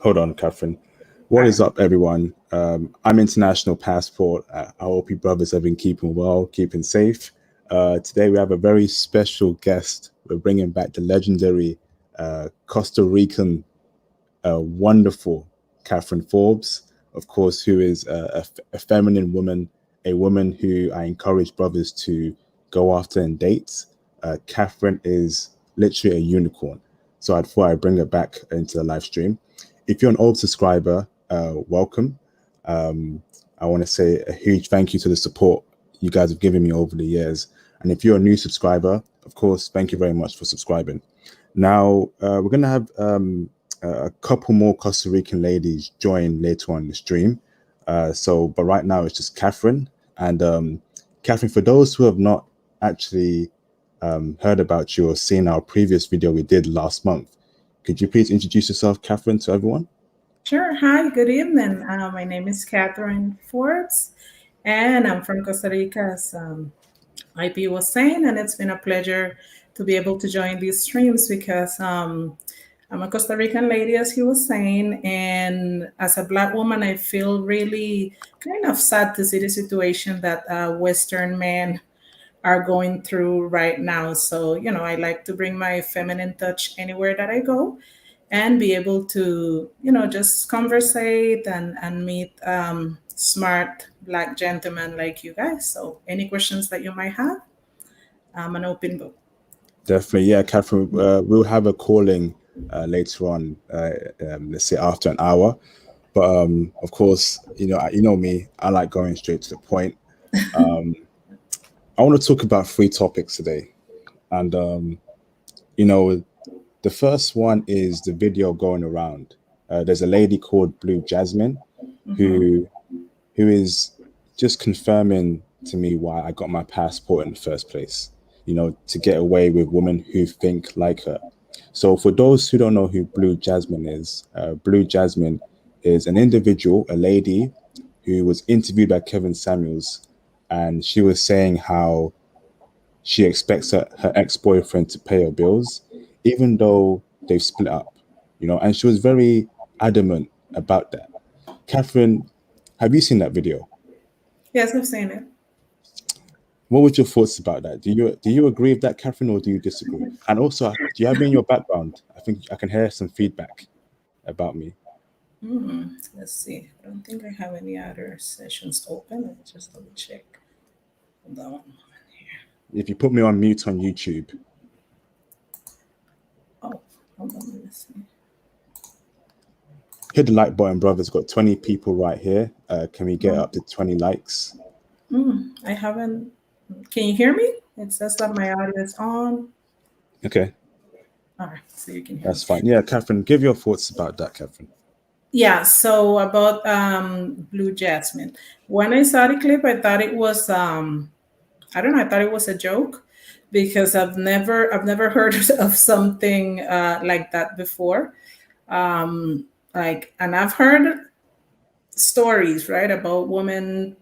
Hold on, Catherine. All What right. is up, everyone? I'm International Passport. I hope you brothers have been keeping well, keeping safe. Today we have a very special guest. We're bringing back the legendary Costa Rican, wonderful Catherine Forbes, of course, who is a feminine woman, a woman who I encourage brothers to go after and date. Catherine is literally a unicorn. So I thought I'd bring her back into the live stream. If you're an old subscriber, welcome. I want to say a huge thank you to the support you guys have given me over the years. And if you're a new subscriber, of course, thank you very much for subscribing. Now, we're going to have a couple more Costa Rican ladies join later on in the stream. But right now it's just Catherine. And Catherine, for those who have not actually heard about you or seen our previous video we did last month, could you please introduce yourself, Catherine, to everyone? Sure. Hi, good evening. My name is Catherine Forbes, and I'm from Costa Rica, as IP was saying, and it's been a pleasure to be able to join these streams because I'm a Costa Rican lady, as he was saying, and as a Black woman, I feel really kind of sad to see the situation that Western men are going through right now. So, I like to bring my feminine touch anywhere that I go and be able to, just conversate and meet smart Black gentlemen like you guys. So, any questions that you might have, I'm an open book. Definitely, yeah, Catherine. We'll have a calling later on, let's say after an hour. But of course, you know me. I like going straight to the point. I want to talk about three topics today, and you know, the first one is the video going around. There's a lady called Blue Jasmine Hmm. who who is just confirming to me why I got my passport in the first place. To get away with women who think like her. So, for those who don't know who Blue Jasmine is, Blue Jasmine is an individual, a lady who was interviewed by Kevin Samuels, and she was saying how she expects her ex-boyfriend to pay her bills, even though they've split up. And she was very adamant about that. Catherine, have you seen that video? Yes, I've seen it. What were your thoughts about that? Do you agree with that, Catherine, or do you disagree? And also, do you have me in your background? I think I can hear some feedback about me. Let's see. I don't think I have any other sessions open. Let me just double check. Hold on one moment here. If you put me on mute on YouTube, Oh, hold on. Let me see. hit the like button, brothers. Got 20 people right here. Can we get Mm, up to 20 likes? I haven't. Can you hear me? It says that my audio is on. Okay, All right, so you can hear me. that's fine. Yeah, Catherine, give your thoughts about that, Catherine. Yeah, so about Blue Jasmine. When I saw the clip, I thought it was I don't know, I thought it was a joke because I've never heard of something like that before. And I've heard stories, right, about women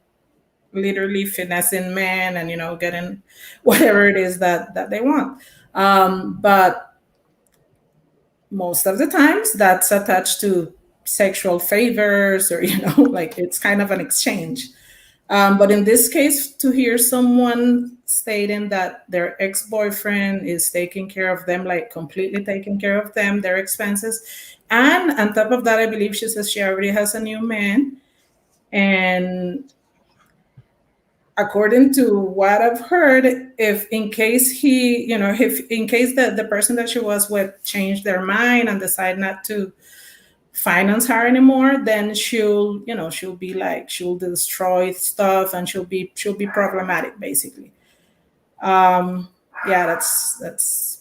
literally finessing men and getting whatever it is that they want. But most of the times that's attached to sexual favors or like it's kind of an exchange. But in this case, to hear someone stating that their ex-boyfriend is taking care of them, like completely taking care of them, their expenses, and on top of that, I believe she says she already has a new man. And according to what I've heard, if in case if in case the person that she was with changed their mind and decide not to finance her anymore, then she'll be like she'll destroy stuff and she'll be problematic basically. Um, yeah, that's.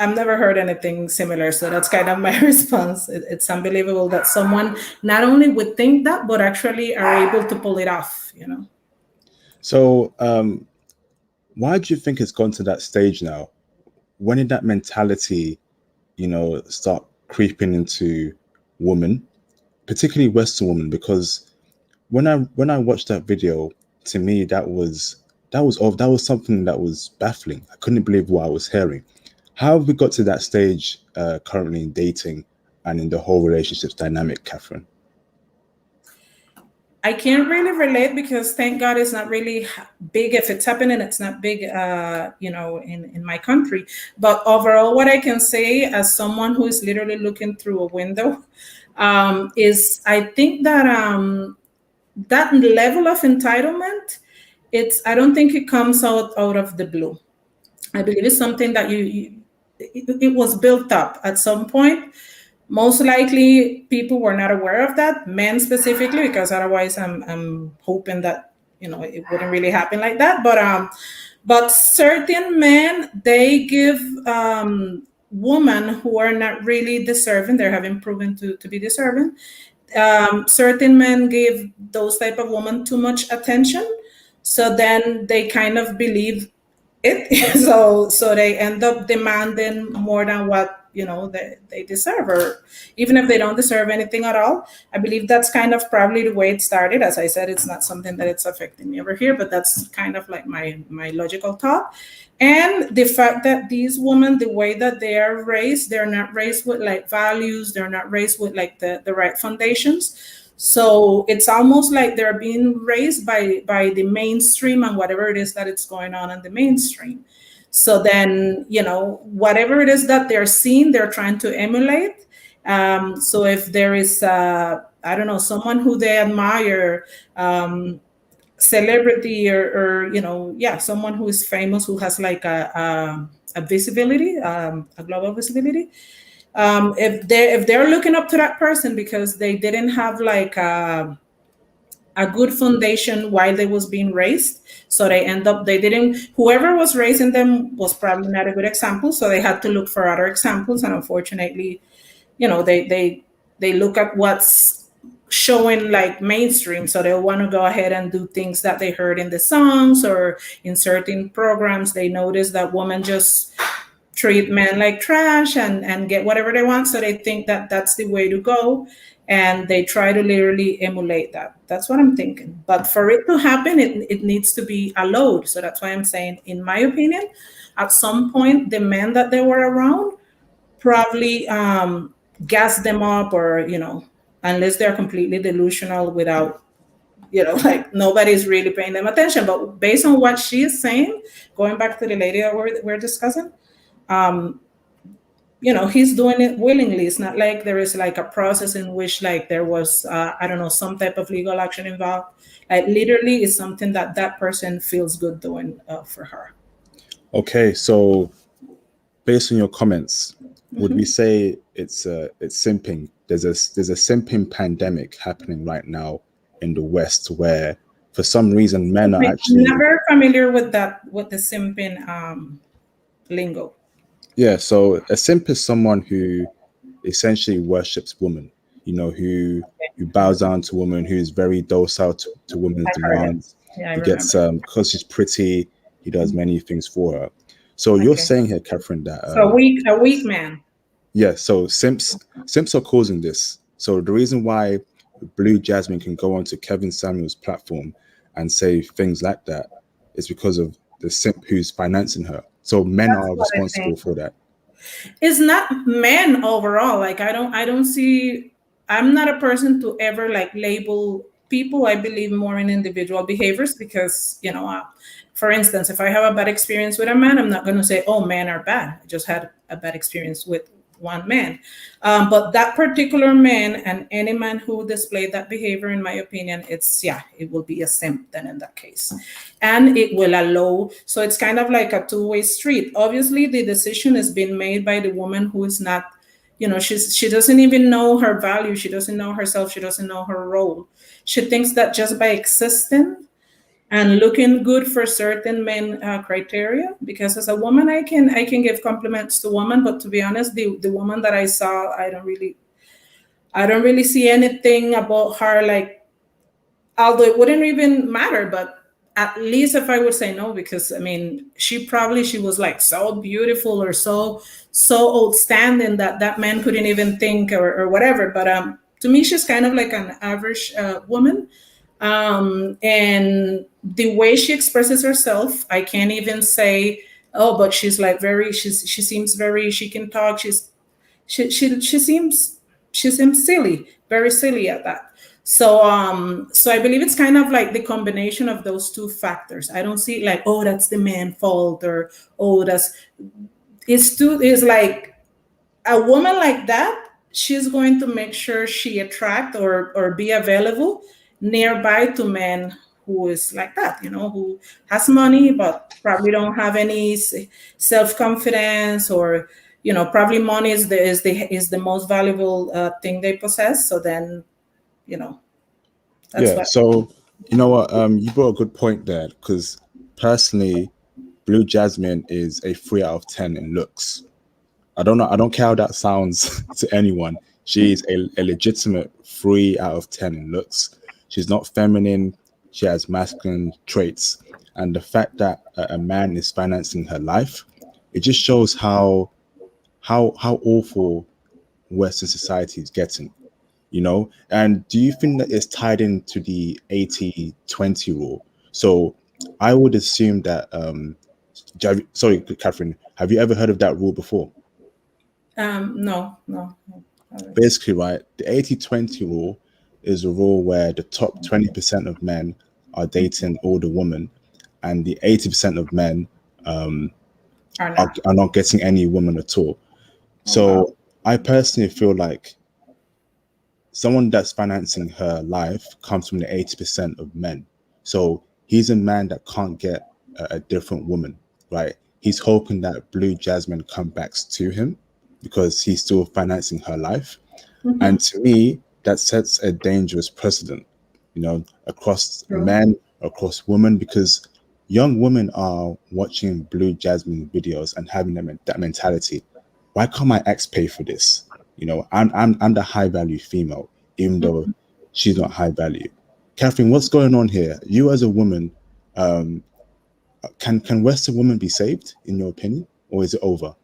I've never heard anything similar, so that's kind of my response. It's unbelievable that someone not only would think that, but actually are able to pull it off. So, why do you think it's gone to that stage now? When did that mentality, start creeping into women, particularly Western women? Because when I watched that video, to me that was something that was baffling. I couldn't believe what I was hearing. How have we got to that stage currently in dating? and in the whole relationships dynamic, Catherine? I can't really relate because thank God it's not really big. If it's happening, it's not big, in my country. But overall, what I can say as someone who is literally looking through a window is I think that that level of entitlement, I don't think it comes out of the blue. I believe it's something that it was built up at some point. Most likely, people were not aware of that, men specifically, because otherwise, I'm hoping that it wouldn't really happen like that. But certain men, they give women who are not really deserving. They haven't proven to be deserving. Certain men give those type of women too much attention, so then they kind of believe it. So they end up demanding more than what they deserve, or even if they don't deserve anything at all. I believe that's kind of probably the way it started. As I said, it's not something that it's affecting me over here, but that's kind of like my logical thought. And the fact that these women, the way that they are raised, they're not raised with like values, they're not raised with like the right foundations. So it's almost like they're being raised by the mainstream and whatever it is that it's going on in the mainstream. So then, whatever it is that they're seeing, they're trying to emulate. So if there is, I don't know, someone who they admire, celebrity, or someone who is famous, who has like a visibility, a global visibility, if they're looking up to that person because they didn't have like a good foundation while they was being raised, so they didn't, whoever was raising them was probably not a good example, so they had to look for other examples. And unfortunately, they look at what's showing like mainstream, so they'll want to go ahead and do things that they heard in the songs or in certain programs. They notice that women just treat men like trash and get whatever they want, so they think that that's the way to go, and they try to literally emulate that. That's what I'm thinking. But for it to happen, it needs to be allowed. So that's why I'm saying, in my opinion, at some point the men that they were around probably gas them up, or unless they're completely delusional without like nobody's really paying them attention. But based on what she's saying, going back to the lady that we're discussing, um he's doing it willingly. It's not like there is like a process in which like there was I don't know, some type of legal action involved. Like literally it's something that that person feels good doing for her. Okay, so based on your comments, would we say it's simping? There's a simping pandemic happening right now in the West, where for some reason men are I'm actually, never familiar with that, with the simping lingo. yeah. So a simp is someone who essentially worships women, who bows down to women, who is very docile to women's I heard it. demands. Yeah, I He gets remember. because she's pretty, he does many things for her. So you're Okay. saying here, Catherine, that So a weak man. yeah, so simps are causing this. So the reason why Blue Jasmine can go onto Kevin Samuel's platform and say things like that is because of the simp who's financing her. So men That's are what I responsible think. for that. It's not men overall. Like I don't see, I'm not a person to ever like label people. I believe more in individual behaviors because, for instance, if I have a bad experience with a man, I'm not going to say, oh, men are bad. I just had a bad experience with one man. But that particular man, and any man who displayed that behavior, in my opinion, it will be a simp then in that case. And it will allow, so it's kind of like a two-way street. Obviously, the decision has been made by the woman who is not, she doesn't even know her value. She doesn't know herself. She doesn't know her role. She thinks that just by existing and looking good for certain men criteria, because as a woman I can give compliments to women, but to be honest, the woman that I saw, I don't really see anything about her, like, although it wouldn't even matter, but at least if I would say no, because I mean, she was like so beautiful or so outstanding that that man couldn't even think, or whatever. But to me, she's kind of like an average woman. And the way she expresses herself, I can't even say, oh, but she's like she seems very, she can talk. She seems she seems silly, very silly at that. So I believe it's kind of like the combination of those two factors. I don't see like, oh, that's the man fault, or oh, that's it's too is like a woman like that, she's going to make sure she attract or be available nearby to men who is like that, who has money but probably don't have any self-confidence, or probably money is the most valuable thing they possess. So then, you know that's Yeah. what. So you know what? You brought a good point there because personally, Blue Jasmine is a 3 out of 10 in looks. I don't know. I don't care how that sounds to anyone. She is a legitimate 3 out of 10 in looks. She's not feminine. She has masculine traits, and the fact that a man is financing her life, it just shows how awful Western society is getting. And do you think that it's tied into the 80-20 rule? So I would assume that. Sorry, Catherine. Have you ever heard of that rule before? No, no, no. All right. Basically, right, the 80-20 rule is a rule where the top 20% of men are dating older women, and the 80% of men Or are, not. are not getting any woman at all. Oh, wow. So I personally feel like someone that's financing her life comes from the 80% of men. So he's a man that can't get a different woman, right? He's hoping that Blue Jasmine comes back to him because he's still financing her life. And Mm-hmm. to me, that sets a dangerous precedent, across True. men, across women, because young women are watching Blue Jasmine videos and having that mentality. Why can't my ex pay for this? I'm the high value female, even though she's not high value. Catherine, what's going on here? You as a woman, um, can Western women be saved in your opinion, or is it over?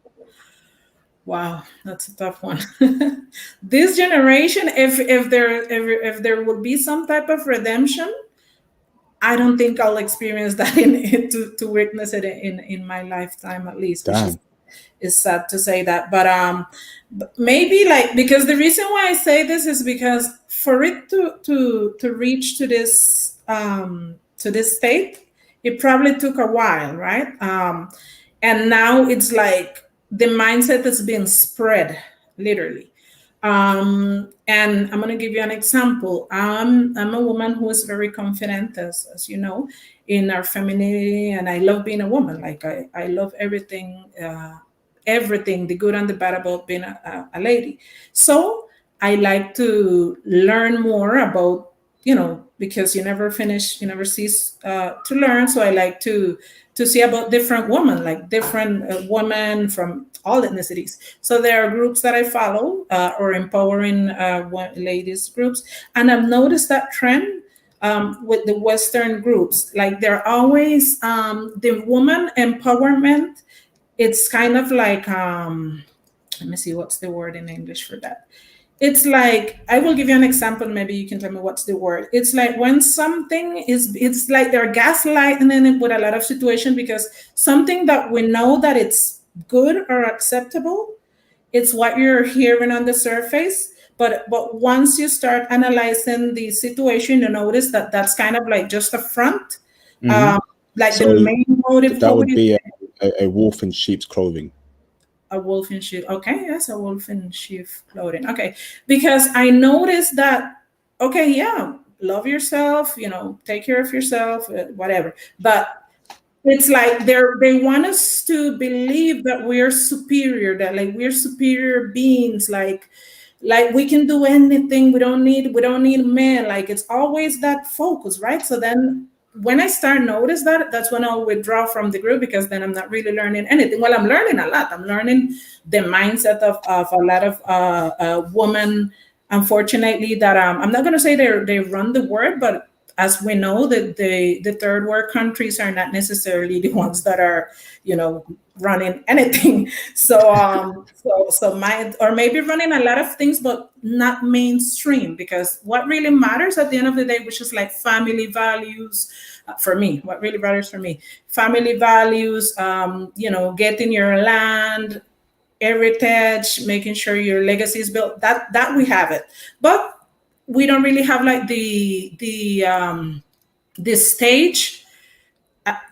Wow, that's a tough one. This generation, if there would be some type of redemption, I don't think I'll experience that to witness it in my lifetime, at least, which is Damn. is sad to say that. But maybe, like, because the reason why I say this is because for it to reach to this state, it probably took a while, right? And now it's like the mindset has been spread, literally. And I'm going to give you an example. I'm a woman who is very confident, as you know, in our femininity, and I love being a woman. Like, I love everything, the good and the bad about being a lady. So I like to learn more about, because you never finish, you never cease to learn. So I like to see about different women, like different women from all ethnicities. So there are groups that I follow, or empowering ladies groups, and I've noticed that trend with the Western groups. Like, they're always the woman empowerment. It's kind of like, let me see what's the word in English for that. It's like, I will give you an example, maybe you can tell me what's the word. It's like when something is, it's like they're gaslighting it with a lot of situation, because something that we know that it's good or acceptable, it's what you're hearing on the surface. But once you start analyzing the situation, you notice that that's kind of like just a front. Hmm. um, like the So main motive, that how would would you be say? a wolf in sheep's clothing. A wolf in sheep. Okay, yes, a wolf in sheep clothing. Okay, because I noticed that. Okay, yeah, love yourself. Take care of yourself. Whatever. But it's like they want us to believe that we're superior. That, like, we're superior beings. Like we can do anything. We don't need men. Like, it's always that focus, right? So then when I start notice that, that's when I'll withdraw from the group, because then I'm not really learning anything. Well, I'm learning a lot. I'm learning the mindset of a lot of women, unfortunately, that I'm not going to say they run the world, but as we know, that the third world countries are not necessarily the ones that are, running anything. So my, or maybe running a lot of things, but not mainstream, because what really matters at the end of the day, which is like family values, for me, what really matters for me, family values, getting your land, heritage, making sure your legacy is built. That we have it, but we don't really have like the stage.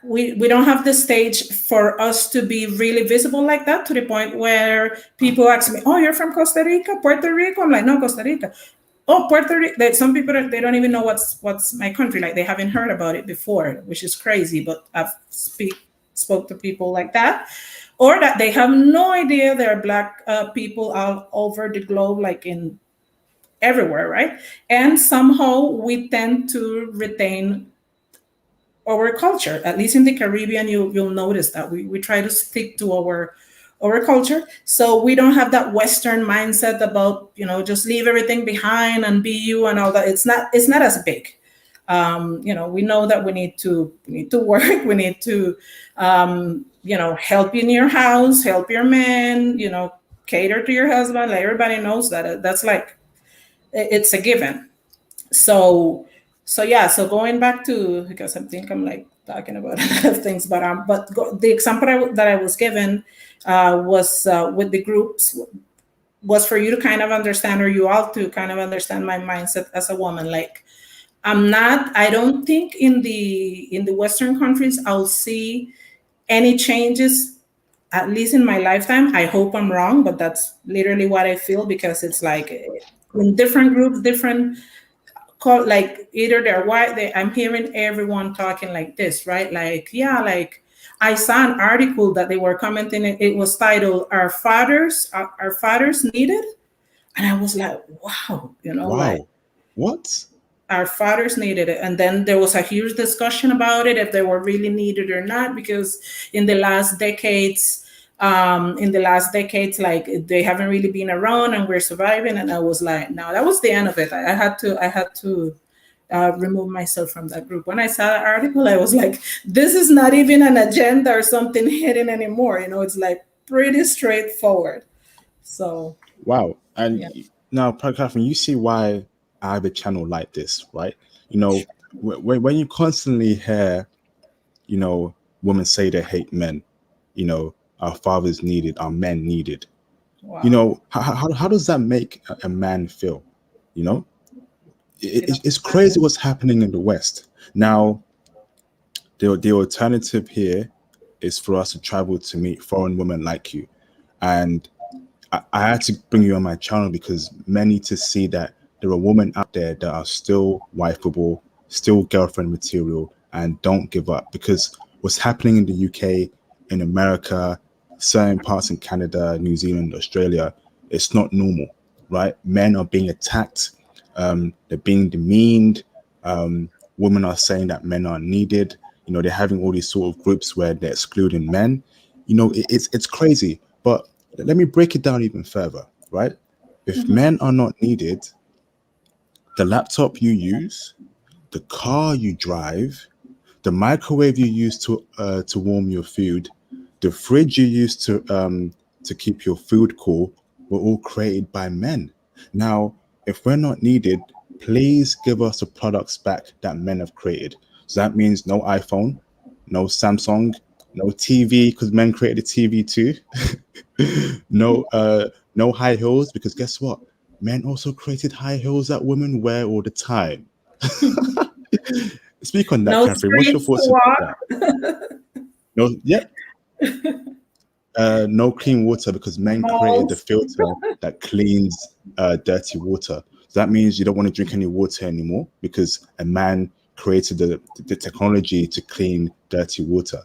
We don't have the stage for us to be really visible like that, to the point where people ask me, "Oh, you're from Costa Rica, Puerto Rico?" I'm like, "No, Costa Rica." Oh, Puerto Rico. That some people, they don't even know what's my country. Like, they haven't heard about it before, which is crazy. But I've spoke to people like that, or that they have no idea there are Black people all over the globe, like in everywhere, right? And somehow we tend to retain our culture. At least in the Caribbean, you'll notice that we try to stick to our culture. So we don't have that Western mindset about, just leave everything behind and be you and all that. It's not as big. We know that we need to work. We need to help in your house, help your man, cater to your husband. Like, everybody knows that. That's like, it's a given. So yeah, so going back to, because I think I'm like talking about a lot of things, but the example that I was given was with the groups, was for you to kind of understand, or you all to kind of understand my mindset as a woman. Like, I don't think in the Western countries I'll see any changes, at least in my lifetime. I hope I'm wrong, but that's literally what I feel, because it's like, in different groups, different like, either they're white. I'm hearing everyone talking like this, right? Like, yeah, like, I saw an article that they were commenting. It was titled, Our fathers needed," and I was like, wow, like, Wow. What? our fathers needed it. And then there was a huge discussion about it, if they were really needed or not, because in the last decades, like, they haven't really been around, and we're surviving. And I was like, no, that was the end of it. I had to remove myself from that group. When I saw that article, I was like, this is not even an agenda or something hidden anymore. It's like pretty straightforward. So Wow. And yeah. now, Catherine, you see why I have a channel like this, right? When you constantly hear, women say they hate men, our fathers needed, our men needed, Wow. how does that make a man feel? You know, You know, it's crazy what's happening in the West. Now, the alternative here is for us to travel to meet foreign women like you. And I had to bring you on my channel because men need to see that there are women out there that are still wifeable, still girlfriend material, and don't give up. Because what's happening in the UK, in America, certain parts in Canada, New Zealand, Australia, it's not normal, right? Men are being attacked, they're being demeaned. Women are saying that men are needed. They're having all these sort of groups where they're excluding men. It's crazy. But let me break it down even further, right? If men are not needed, the laptop you use, the car you drive, the microwave you use to warm your food, the fridge you use to keep your food cool, were all created by men. Now, if we're not needed, please give us the products back that men have created. So that means no iPhone, no Samsung, no TV, because men created the TV too. No high heels, because guess what? Men also created high heels that women wear all the time. Speak on that, no Catherine. What's your streets to thoughts about that? walk. No, yep. No clean water because men created the Malls. filter that cleans dirty water. So that means you don't want to drink any water anymore because a man created the technology to clean dirty water.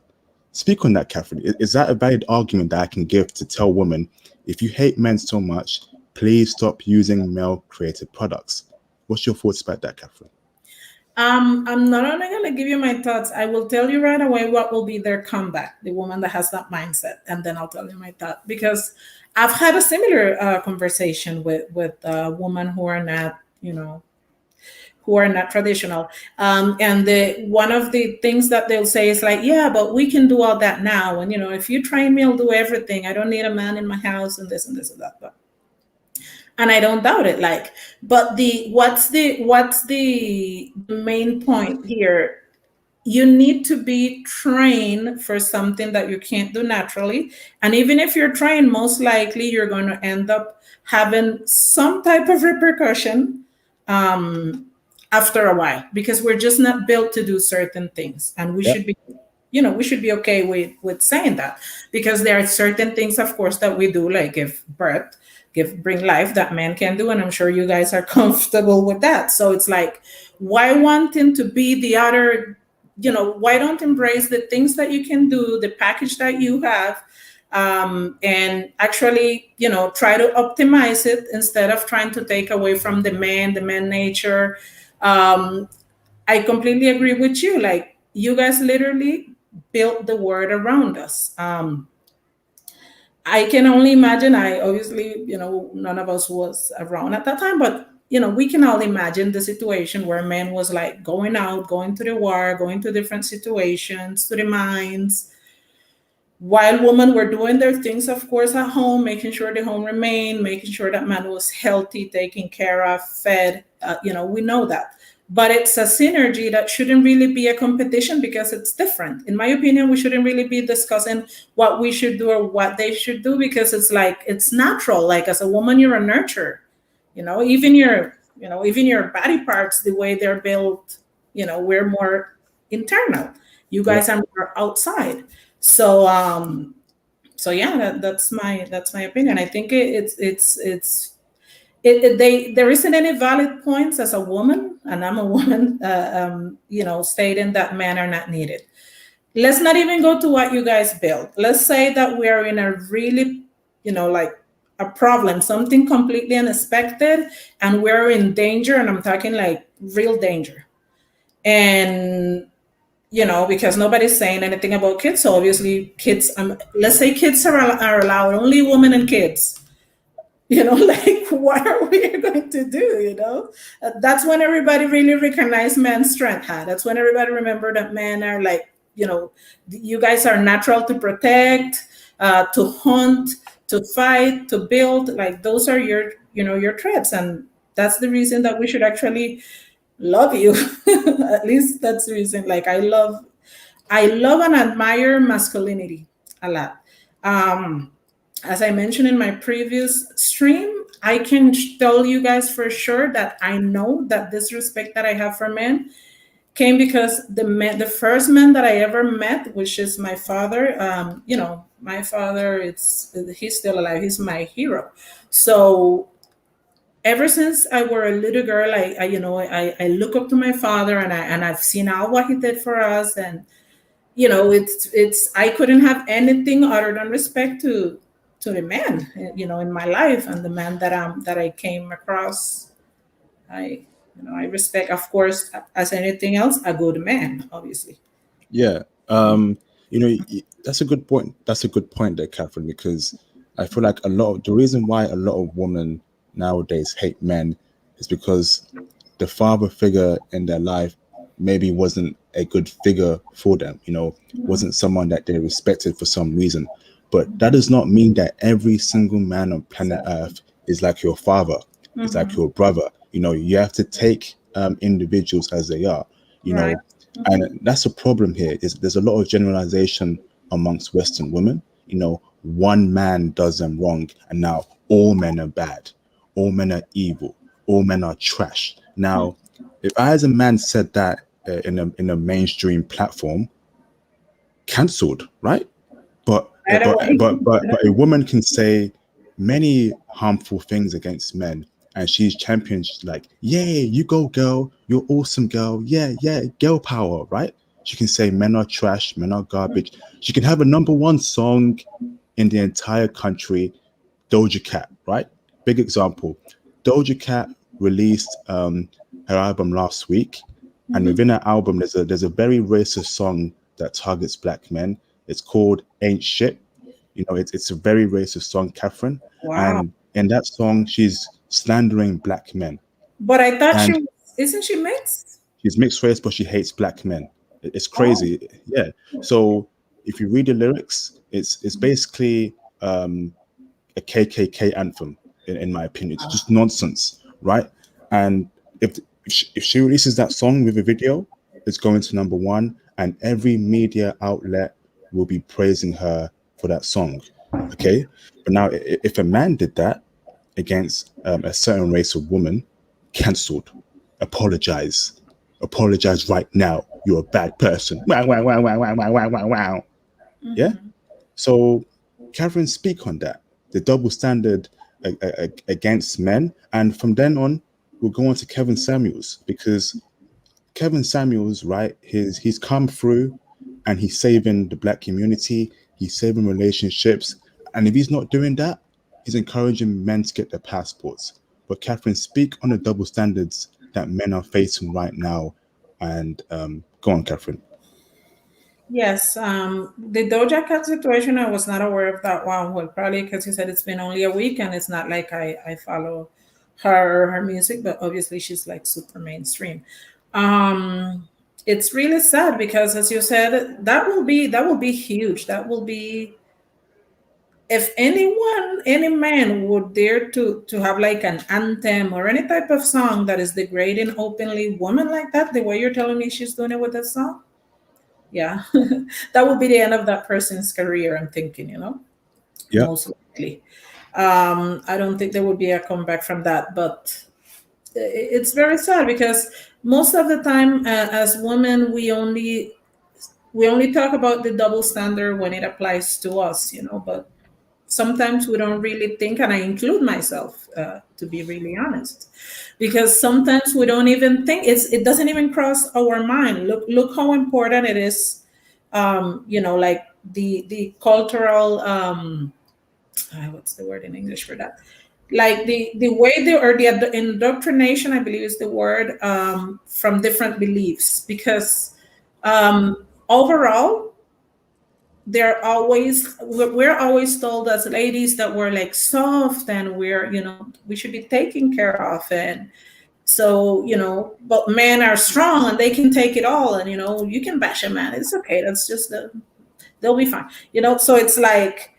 Speak on that, Catherine. Is that a valid argument that I can give to tell women, if you hate men so much, please stop using male created products? What's your thoughts about that, Catherine? I'm not only going to give you my thoughts, I will tell you right away what will be their comeback, the woman that has that mindset, and then I'll tell you my thought. Because I've had a similar conversation with women who are not, traditional. And one of the things that they'll say is like, yeah, but we can do all that now. And, if you train me, I'll do everything. I don't need a man in my house and this and this and that. And I don't doubt it. Like, but what's the main point here? you need to be trained for something that you can't do naturally. And even if you're trained, most likely you're going to end up having some type of repercussion um, after a while, because we're just not built to do certain things. And we Yeah. should be, we should be okay with saying that, because there are certain things, of course, that we do, like give birth, bring life, that men can do. And I'm sure you guys are comfortable with that. So it's like, why wanting to be the other, why don't embrace the things that you can do, the package that you have, and actually, try to optimize it instead of trying to take away from the man nature. um, I completely agree with you. Like, you guys literally built the world around us. I can only imagine. I obviously, none of us was around at that time, but we can all imagine the situation where men was like going out, going to the war, going to different situations, to the mines, while women were doing their things, of course, at home, making sure the home remained, making sure that man was healthy, taken care of, fed. We know that. But it's a synergy that shouldn't really be a competition, because it's different. In my opinion, we shouldn't really be discussing what we should do or what they should do, because it's like, it's natural. Like, as a woman, you're a nurturer. Even your body parts, the way they're built, we're more internal. You Yeah. guys are more outside. So yeah, that's my opinion. I think there isn't any valid points as a woman, and I'm a woman, stating that men are not needed. Let's not even go to what you guys built. Let's say that we are in a really, like a problem, something completely unexpected, and we're in danger, and I'm talking like real danger. And because nobody's saying anything about kids. So obviously, kids. Let's say kids are allowed, only women and kids. Like, what are we going to do? That's when everybody really recognize men's strength. Huh? That's when everybody remember that men are like, you guys are natural to protect, to hunt, to fight, to build. Like, those are your traits, and that's the reason that we should actually love you. At least that's the reason. Like, I love and admire masculinity a lot. Um, as I mentioned in my previous stream, I can tell you guys for sure that I know that this respect that I have for men came because the first man that I ever met, which is my father. My father, he's still alive. He's my hero. So ever since I were a little girl, I look up to my father, and I've seen all what he did for us. And it's I couldn't have anything other than respect to the man, in my life, and the man that I came across. I respect, of course, as anything else, a good man, obviously. Yeah. That's a good point. That's a good point there, Catherine, because I feel like the reason why a lot of women nowadays hate men is because the father figure in their life maybe wasn't a good figure for them, wasn't someone that they respected for some reason. But that does not mean that every single man on planet Earth is like your father, is like Hmm. your brother. You have to take individuals as they are, you Right. know, and that's a problem here. Is there's a lot of generalization amongst Western women. One man does them wrong, and now all men are bad, all men are evil, all men are trash. Now, if I as a man said that in a mainstream platform, cancelled, right? But Right away. but a woman can say many harmful things against men, and she's championed like, yeah, you go, girl, you're awesome, girl, yeah, yeah, girl power, right? She can say men are trash, men are garbage. She can have a number one song in the entire country, Doja Cat, right? Big example. Doja Cat released her album last week, and Hmm. within that album, there's a very racist song that targets black men. It's called "Ain't Shit." It's a very racist song, Catherine. Wow. And in that song, she's slandering black men, But I thought and isn't she mixed? she's mixed race, but she hates black men. It's Oh. crazy, yeah. So if you read the lyrics, it's basically a KKK anthem, in my opinion. It's just nonsense, right? And if she releases that song with a video, it's going to number one, and every media outlet will be praising her for that song. Okay, but now if a man did that against a certain race of woman, cancelled. Apologize. Apologize right now. You're a bad person. Wow, wow, wow, wow, wow, wow, wow, wow, wow. Yeah. So, Catherine, speak on that. The double standard against men, and from then on, we'll go on to Kevin Samuels because Kevin Samuels, right? He's come through, and he's saving the black community. He's saving relationships, and if he's not doing that, he's encouraging men to get their passports. But Catherine, speak on the double standards that men are facing right now, and go on, Catherine. Yes, the Doja Cat situation, I was not aware of that one. Well, probably because you said it's been only a week and it's not like I follow her or her music, but obviously she's like super mainstream. Um, it's really sad because, as you said, that will be huge. That will be, if anyone, any man would dare to have like an anthem or any type of song that is degrading openly women like that, the way you're telling me she's doing it with that song, yeah, that would be the end of that person's career. I'm thinking, Yeah, most likely. I don't think there would be a comeback from that, but it's very sad because most of the time, as women, we only talk about the double standard when it applies to us, but sometimes we don't really think, and I include myself, to be really honest, because sometimes we don't even think, it doesn't even cross our mind. Look how important it is, like the cultural, what's the word in English for that, like the way or the indoctrination, I believe is the word, from different beliefs, because overall, we're always told as ladies that we're like soft, and we should be taken care of, and so, but men are strong and they can take it all, and you can bash a man, it's okay, that's just they'll be fine, so it's like,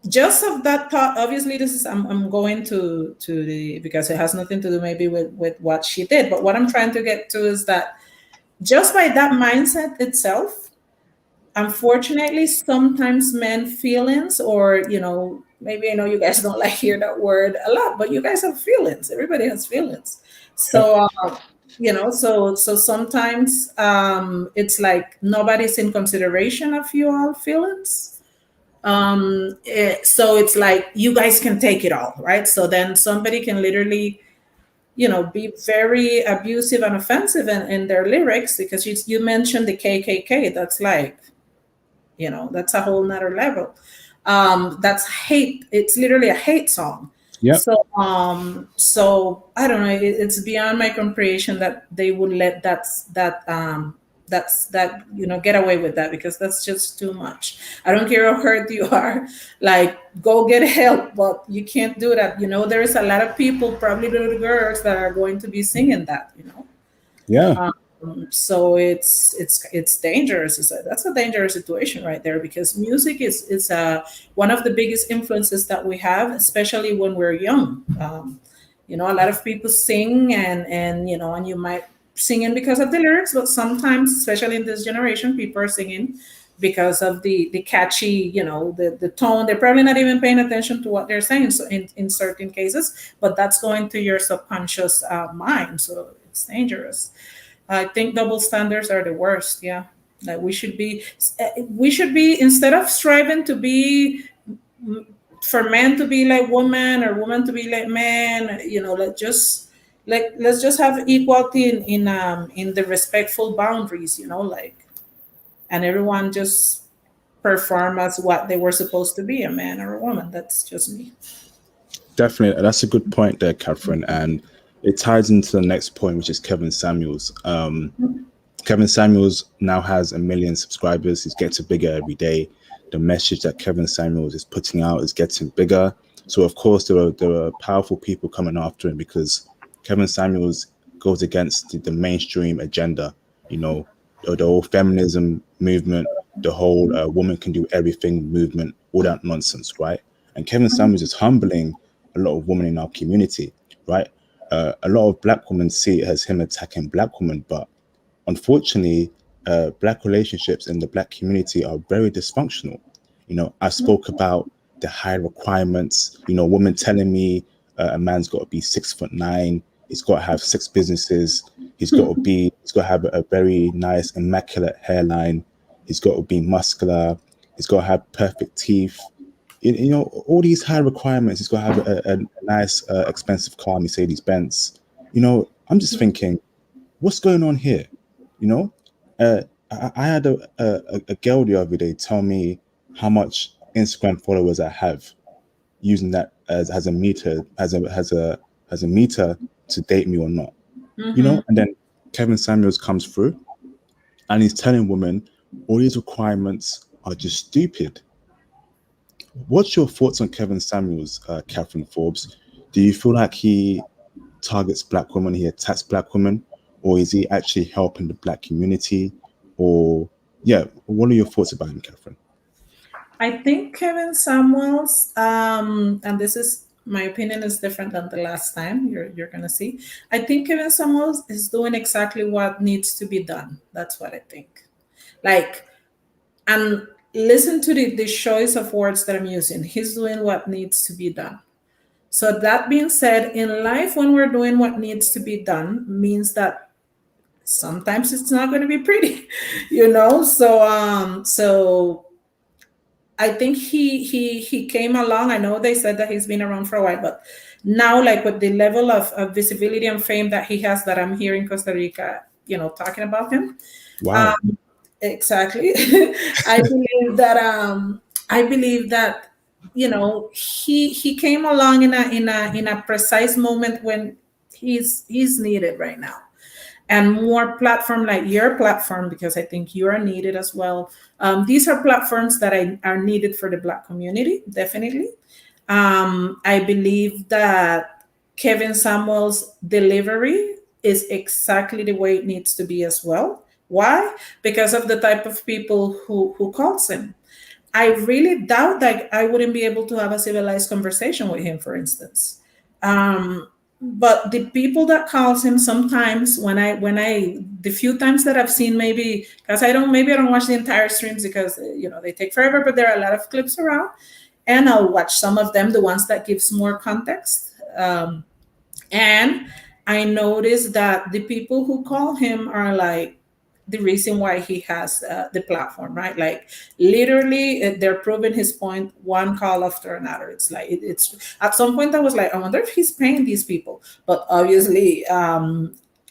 just of that thought. Obviously, this is, I'm going to the, because it has nothing to do maybe with what she did, but what I'm trying to get to is that, just by that mindset itself, unfortunately, sometimes men feelings, or maybe, I know you guys don't like hear that word a lot, but you guys have feelings, everybody has feelings. yeah, So so sometimes, it's like nobody's in consideration of your feelings. So it's like, you guys can take it all, right? So then somebody can literally, be very abusive and offensive in their lyrics, because you mentioned the KKK. That's like, that's a whole nother level. That's hate. It's literally a hate song. yeah, So I don't know. It's beyond my comprehension that they would let that get away with that, because that's just too much. I don't care how hurt you are. Like, go get help, but you can't do that. There is a lot of people, probably little girls, that are going to be singing that. yeah, So it's dangerous. That's a dangerous situation right there, because music is one of the biggest influences that we have, especially when we're young. A lot of people sing, and you might singing because of the lyrics, but sometimes, especially in this generation, people are singing because of the catchy, the tone. They're probably not even paying attention to what they're saying, so in certain cases, but that's going to your subconscious mind, so it's dangerous. I think double standards are the worst. Yeah, like we should be, instead of striving to be, for men to be like women, or women to be like men. Let's just have equality in the respectful boundaries. Like, and everyone just perform as what they were supposed to be, a man or a woman. That's just me. definitely. That's a good point there, Catherine, and it ties into the next point, which is Kevin Samuels. Kevin Samuels now has 1 million subscribers. He's getting bigger every day. The message that Kevin Samuels is putting out is getting bigger. So of course there are powerful people coming after him, because Kevin Samuels goes against the mainstream agenda. You know, the whole feminism movement, the whole woman can do everything movement, all that nonsense, right? And Kevin Samuels is humbling a lot of women in our community, right? A lot of black women see it as him attacking black women, but unfortunately, black relationships in the black community are very dysfunctional. I spoke about the high requirements. Women telling me a man's got to be 6'9", he's got to have 6 businesses, he's got to have a very nice, immaculate hairline, he's got to be muscular, he's got to have perfect teeth. All these high requirements. He's got to have a nice, expensive car, Mercedes Benz. I'm just thinking, what's going on here? You know, uh, I had a girl the other day tell me how much Instagram followers I have, using that as a meter, as a meter to date me or not. Mm-hmm. And then Kevin Samuels comes through and he's telling women all these requirements are just stupid. What's your thoughts on Kevin Samuels, Catherine Forbes? Do you feel like he targets black women, he attacks black women, or is he actually helping the black community? Or yeah, what are your thoughts about him, Catherine? I think Kevin Samuels, and this is my opinion is different than the last time. You're gonna see. I think Kevin Samuels is doing exactly what needs to be done. That's what I think. Like, and listen to the choice of words that I'm using. He's doing what needs to be done. So that being said, in life, when we're doing what needs to be done, means that sometimes it's not going to be pretty, So I think he came along. I know they said that he's been around for a while, but now, like with the level of visibility and fame that he has, that I'm here in Costa Rica, talking about him. Wow. Um, exactly. I believe that he came along in a precise moment when he's needed right now, and more platform like your platform, because I think you are needed as well. These are platforms that are needed for the Black community, definitely. I believe that Kevin Samuel's delivery is exactly the way it needs to be as well. Why? Because of the type of people who calls him. I really doubt that I wouldn't be able to have a civilized conversation with him, for instance. But the people that calls him, sometimes when I the few times that I've seen, maybe because I don't watch the entire streams, because they take forever, but there are a lot of clips around, and I'll watch some of them, the ones that gives more context. And I noticed that the people who call him are like the reason why he has the platform, right? Like, literally, they're proving his point one call after another. It's like it's at some point I was like, I wonder if he's paying these people. But obviously,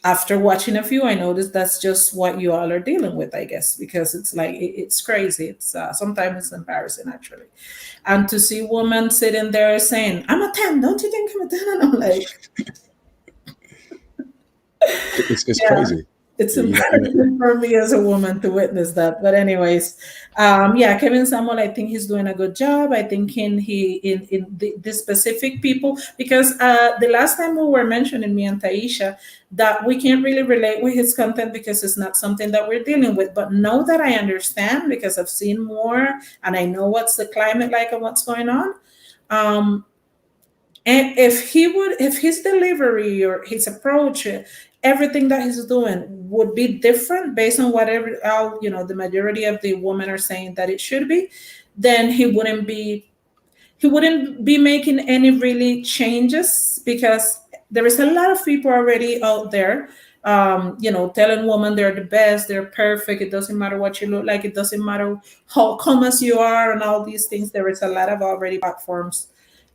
after watching a few, I noticed that's just what you all are dealing with, I guess, because it's like it's crazy. It's sometimes it's embarrassing, actually. And to see women sitting there saying, "I'm a 10, don't you think I'm a 10?" And I'm like, It's yeah, crazy. it's You know, you know, embarrassing for me as a woman to witness that. But anyways, yeah, Kevin Samuel, I think he's doing a good job. I think in the specific people, because the last time we were mentioning, me and Taisha, that we can't really relate with his content because it's not something that we're dealing with. But know that I understand, because I've seen more and I know what's the climate like and what's going on. Um, and if his delivery or his approach, everything that he's doing would be different based on whatever the majority of the women are saying that it should be, then he wouldn't be making any really changes, because there is a lot of people already out there, telling women they're the best, they're perfect. It doesn't matter what you look like. It doesn't matter how come as you are, and all these things. There is a lot of already platforms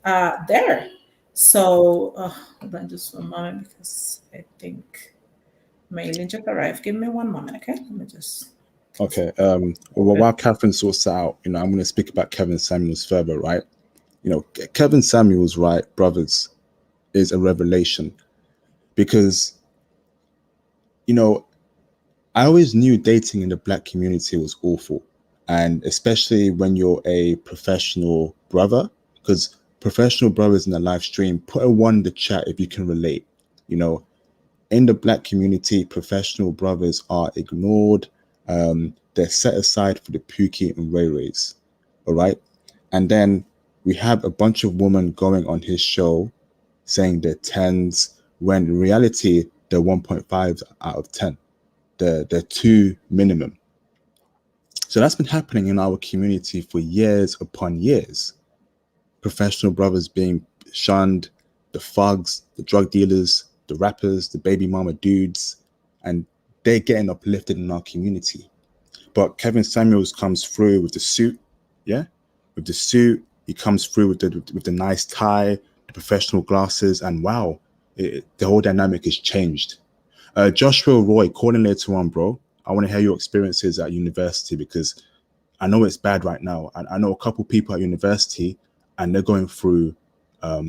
there. So hold on just one moment, because I think Melin just arrived. Give me one moment, okay? Let me just. okay. Well, while Catherine sorts that out, I'm going to speak about Kevin Samuels further, right? Kevin Samuels, right, brothers, is a revelation because you know I always knew dating in the black community was awful, and especially when you're a professional brother, because professional brothers in the live stream, put a one in the chat if you can relate. You know, in the black community, professional brothers are ignored. They're set aside for the Pookie and Ray Rays. All right. And then we have a bunch of women going on his show saying they're tens, when in reality they're 1.5 out of 10. the two minimum. So that's been happening in our community for years upon years. Professional brothers being shunned, the thugs, the drug dealers, the rappers, the baby mama dudes, and they're getting uplifted in our community. But Kevin Samuels comes through with the suit, yeah, with the suit. He comes through with the nice tie, the professional glasses, and wow, the whole dynamic has changed. Joshua Roy, calling later on, bro. I want to hear your experiences at university because I know it's bad right now. And I know a couple people at university, and they're going through a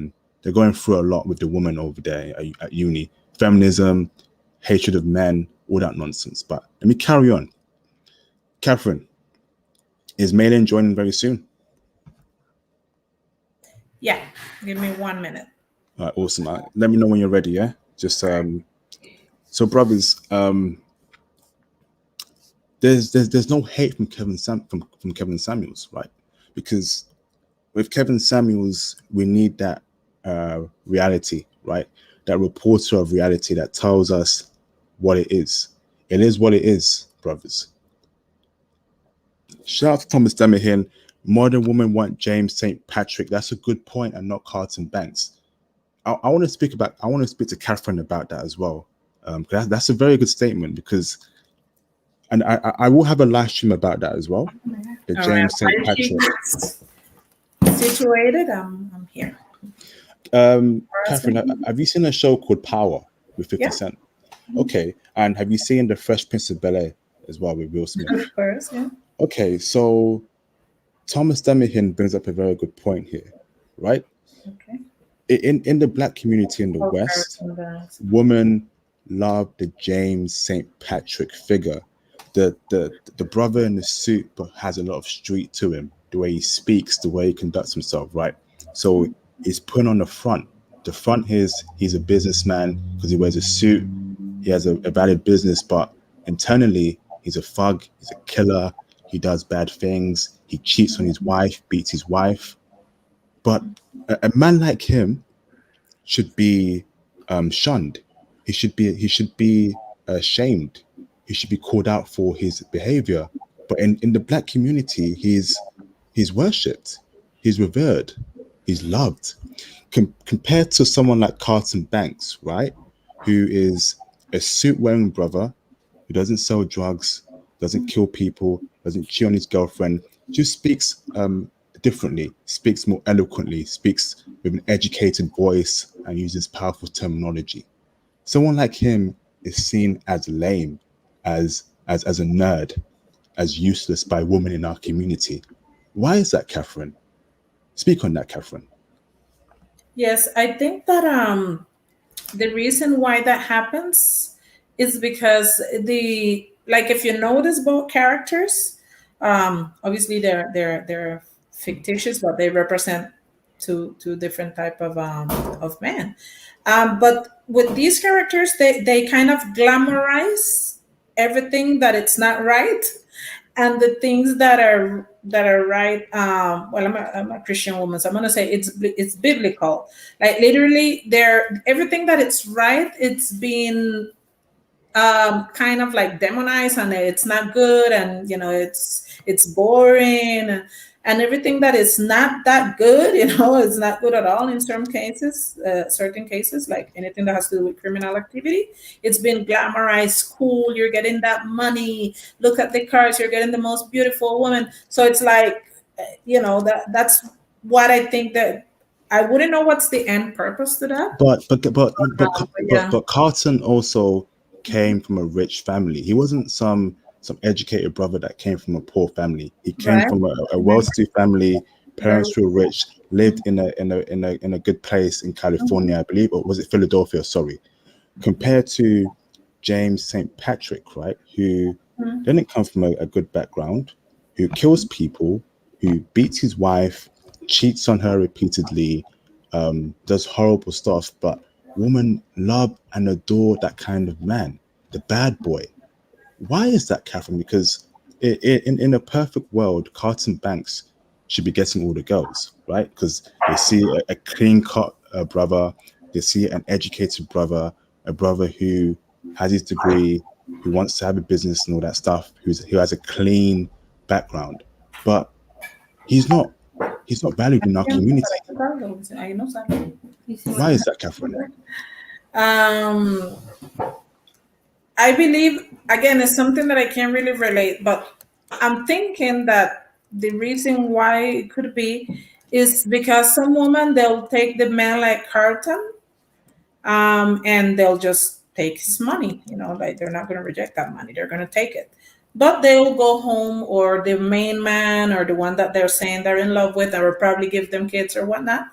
lot with the woman over there at uni. Feminism, hatred of men, all that nonsense. But let me carry on. Catherine, is Melin joining very soon? Yeah, give me 1 minute. All right, awesome. Let me know when you're ready. Yeah, just so brothers, there's no hate from from Kevin Samuels, right? Because with Kevin Samuels, we need that reality, right? That reporter of reality that tells us what it is. It is what it is, brothers. Shout out to Thomas Demihin. Modern women want James St. Patrick. That's a good point, and not Carlton Banks. I want to speak to Catherine about that as well. That's a very good statement because, and I will have a live stream about that as well. The All right, James St. while she Patrick. gets situated, I'm here. Catherine, have you seen a show called Power with 50 Yeah. Cent? Okay, and have you seen The Fresh Prince of Bel-Air as well with Will Smith? Of course, yeah. Okay, so Thomas Demihin brings up a very good point here, right? Okay. In the black community in the West, women love the James St. Patrick figure. The brother in the suit but has a lot of street to him, the way he speaks, the way he conducts himself, right? So he's put on the front. The front is he's a businessman because he wears a suit, he has a valid business, but internally he's a thug, he's a killer, he does bad things, he cheats on his wife, beats his wife. But a man like him should be shunned. He should be ashamed. He should be called out for his behavior. But in the black community, he's worshipped, he's revered, he's loved. Compared to someone like Carlton Banks, right, who is a suit-wearing brother who doesn't sell drugs, doesn't kill people, doesn't cheat on his girlfriend, just speaks differently, speaks more eloquently, speaks with an educated voice, and uses powerful terminology. Someone like him is seen as lame, as a nerd, as useless by women in our community. Why is that, Catherine? Speak on that, Catherine. Yes, I think that the reason why that happens is because if you notice both characters, obviously they're fictitious, but they represent two different type of men. But with these characters, they kind of glamorize everything that it's not right, and the things that are right. Well, I'm a Christian woman, so I'm gonna say it's biblical. Like literally, there everything that it's right, it's been kind of like demonized, and it's not good, and it's boring, and everything that is not that good, it's not good at all in certain cases, like anything that has to do with criminal activity. It's been glamorized, cool, you're getting that money, look at the cars, you're getting the most beautiful woman. So it's like, that's what I think, that I wouldn't know what's the end purpose to that. But Carlton also came from a rich family. He wasn't some educated brother that came from a poor family. He came Right. from a well-to-do family. Parents Very were rich, lived in a good place in California, I believe, or was it Philadelphia? Sorry. Compared to James St. Patrick, right, who didn't come from a good background, who kills people, who beats his wife, cheats on her repeatedly, does horrible stuff, but women love and adore that kind of man, the bad boy. Why is that, Catherine? Because in a perfect world, Carlton Banks should be getting all the girls, right? Because they see a clean-cut brother, they see an educated brother, a brother who has his degree, who wants to have a business and all that stuff, who has a clean background, but he's not he's not valued in our community. Ahí no sale. Why is that, Catherine? Um, I believe again it's something that I can't really relate, but I'm thinking that the reason why it could be is because some women they'll take the man like Carlton, and they'll just take his money. You know, like they're not going to reject that money; they're going to take it. But they will go home, or the main man, or the one that they're saying they're in love with, and will probably give them kids or whatnot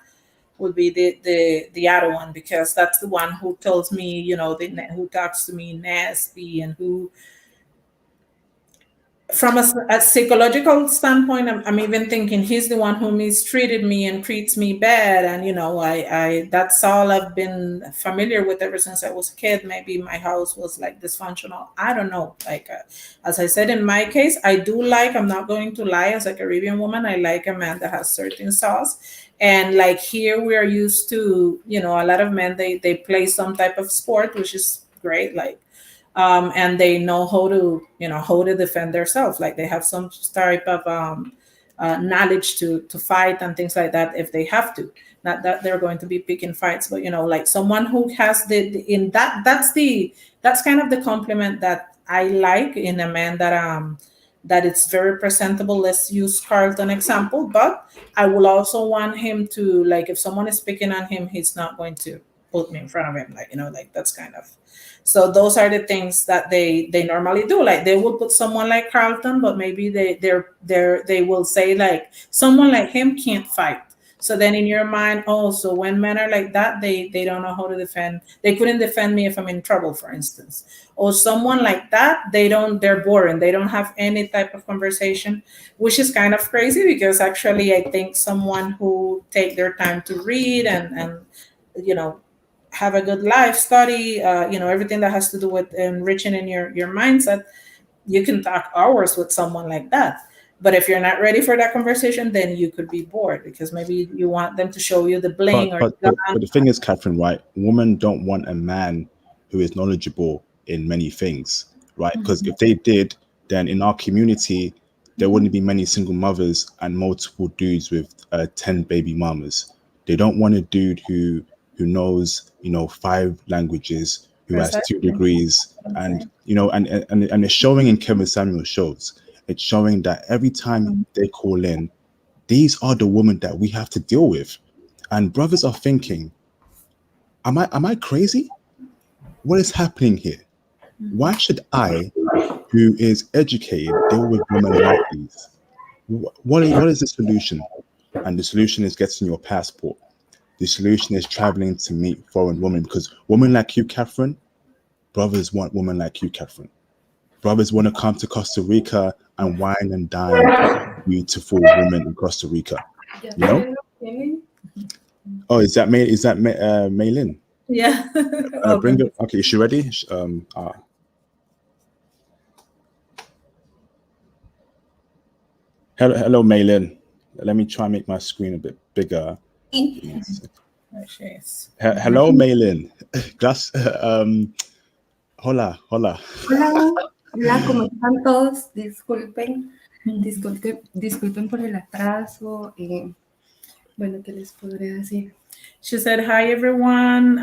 would be the other one because that's the one who tells me, you know, who talks to me nasty and who from a psychological standpoint, I'm even thinking he's the one who mistreated me and treats me bad. And, you know, that's all I've been familiar with ever since I was a kid. Maybe my house was like dysfunctional. I don't know. Like, as I said, in my case, I'm not going to lie, as a Caribbean woman, I like a man that has certain sauce. And like here, we are used to, you know, a lot of men, they play some type of sport, which is great. Like, and they know how to defend themselves. Like they have some type of knowledge to fight and things like that if they have to. Not that they're going to be picking fights, but you know, like someone who has the in that that's kind of the compliment that I like in a man that it's very presentable. Let's use Carlton example, but I will also want him to, like, if someone is picking on him, he's not going to put me in front of him, like, you know, like that's kind of, so those are the things that they normally do. Like they will put someone like Carlton, but maybe they will say like someone like him can't fight. So then in your mind, oh, so when men are like that, they don't know how to defend. They couldn't defend me if I'm in trouble, for instance. Or someone like that, they're boring. They don't have any type of conversation, which is kind of crazy because actually I think someone who take their time to read and you know have a good life, study, you know, everything that has to do with enriching in your mindset, you can talk hours with someone like that. But if you're not ready for that conversation, then you could be bored because maybe you want them to show you the bling But or but the but, but the thing is, Catherine, right? Women don't want a man who is knowledgeable in many things, right? Because if they did, then in our community, there wouldn't be many single mothers and multiple dudes with 10 baby mamas. They don't want a dude who knows, you know, 5 languages, who has two precisely. degrees, I'm and saying. you know, and it's showing in Kevin Samuel shows. It's showing that every time they call in, these are the women that we have to deal with. And brothers are thinking, am I crazy? What is happening here? Why should I, who is educated, deal with women like these? What is the solution? And the solution is getting your passport. The solution is traveling to meet foreign women because women like you, Catherine, brothers want women like you, Catherine. Brothers want to come to Costa Rica and wine and dine beautiful women in Costa Rica. Ya You know? te lo tienen. Oh, is that Melin? Yeah. Bring Open. it. Okay, is she ready? Hello, Melin. Let me try and make my screen a bit bigger. Give me a sec. There she is. Hello, Melin. That's hola, hola. Hola, hola, ¿cómo están todos? Disculpen por el atraso. Bueno, ¿qué les podré decir? She said, "Hi everyone.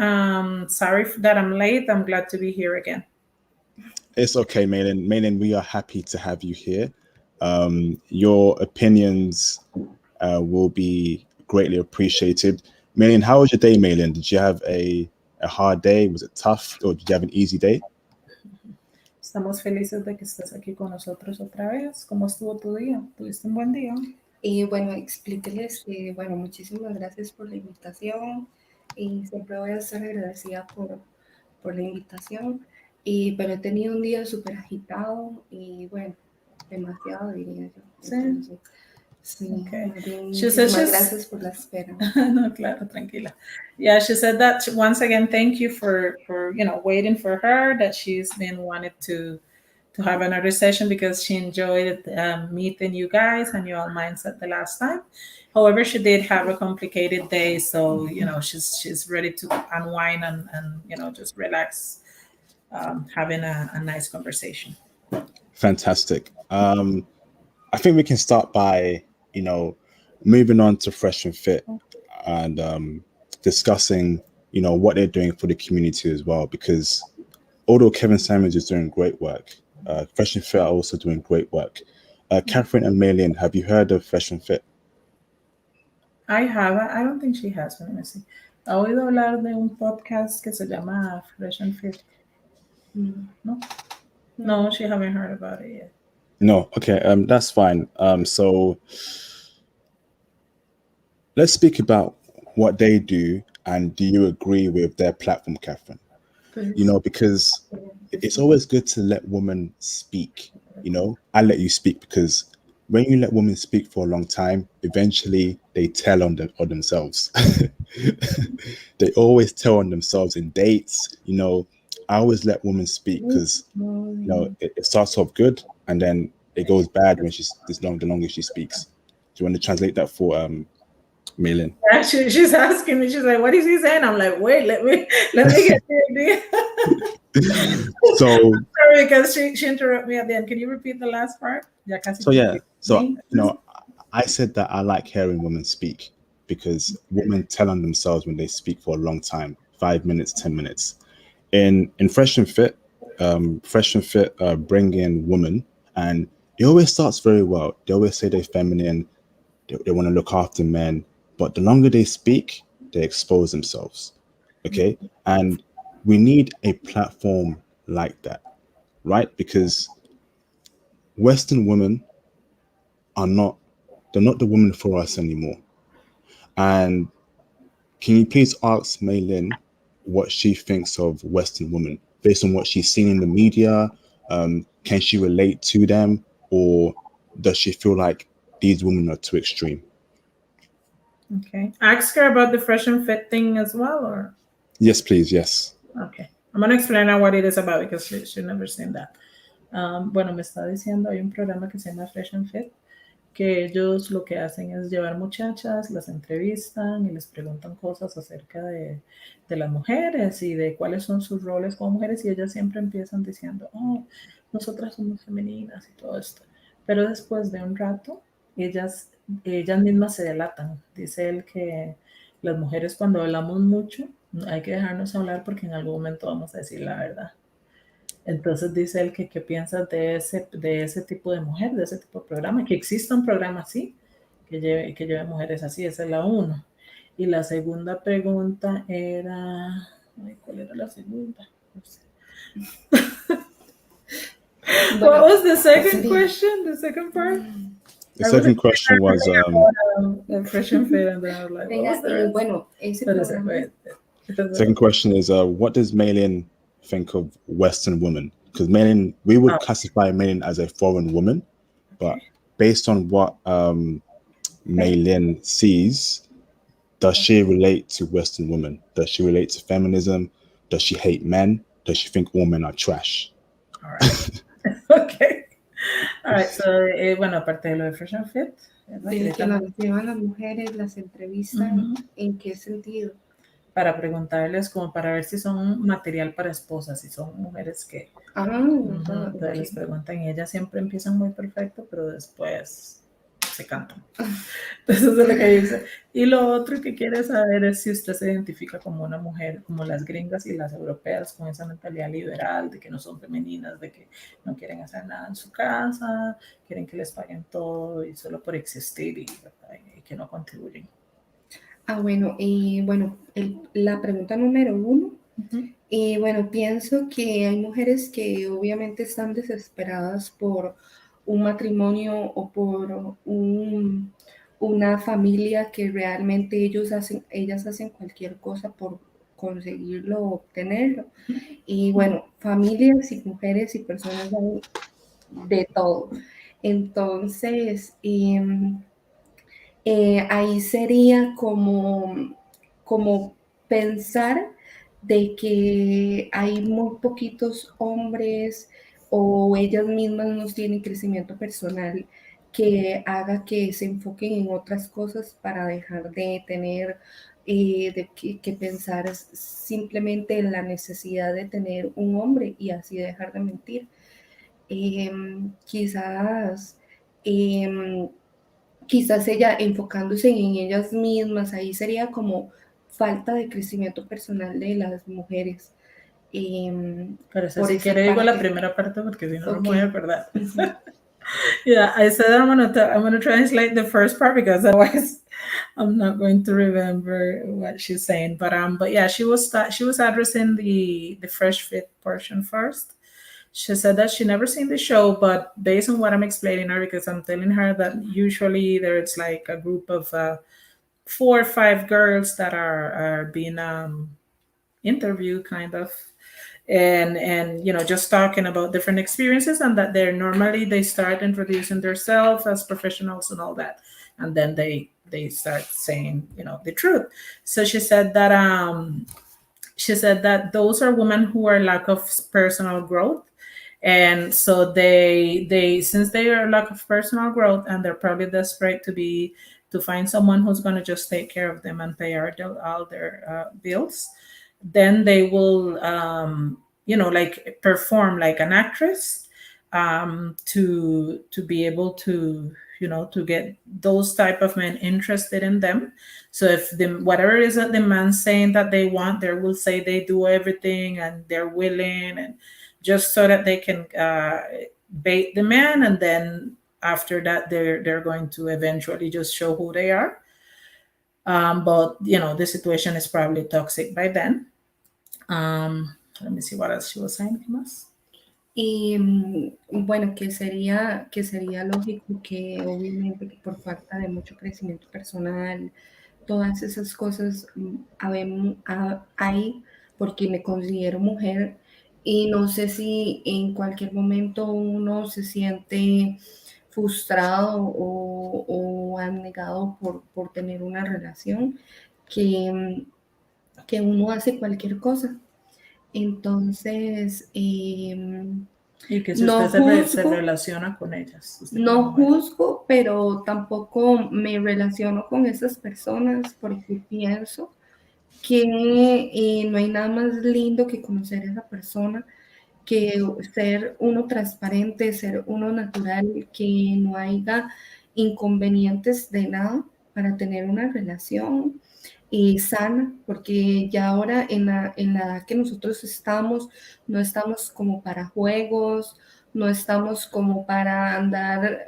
Sorry that I'm late. I'm glad to be here again." It's okay, Melin. Melin, we are happy to have you here. Your opinions will be greatly appreciated. Melin, how was your day, Melin? Did you have a hard day? Was it tough, or did you have an easy day? Estamos felices de que estés aquí con nosotros otra vez. ¿Cómo estuvo tu día? ¿Tuviste un buen día? Bueno, explíqueles que, bueno, muchísimas gracias por la invitación y siempre voy a estar agradecida por la invitación. Pero he tenido un día súper agitado y, bueno, demasiado, diría yo. Sí. Entonces, sí, Okay. más bien, She said muchísimas gracias por la espera. No, claro, tranquila. Yeah, she said that once again. Thank you for waiting for her. That she's been wanted to have another session because she enjoyed meeting you guys and your mindset the last time. However, she did have a complicated day, so she's ready to unwind and just relax having a nice conversation. Fantastic. I think we can start by, moving on to Fresh and Fit and discussing, what they're doing for the community as well. Because although Kevin Samuels is doing great work, Fresh and Fit are also doing great work. Catherine and Melin, have you heard of Fresh and Fit? I have, I don't think she has, let me see. ¿Ha oído hablar de un podcast que se llama Fresh and Fit? Mm. No? No, she haven't heard about it yet. No. Okay. That's fine. So let's speak about what they do, and do you agree with their platform, Catherine? Because it's always good to let women speak. I let you speak because when you let women speak for a long time, eventually they tell on themselves. They always tell on themselves in dates. I always let women speak because it starts off good and then it goes bad when she's the longer she speaks. Do you want to translate that for Melin? Actually, she's asking me, she's like, what is he saying? I'm like, wait, let me get the idea. So Sorry, because she interrupted me at the end. Can you repeat the last part? Ya casi So yeah, so me. I said that I like hearing women speak because women tell on themselves when they speak for a long time, 5 minutes, 10 minutes. In Fresh and Fit bring in women, and it always starts very well. They always say they're feminine, they want to look after men, but the longer they speak, they expose themselves. Okay, and we need a platform like that, right? Because Western women are not they're not the women for us anymore. And can you please ask Maylin what she thinks of Western women based on what she's seen in the media? Can she relate to them, or does she feel like these women are too extreme? Okay. Ask her about the fresh and fit thing as well, or Yes, please. Yes. okay. I'm gonna explain her what it is about because she never seen that. Bueno, me está diciendo, hay un programa que se llama Fresh and Fit, que ellos lo que hacen es llevar muchachas, las entrevistan y les preguntan cosas acerca de las mujeres y de cuáles son sus roles como mujeres y ellas siempre empiezan diciendo, oh, nosotras somos femeninas y todo esto. Pero después de un rato, ellas mismas se delatan. Dice él que las mujeres cuando hablamos mucho, hay que dejarnos hablar porque en algún momento vamos a decir la verdad. Entonces dice él que qué piensas de ese tipo de mujer, de ese tipo de programa, que exista un programa así, que lleve mujeres así, esa es la uno. Y la segunda pregunta era, ay, ¿cuál era la segunda? No sé. What was the second question? The second part? The second question was Fresh and Fit, and then I was like, what was the rest? Bueno, ese What is it? programa, Wait. second question is what does Maylin think of Western women? Because Maylin, we would classify Maylin as a foreign woman, but based on what Maylin sees, does she relate to Western women? Does she relate to feminism? Does she hate men? Does she think all men are trash? All right. Okay. All right. So, bueno, aparte de lo de Fresh and Fit, de que las llevan las mujeres, las entrevistan, ¿en qué sentido? Para preguntarles como para ver si son material para esposas, si son mujeres que entonces les preguntan y ellas siempre empiezan muy perfecto, pero después se cantan. Eso es lo que dice. Y lo otro que quiere saber es si usted se identifica como una mujer, como las gringas y las europeas, con esa mentalidad liberal de que no son femeninas, de que no quieren hacer nada en su casa, quieren que les paguen todo y solo por existir y que no contribuyen. Bueno, la pregunta número 1. Bueno, pienso que hay mujeres que obviamente están desesperadas por un matrimonio o por una familia que realmente ellas hacen cualquier cosa por conseguirlo o obtenerlo. Y bueno, familias y mujeres y personas de todo. Entonces, ahí sería como pensar de que hay muy poquitos hombres o ellas mismas no tienen crecimiento personal que haga que se enfoquen en otras cosas para dejar de tener que pensar simplemente en la necesidad de tener un hombre y así dejar de mentir. Quizás, em, quizás ella enfocándose en ellas mismas, ahí sería como falta de crecimiento personal de las mujeres. Pero si Por si esa quiere digo la parte. primera parte porque si no, no me Ok. voy a acordar. Ujú. Yeah, I said I'm gonna translate the first part because otherwise I'm not going to remember what she's saying. But yeah, she was addressing the fresh fit portion first. She said that she never seen the show, but based on what I'm explaining her, because I'm telling her that usually there's like a group of 4 or 5 girls that are being interviewed, kind of, and just talking about different experiences, and that they're normally they start introducing themselves as professionals and all that, and then they start saying the truth. So she said that those are women who are lack of personal growth, and so they since they are lack of personal growth, and they're probably desperate to find someone who's going to just take care of them and pay all their bills, then they will like perform like an actress, to be able to get those type of men interested in them. So if the whatever it is that the man's saying that they want, they will say they do everything and they're willing, and just so that they can bait the man, and then after that they're going to eventually just show who they are. But the situation is probably toxic by then. Let me see what else she was saying. ¿Qué más? Y bueno, que sería lógico que obviamente que por falta de mucho crecimiento personal, todas esas cosas hay porque me considero mujer y no sé si en cualquier momento uno se siente frustrado o abnegado por tener una relación que uno hace cualquier cosa. Entonces, Y que si usted no se juzgo, relaciona con ellas, usted como no mujer. juzgo, pero tampoco me relaciono con esas personas porque pienso que no hay nada más lindo que conocer a esa persona, que ser uno transparente, ser uno natural, que no haya inconvenientes de nada para tener una relación sana, porque ya ahora en la edad que nosotros estamos, no estamos como para juegos, no estamos como para andar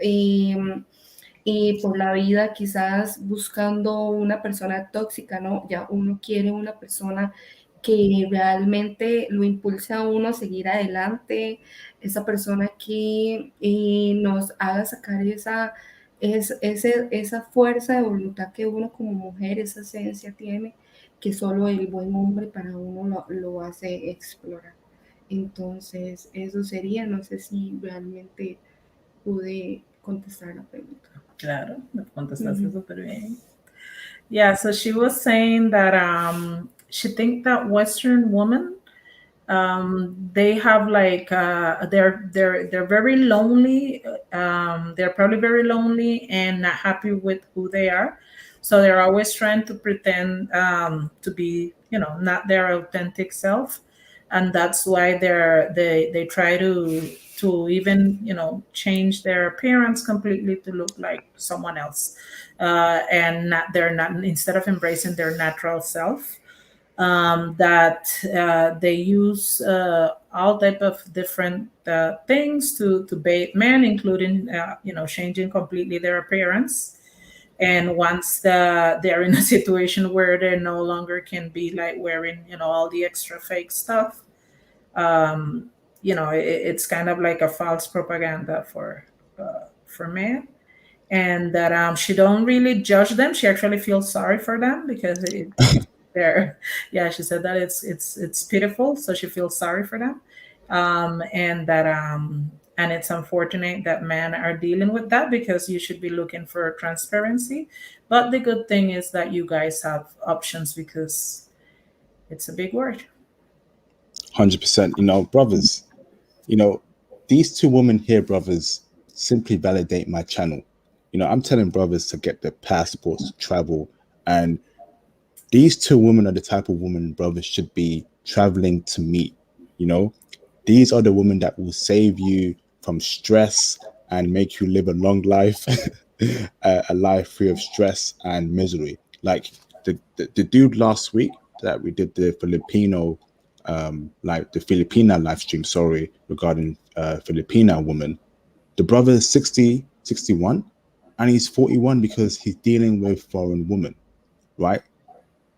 por la vida quizás buscando una persona tóxica, ¿no? Ya uno quiere una persona que realmente lo impulse a uno a seguir adelante, esa persona que nos haga sacar esa fuerza de voluntad que uno como mujer, esa esencia tiene, que solo el buen hombre para uno lo hace explorar. Entonces, eso sería, no sé si realmente pude contestar la pregunta. Claro, me contestaste súper bien. Yeah, so she was saying that she think that Western women, they have like they're very lonely. They're probably very lonely and not happy with who they are, so they're always trying to pretend to be not their authentic self, and that's why they try to even change their appearance completely to look like someone else, and not they're not instead of embracing their natural self. That they use all type of different things to bait men, including changing completely their appearance. And once they're in a situation where they no longer can be like wearing all the extra fake stuff, it's kind of like a false propaganda for men. And that she don't really judge them. She actually feels sorry for them because they're yeah, she said that it's pitiful, so she feels sorry for them, and it's unfortunate that men are dealing with that because you should be looking for transparency. But the good thing is that you guys have options because it's a big word. 100%. Brothers, you know, these two women here, brothers, simply validate my channel. I'm telling brothers to get their passports to travel. And These two women are the type of women brothers should be traveling to meet. You know, these are the women that will save you from stress and make you live a long life, a life free of stress and misery. Like the dude last week that we did the Filipino, like the Filipina live stream, sorry, regarding Filipina woman. The brother is 60, 61, and he's 41 because he's dealing with foreign women, right?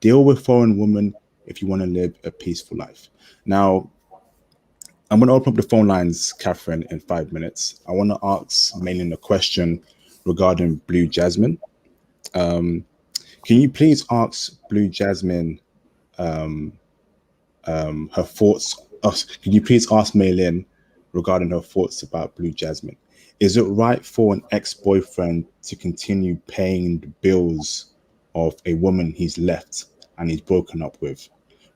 Deal with foreign women if you want to live a peaceful life. Now, I'm going to open up the phone lines, Catherine, in 5 minutes. I want to ask Melin a question regarding Blue Jasmine. Can you please ask Blue Jasmine her thoughts? Can you please ask Melin regarding her thoughts about Blue Jasmine? Is it right for an ex-boyfriend to continue paying the bills of a woman he's left and he's broken up with?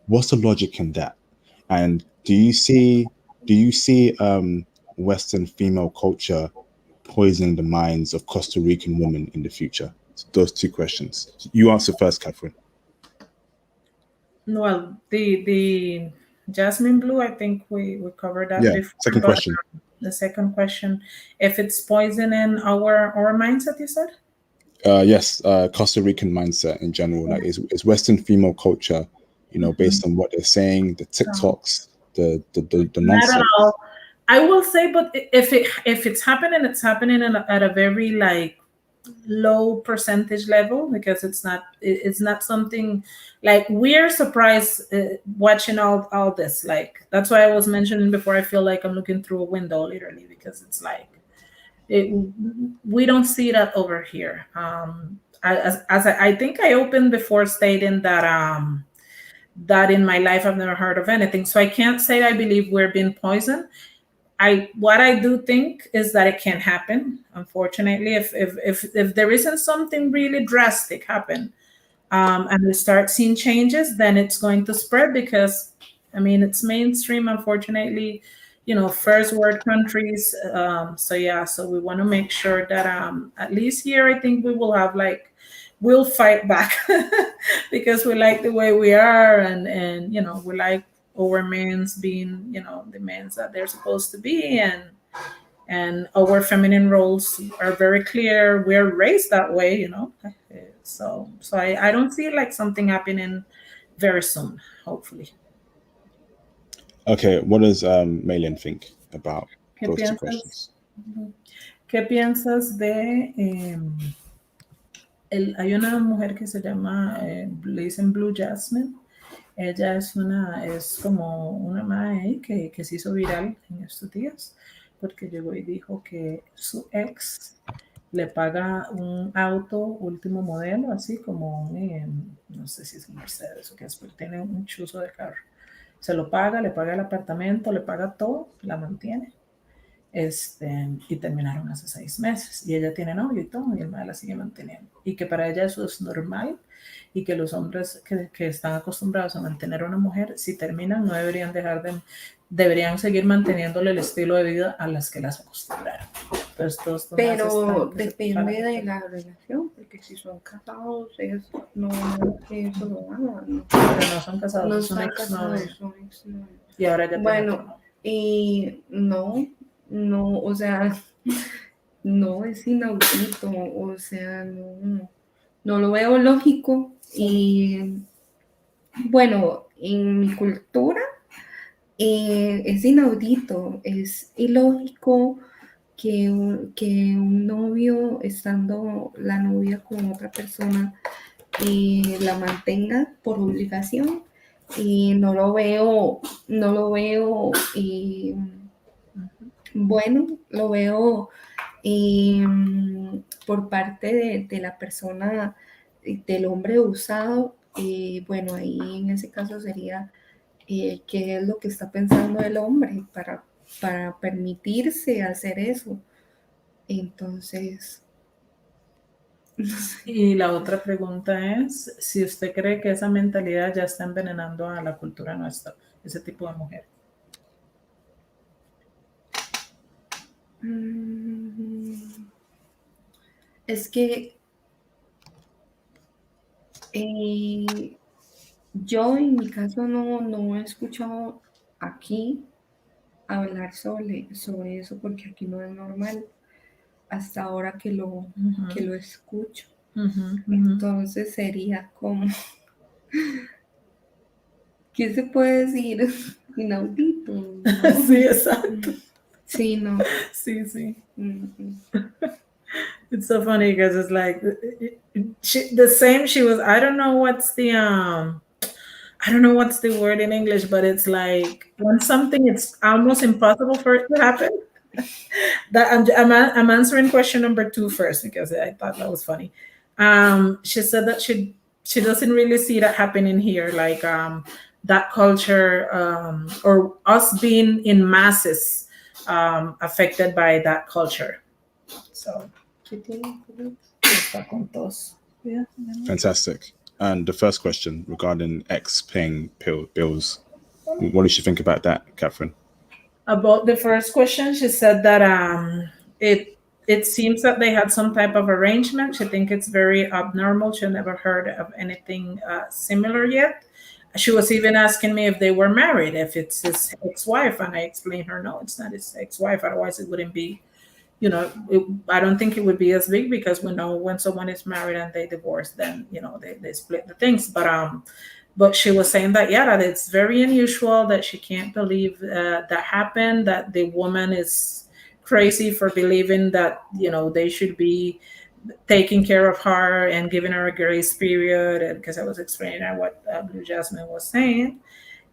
What's the logic in that? And do you see Western female culture poisoning the minds of Costa Rican women in the future? Those two questions. You answer first, Catherine. Well, the jasmine blue, I think we covered that Yeah. before. Second But question. the second question, if it's poisoning our mindset, you said. Yes, Costa Rican mindset in general. Like, it's Western female culture, based on what they're saying, the So TikToks, the not at nonsense. all. I will say, but if it's happening, it's happening at a very like low percentage level, because it's not something like we're surprised watching all this. Like that's why I was mentioning before, I feel like I'm looking through a window literally, because it's like it, we don't see that over here. I think I opened before stating that in my life I've never heard of anything, so I can't say I believe we're being poisoned. What I do think is that it can happen. Unfortunately, if there isn't something really drastic happen, and we start seeing changes, then it's going to spread, because, I mean, it's mainstream. Unfortunately, first world countries. So yeah, so we want to make sure that at least here, I think we will have like we'll fight back because we like the way we are, and we like our men's being the men's that they're supposed to be, and our feminine roles are very clear. We're raised that way, so I don't see like something happening very soon, hopefully. Okay, what does Malin think about ¿Qué those two piensas? questions? ¿Qué piensas de hay una mujer que se llama, le dicen Blue Jasmine? Ella es como una mae que se hizo viral en estos días, porque llegó y dijo que su ex le paga un auto último modelo, así como no sé si es un Mercedes o qué es, pero tiene un chuzo de carro. Se lo paga, le paga el apartamento, le paga todo, la mantiene. Y terminaron hace 6 meses. Y ella tiene novio y todo, y el mae la sigue manteniendo. Y que para ella eso es normal, y que los hombres que están acostumbrados a mantener a una mujer, si terminan, no deberían deberían seguir manteniéndole el estilo de vida a las que las acostumbraron. Entonces, todos estos más Pero están depende de la relación, porque si son casados, no es que eso lo hagan, ¿no? Pero no son casados, No son están casados, exnovios. son exnovios. Y ahora ya tiene otro Bueno, novio. y no, o sea, no es inaudito, o sea, no lo veo lógico. Y bueno, en mi cultura es inaudito, es ilógico que un novio, estando la novia con otra persona, la mantenga por obligación. Y no lo veo bueno, lo veo por parte de la persona, del hombre usado. Bueno, ahí en ese caso sería qué es lo que está pensando el hombre para permitirse hacer eso. Entonces, Y la otra pregunta es si usted cree que esa mentalidad ya está envenenando a la cultura nuestra, ese tipo de mujer. es que Yo en mi caso no he escuchado aquí hablar sobre eso porque aquí no es normal hasta ahora que lo escucho. Entonces sería como, ¿qué se puede decir? Inaudito, ¿no? Sí, exacto. Sí, no. Sí, sí. Mm. It's so funny because it's like the same. She was. I don't know what's the word in English, but it's like when something it's almost impossible for it to happen. That I'm answering question number two first because I thought that was funny. She said that she doesn't really see that happening here, like that culture or us being in masses affected by that culture. So, ¿Qué tiene que ver? está con tos. Yeah. Fantastic. And the first question regarding ex paying bills. What did you think about that, Catherine? About the first question, she said that it seems that they had some type of arrangement. She thinks it's very abnormal. She never heard of anything similar yet. She was even asking me if they were married, if it's his ex-wife, and I explained her no, it's not his ex-wife. Otherwise, it wouldn't be. I don't think it would be as big because we know when someone is married and they divorce, then they split the things. But she was saying that yeah, that it's very unusual, that she can't believe that happened, that the woman is crazy for believing that they should be taking care of her and giving her a grace period, and because I was explaining her what Blue Jasmine was saying.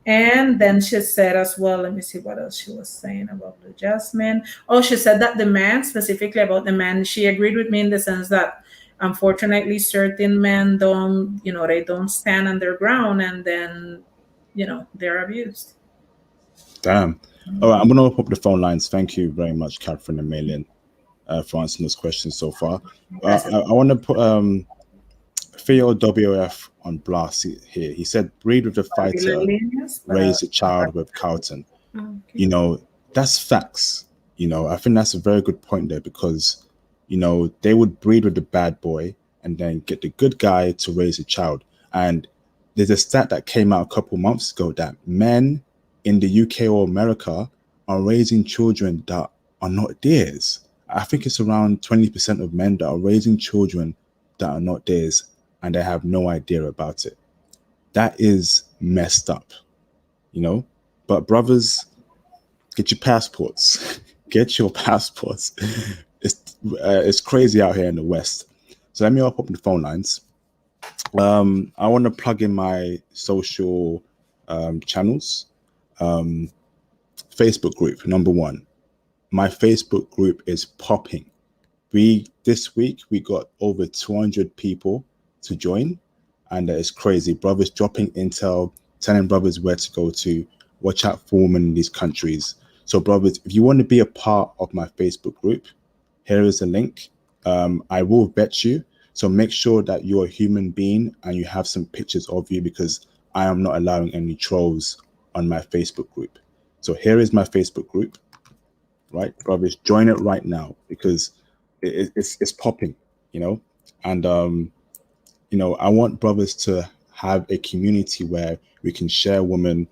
And then she said as well, let me see what else she was saying about Blue Jasmine. Oh, she said that the man, specifically about the man, she agreed with me in the sense that unfortunately certain men they don't stand on their ground, and then, they're abused. Damn. All right, I'm going to open up the phone lines. Thank you very much, Catherine and Melin, for answering those questions so far. I want to put Theo WF on blast here. He said, breed with the fighter, raise a child with Carlton. Okay. That's facts. I think that's a very good point there because, they would breed with the bad boy and then get the good guy to raise a child. And there's a stat that came out a couple months ago that men in the UK or America are raising children that are not theirs. I think it's around 20% of men that are raising children that are not theirs and they have no idea about it. That is messed up, But brothers, get your passports. Get your passports. It's crazy out here in the West. So let me open up the phone lines. I want to plug in my social channels. Facebook group, number one. My Facebook group is popping. This week we got over 200 people to join, and it's crazy. Brothers dropping intel, telling brothers where to go to. Watch out for women in these countries. So, brothers, if you want to be a part of my Facebook group, here is a link. I will vet you. So make sure that you're a human being and you have some pictures of you because I am not allowing any trolls on my Facebook group. So here is my Facebook group, right? Brothers, join it right now because it's popping, and I want brothers to have a community where we can share women,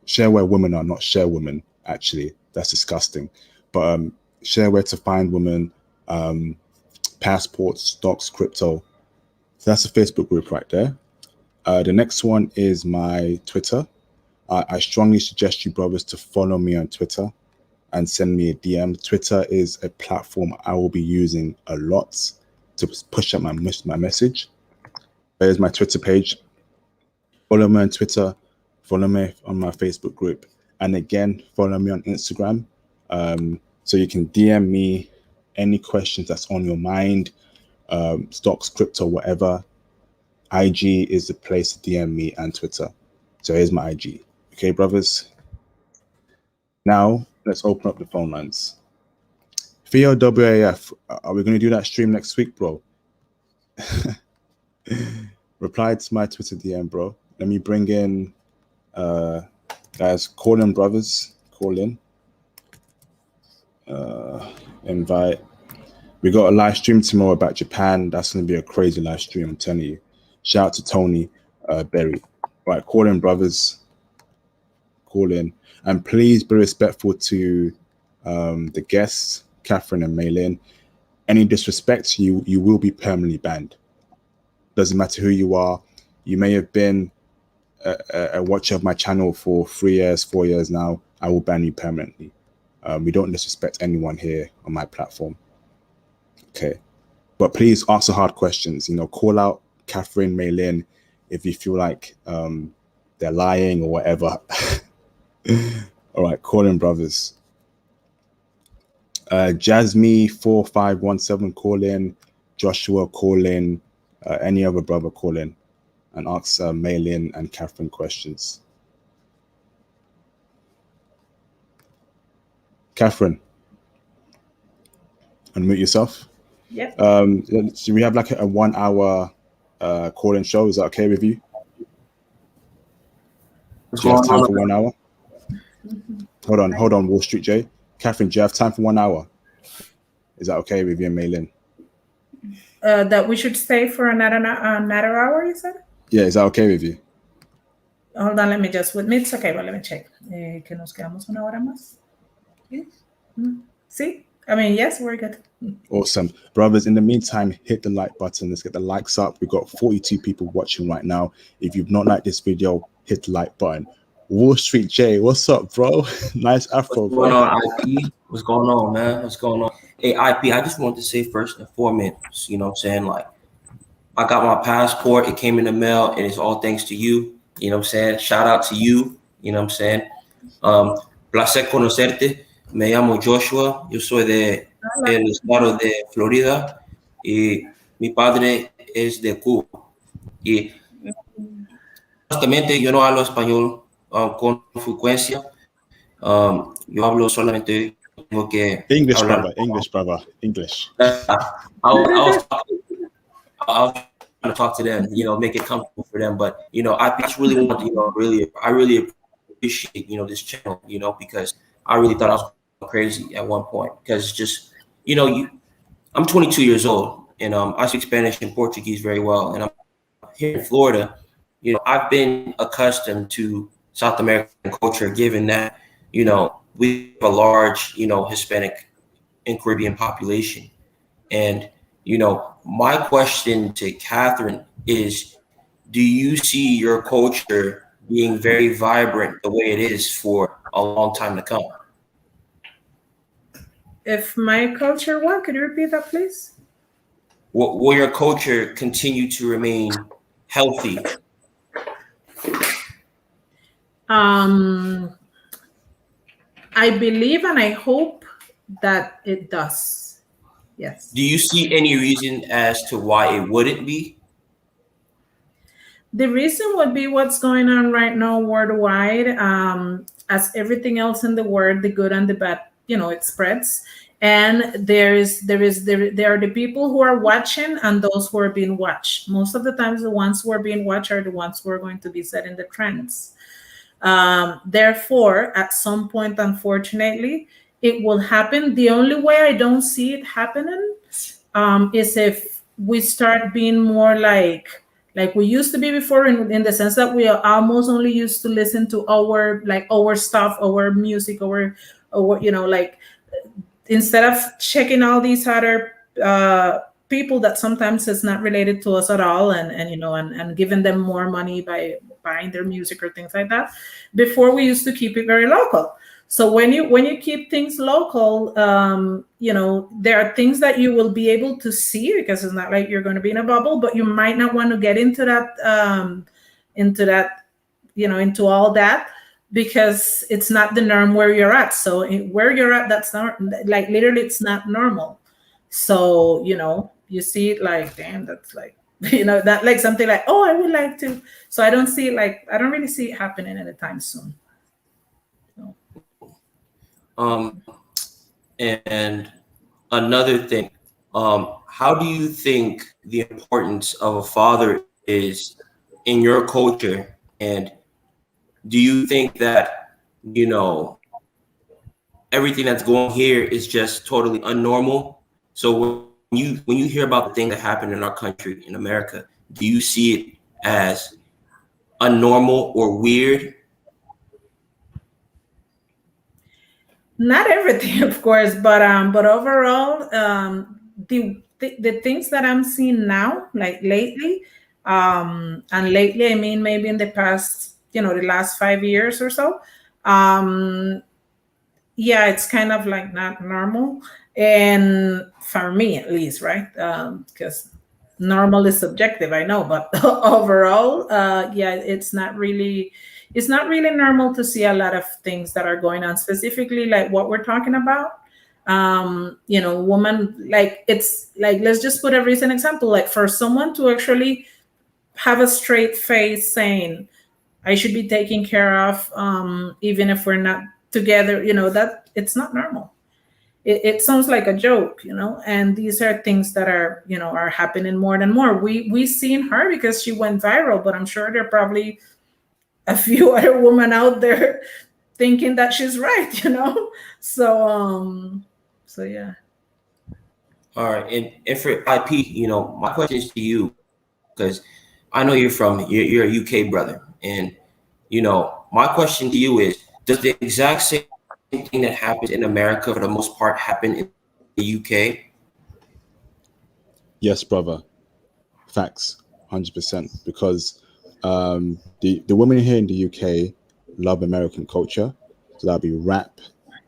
share where women are, not share women. Actually, that's disgusting. But share where to find women, passports, stocks, crypto. So that's a Facebook group right there. The next one is my Twitter. I strongly suggest you brothers to follow me on Twitter and send me a DM. Twitter is a platform I will be using a lot to push out my message. There's my Twitter page. Follow me on Twitter. Follow me on my Facebook group. And again, follow me on Instagram. So you can DM me any questions that's on your mind, stocks, crypto, whatever. IG is the place to DM me, and Twitter. So here's my IG. Okay, brothers. Now let's open up the phone lines. Theo WAF, are we going to do that stream next week, bro? Reply to my Twitter DM, bro. Let me bring in, guys, call in, brothers. Call in. Invite. We got a live stream tomorrow about Japan. That's going to be a crazy live stream, I'm telling you. Shout out to Tony Berry. Right, call in, brothers. Call in. And please be respectful to the guests, Catherine and Melin. Any disrespect, you will be permanently banned. Doesn't matter who you are. You may have been a watcher of my channel for 3 years, 4 years now. I will ban you permanently. We don't disrespect anyone here on my platform. Okay. But please answer hard questions. You know, call out Catherine, Melin, if you feel like they're lying or whatever. All right, call in, brothers. Jasmine 4517, call in. Joshua, call in. Any other brother, call in and ask Melin and Catherine questions. Catherine, unmute yourself. Yep. So we have like a 1 hour call-in show. Is that okay with you? Do you have time for 1 hour? Hold on, Wall Street J. Catherine, do you have time for 1 hour? Is that okay with you and Melin? That we should stay for another hour, you said? Yeah, is that okay with you? Hold on, let me just, with me, it's okay, but let me check. Que nos quedamos una hora más? Yes. See? I mean, yes, we're good. Awesome. Brothers, in the meantime, hit the like button. Let's get the likes up. We've got 42 people watching right now. If you've not liked this video, hit the like button. Wall Street J, what's up, bro? Nice afro, What's going on, IP? What's going on, man? What's going on? Hey, IP, I just wanted to say first and foremost, you know what I'm saying? Like, I got my passport. It came in the mail, and it's all thanks to you. You know what I'm saying? Shout out to you. You know what I'm saying? Placer conocerte. Me llamo Joshua. Yo soy de el estado de Florida. Y mi padre es de Cuba. Y honestamente, yo no hablo español con frecuencia. Yo hablo solamente tengo que English, hablar. brother. English, brother. English. I was trying to talk to them, you know, make it comfortable for them. But, you know, I just really want to, you know, I really appreciate, you know, this channel, you know, because I really thought I was crazy at one point. Because it's just, you know, I'm 22 years old, and I speak Spanish and Portuguese very well. And I'm here in Florida. You know, I've been accustomed to South American culture, given that, you know, we have a large, you know, Hispanic and Caribbean population. And, you know, my question to Catherine is, do you see your culture being very vibrant the way it is for a long time to come? If my culture, what? Could you repeat that, please? Will your culture continue to remain healthy? I believe and I hope that it does. Yes. Do you see any reason as to why it wouldn't be? The reason would be what's going on right now worldwide. As everything else in the world, the good and the bad, you know, it spreads. And there are the people who are watching and those who are being watched. Most of the times, the ones who are being watched are the ones who are going to be setting the trends. Therefore, at some point, unfortunately, it will happen. The only way I don't see it happening is if we start being more like we used to be before, in the sense that we are almost only used to listen to our stuff, our music, our you know, like, instead of checking all these other people that sometimes is not related to us at all, and you know, and giving them more money by buying their music or things like that. Before, we used to keep it very local. So when you keep things local, you know, there are things that you will be able to see, because it's not like you're going to be in a bubble, but you might not want to get into that, you know, into all that, because it's not the norm where you're at. So where you're at, that's not, like, literally, it's not normal. So, you know, you see it like, damn, that's like, you know, that, like, something like, oh, I would like to. So I don't really see it happening anytime soon. So. And another thing, how do you think the importance of a father is in your culture? And do you think that, you know, everything that's going here is just totally unnormal? So when you hear about the things that happen in our country, in America, do you see it as unnormal or weird? Not everything, of course, but overall, the things that I'm seeing now, like lately, and lately I mean maybe in the past, the last 5 years or so, um, yeah, it's kind of like not normal, and for me at least, right? Because normal is subjective, I know, but overall, yeah, it's not really normal to see a lot of things that are going on, specifically like what we're talking about. Woman, like it's like, let's just put a recent example, like for someone to actually have a straight face saying I should be taken care of, even if we're not together. That it's not normal. It sounds like a joke, and these are things that are happening more and more. We seen her because she went viral, but I'm sure there are probably a few other women out there thinking that she's right. So yeah. All right, and for IP, my question is to you because I know you're a UK brother, and my question to you is: does the exact same thing that happens in America for the most part happen in the UK? Yes, brother. Facts, 100%. Because the women here in the UK love American culture. So that'll be rap,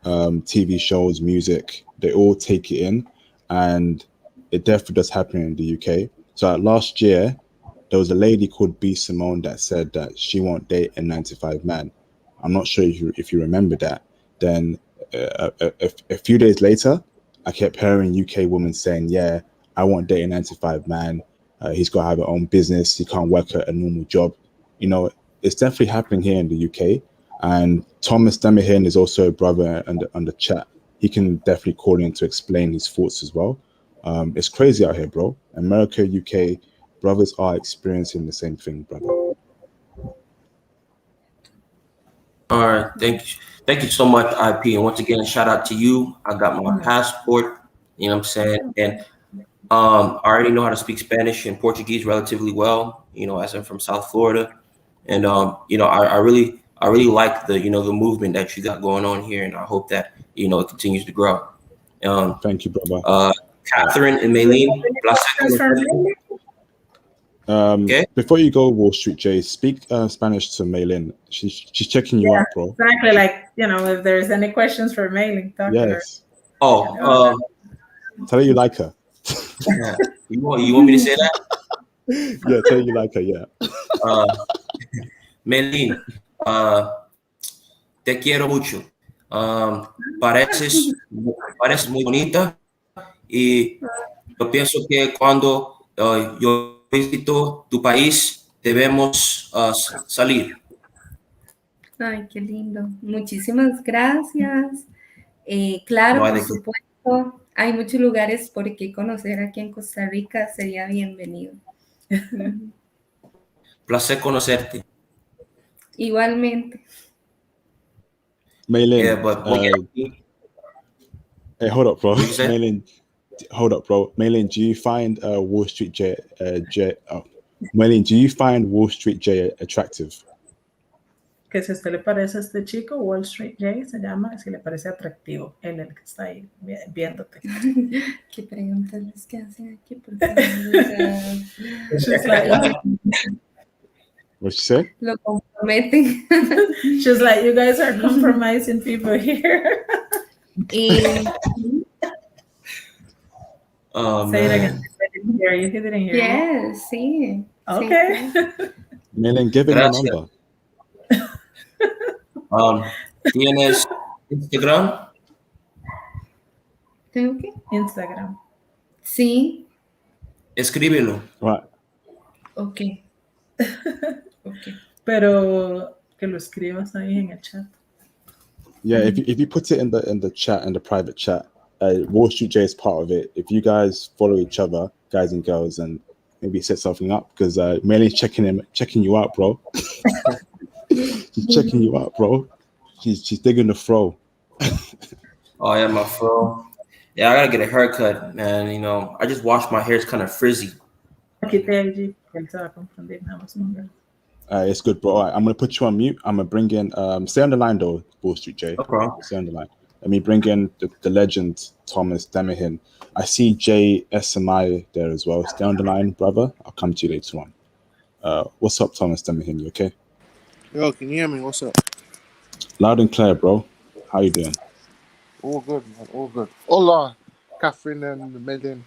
TV shows, music. They all take it in, and it definitely does happen in the UK. So last year, there was a lady called B Simone that said that she won't date a 9 to 5 man. I'm not sure if you remember that. Then a few days later, I kept hearing UK women saying, "Yeah, I won't date a 9 to 5 man. He's got to have his own business. He can't work at a normal job." You know, it's definitely happening here in the UK. And Thomas Demihin is also a brother on the chat. He can definitely call in to explain his thoughts as well. It's crazy out here, bro. America, UK, brothers are experiencing the same thing, brother. All right, thank you so much, IP. And once again, shout out to you. I got my passport. You know what I'm saying? And I already know how to speak Spanish and Portuguese relatively well. As I'm from South Florida, and I really like the movement that you got going on here, and I hope that it continues to grow. Thank you, brother. Catherine and Melin, okay. Before you go, Wall Street J, speak Spanish to Melin. She's checking you out, bro. Exactly. Like, if there's any questions for Melin, talk to her. Yes. Oh, Tell her you like her. you want me to say that? Yeah, tell her you like her. Yeah. Melin, te quiero mucho. Pareces muy bonita y yo pienso que cuando yo visito tu país debemos salir. Ay, qué lindo. Muchísimas gracias. Claro, No hay por de qué. supuesto, hay muchos lugares por qué conocer aquí en Costa Rica. Sería bienvenido. Placer conocerte. Igualmente. Melin, Yeah, but hey, hold up, bro. What you say? Melin, hold up, bro. Melin, do you find Wall Street J, Melin, do you find Wall Street J attractive? Que si a usted le parece a este chico, Wall Street J se llama, si le parece atractivo, él el que está ahí viéndote. ¿Qué preguntas les que hacen aquí? Por favor, She's like, What'd you say? lo comprometen. she's like, you guys are compromising people here. Oh, Say it man. again. I didn't hear you. He didn't hear you. Yes, sí. Okay. Sí. Melin, give him your Gracias. number. ¿Tienes Instagram? ¿Tengo que? Instagram. Sí. Escríbelo. Right. Ok. Ok. Pero que lo escribas ahí en el chat. Yeah, if you put it in the chat, in the private chat, Wall Street J is part of it. If you guys follow each other, guys and girls, and maybe set something up, because Melin's checking you out, bro. She's checking you out, bro. She's digging the throw. Oh yeah, my fro. Yeah, I gotta get a haircut, man. I just washed my hair. It's kind of frizzy. Aquí te allí. Él se va a confundir nada más. It's good, bro. All right, I'm gonna put you on mute. I'm gonna bring in. Stay on the line though, Wall Street J. No problem. Stay on the line. Let me bring in the legend Thomas Demihin. I see Jay SMI there as well. Stay on the line, brother. I'll come to you later on. What's up, Thomas Demihin? You okay? Yo, can you hear me? What's up? Loud and clear, bro. How you doing? All good, man. All good. Hola, Catherine and Melin.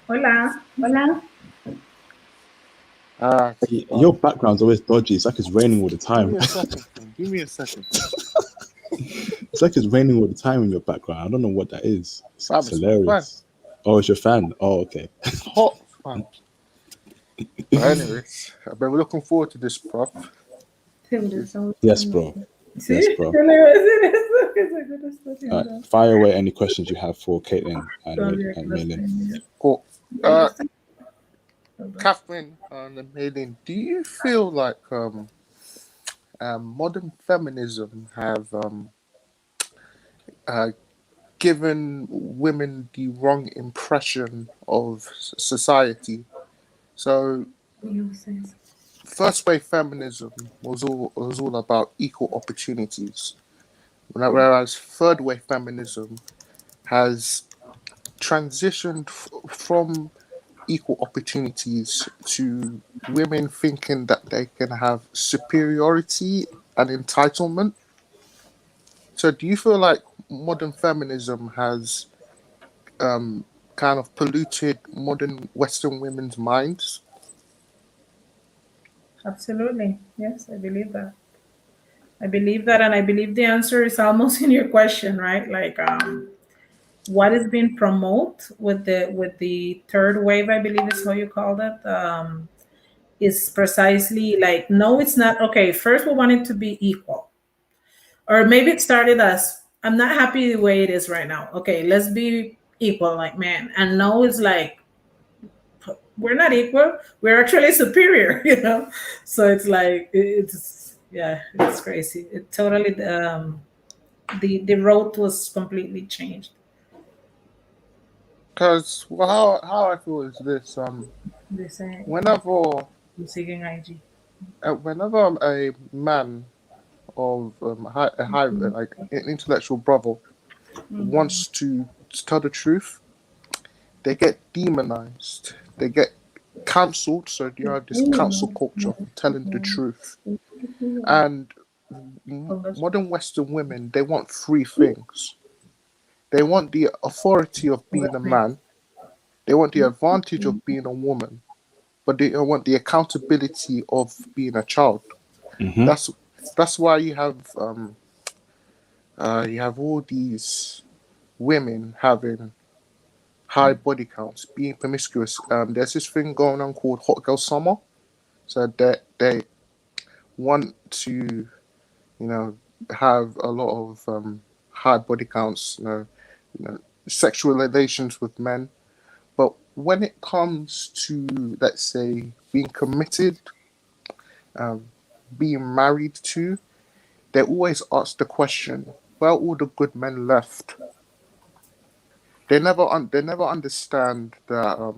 Hola. Hola. Your background's always dodgy. It's like it's raining all the Give time. me a second, man. Give me a second. It's like it's raining all the time in your background. I don't know what that is. It's Fam, it's my hilarious. Oh, it's your fan. Oh, okay. Hot, fam. But anyways, I've been looking forward to this, prof. Yes, bro. Sí, Yes, bro. yo le iba a decir eso, que seguro está haciendo. Fire away any questions you have for Caitlin Todavía and que los Melin. tenía. Cool. Catherine and Melin, do you feel like modern feminism have given women the wrong impression of society? So, first wave feminism was all about equal opportunities, whereas third wave feminism has transitioned from equal opportunities to women thinking that they can have superiority and entitlement. So do you feel like modern feminism has kind of polluted modern Western women's minds? Absolutely. Yes, I believe that. I believe that, and I believe the answer is almost in your question, right? Like, what is being promoted with the third wave, I believe is how you called it, is precisely like, no, it's not. Okay, first we want it to be equal, or maybe it started as, I'm not happy the way it is right now. Okay, let's be equal, like, man. And no, it's like, we're not equal, we're actually superior. So it's like, it's crazy. It totally, the road was completely changed. Because how I feel is this: Dice, whenever siguen IG. whenever a man of a high like an intellectual brother wants to tell the truth, they get demonized. They get cancelled. So you have this cancel culture of telling the truth. And modern Western women, they want three things. They want the authority of being a man. They want the advantage of being a woman. But they want the accountability of being a child. Mm-hmm. That's why you have all these women having high body counts, being promiscuous. There's this thing going on called Hot Girl Summer. So they want to, have a lot of high body counts, sexual relations with men. But when it comes to, let's say, being committed, being married to, they always ask the question, where all the good men left? They never understand that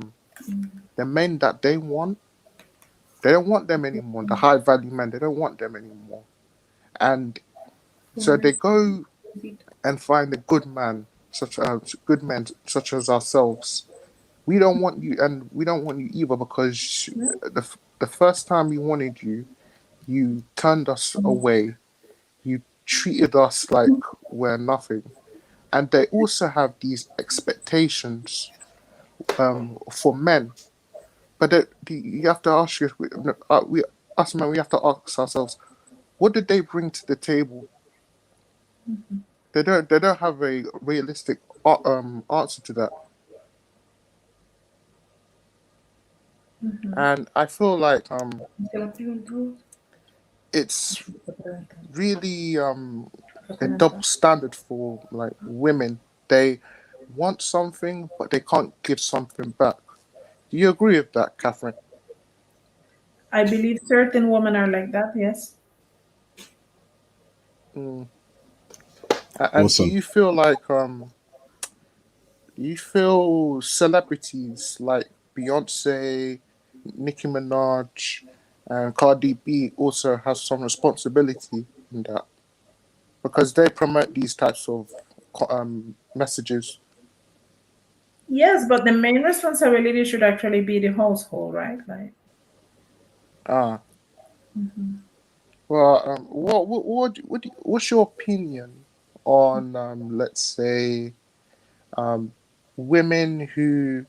the men that they don't want them anymore. The high value men, they don't want them anymore. And so they go and find a good man, such as ourselves. We don't want you, and we don't want you either, because the first time we wanted you, you turned us away. You treated us like we're nothing. And they also have these expectations for men. But you have to ask men, we have to ask ourselves, what did they bring to the table? They don't have a realistic answer to that. And I feel like it's really a double standard for like women. They want something, but they can't give something back. Do you agree with that, Catherine? I believe certain women are like that, yes. And Awesome. do you feel like celebrities like Beyonce, Nicki Minaj, and Cardi B also has some responsibility in that because they promote these types of messages. Yes, but the main responsibility should actually be the household, right? Like, Ah, well, what's your opinion on, let's say, um, women who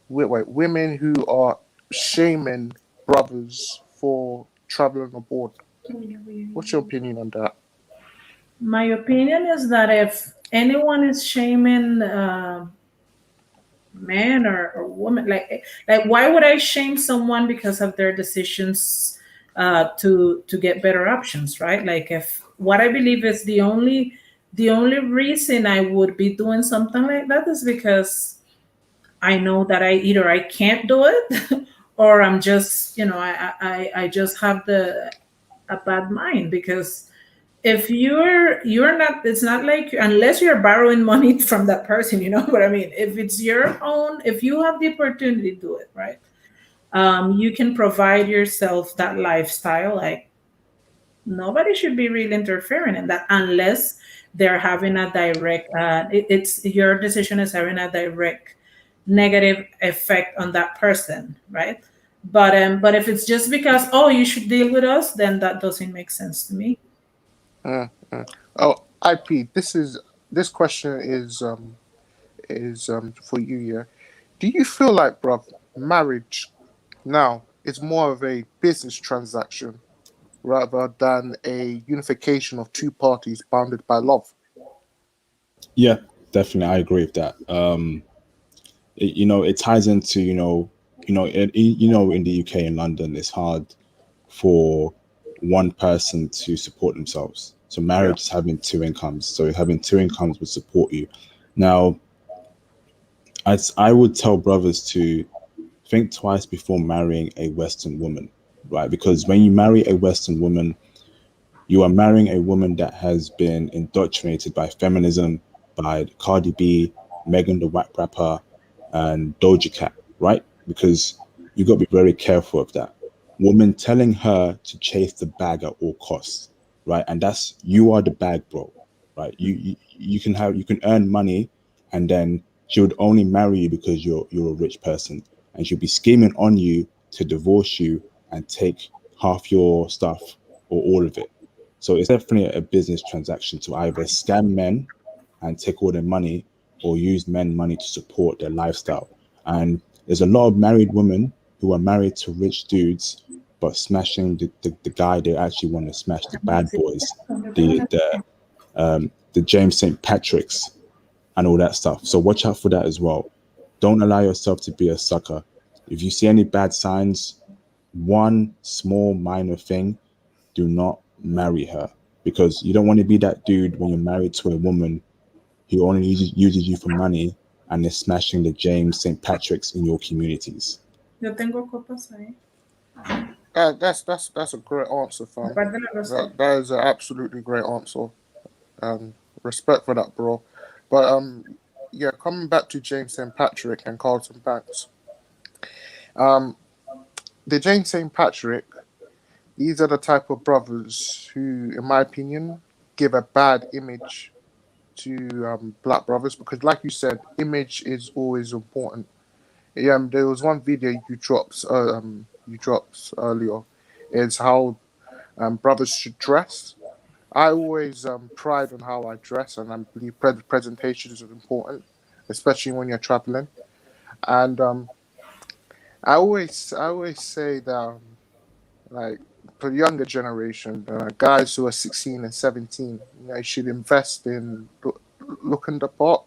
women who are shaming brothers for traveling abroad? What's your opinion on that? my opinion is that if anyone is shaming man or woman, like why would I shame someone because of their decisions to get better options, right? Like if what I believe is the only reason I would be doing something like that is because I know that I can't do it or I'm just I just have the a bad mind because if you're not, it's not like unless you're borrowing money from that person, you know what I mean. If it's your own, if you have the opportunity to do it, right, you can provide yourself that lifestyle. Like nobody should be really interfering in that unless they're having a direct it's your decision is having a direct negative effect on that person, right? But if it's just because, oh, you should deal with us, then that doesn't make sense to me. Mm, mm. Oh, IP. This question is for you. Yeah. Do you feel like, bruv, marriage now is more of a business transaction rather than a unification of two parties bounded by love? Yeah, definitely, I agree with that. It ties into in the UK and London, it's hard for one person to support themselves. So Yeah. marriage is having two incomes. So having two incomes would support you. Now, I would tell brothers to think twice before marrying a Western woman, right? Because when you marry a Western woman, you are marrying a woman that has been indoctrinated by feminism, by Cardi B, Megan the Whack rapper, and Doja Cat, right? Because you got to be very careful of that. Woman telling her to chase the bag at all costs, right? And that's you are the bag, bro, right? You can earn money, and then she would only marry you because you're a rich person, and she'll be scheming on you to divorce you and take half your stuff or all of it. So it's definitely a business transaction to either scam men and take all their money or use men money to support their lifestyle. And there's a lot of married women who are married to rich dudes, but smashing the guy they actually want to smash, the bad boys, the James St. Patrick's and all that stuff. So watch out for that as well. Don't allow yourself to be a sucker. If you see any bad signs, one small minor thing, do not marry her, because you don't want to be that dude when you're married to a woman who only uses you for money and is smashing the James St. Patrick's in your communities. Yo tengo copas ahí. That's a great answer, fam. Aparte la rosé. That is an absolutely great answer. Respect for that, bro. But yeah, coming back to James St. Patrick and Carlton Banks. The James St. Patrick, these are the type of brothers who, in my opinion, give a bad image to black brothers because, like you said, image is always important. Yeah, there was one video you dropped earlier. Is how brothers should dress. I always pride on how I dress, and I believe presentation is important, especially when you're traveling. And I always say that like for the younger generation, guys who are 16 and 17, you should invest in looking the part.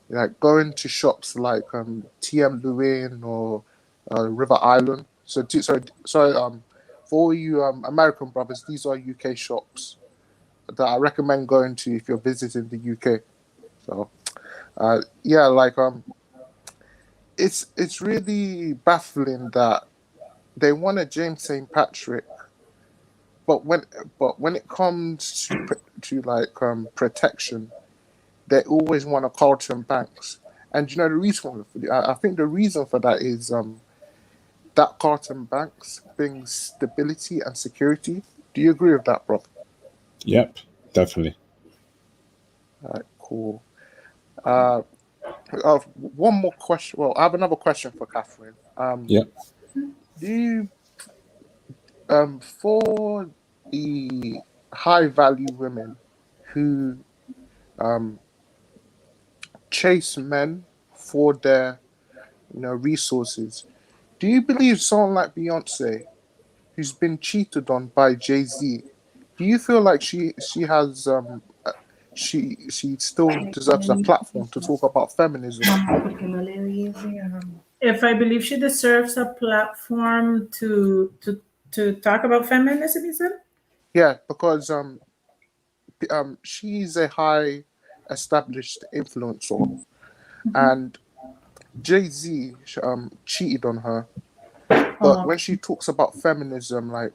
Like going to shops like TM Lewin or River Island. For all you American brothers, these are UK shops that I recommend going to if you're visiting the UK. So yeah, like it's really baffling that they want a James St. Patrick, but when it comes to like protection, they always want a Carlton Banks. And you know the reason I think the reason for that is that Carlton Banks brings stability and security. Do you agree with that, bro? Yep, definitely. All right, cool. One more question. Well, I have another question for Catherine. Yep. Do you, for the high value women who chase men for their resources, do you believe someone like Beyonce, who's been cheated on by Jay-Z, do you feel like she has she still deserves a platform to talk about feminism? Porque no le dice If I believe she deserves a platform to talk about feminism, you said? Yeah, because she's a high established influencer, and Jay-Z cheated on her. But Oh, when she talks about feminism, like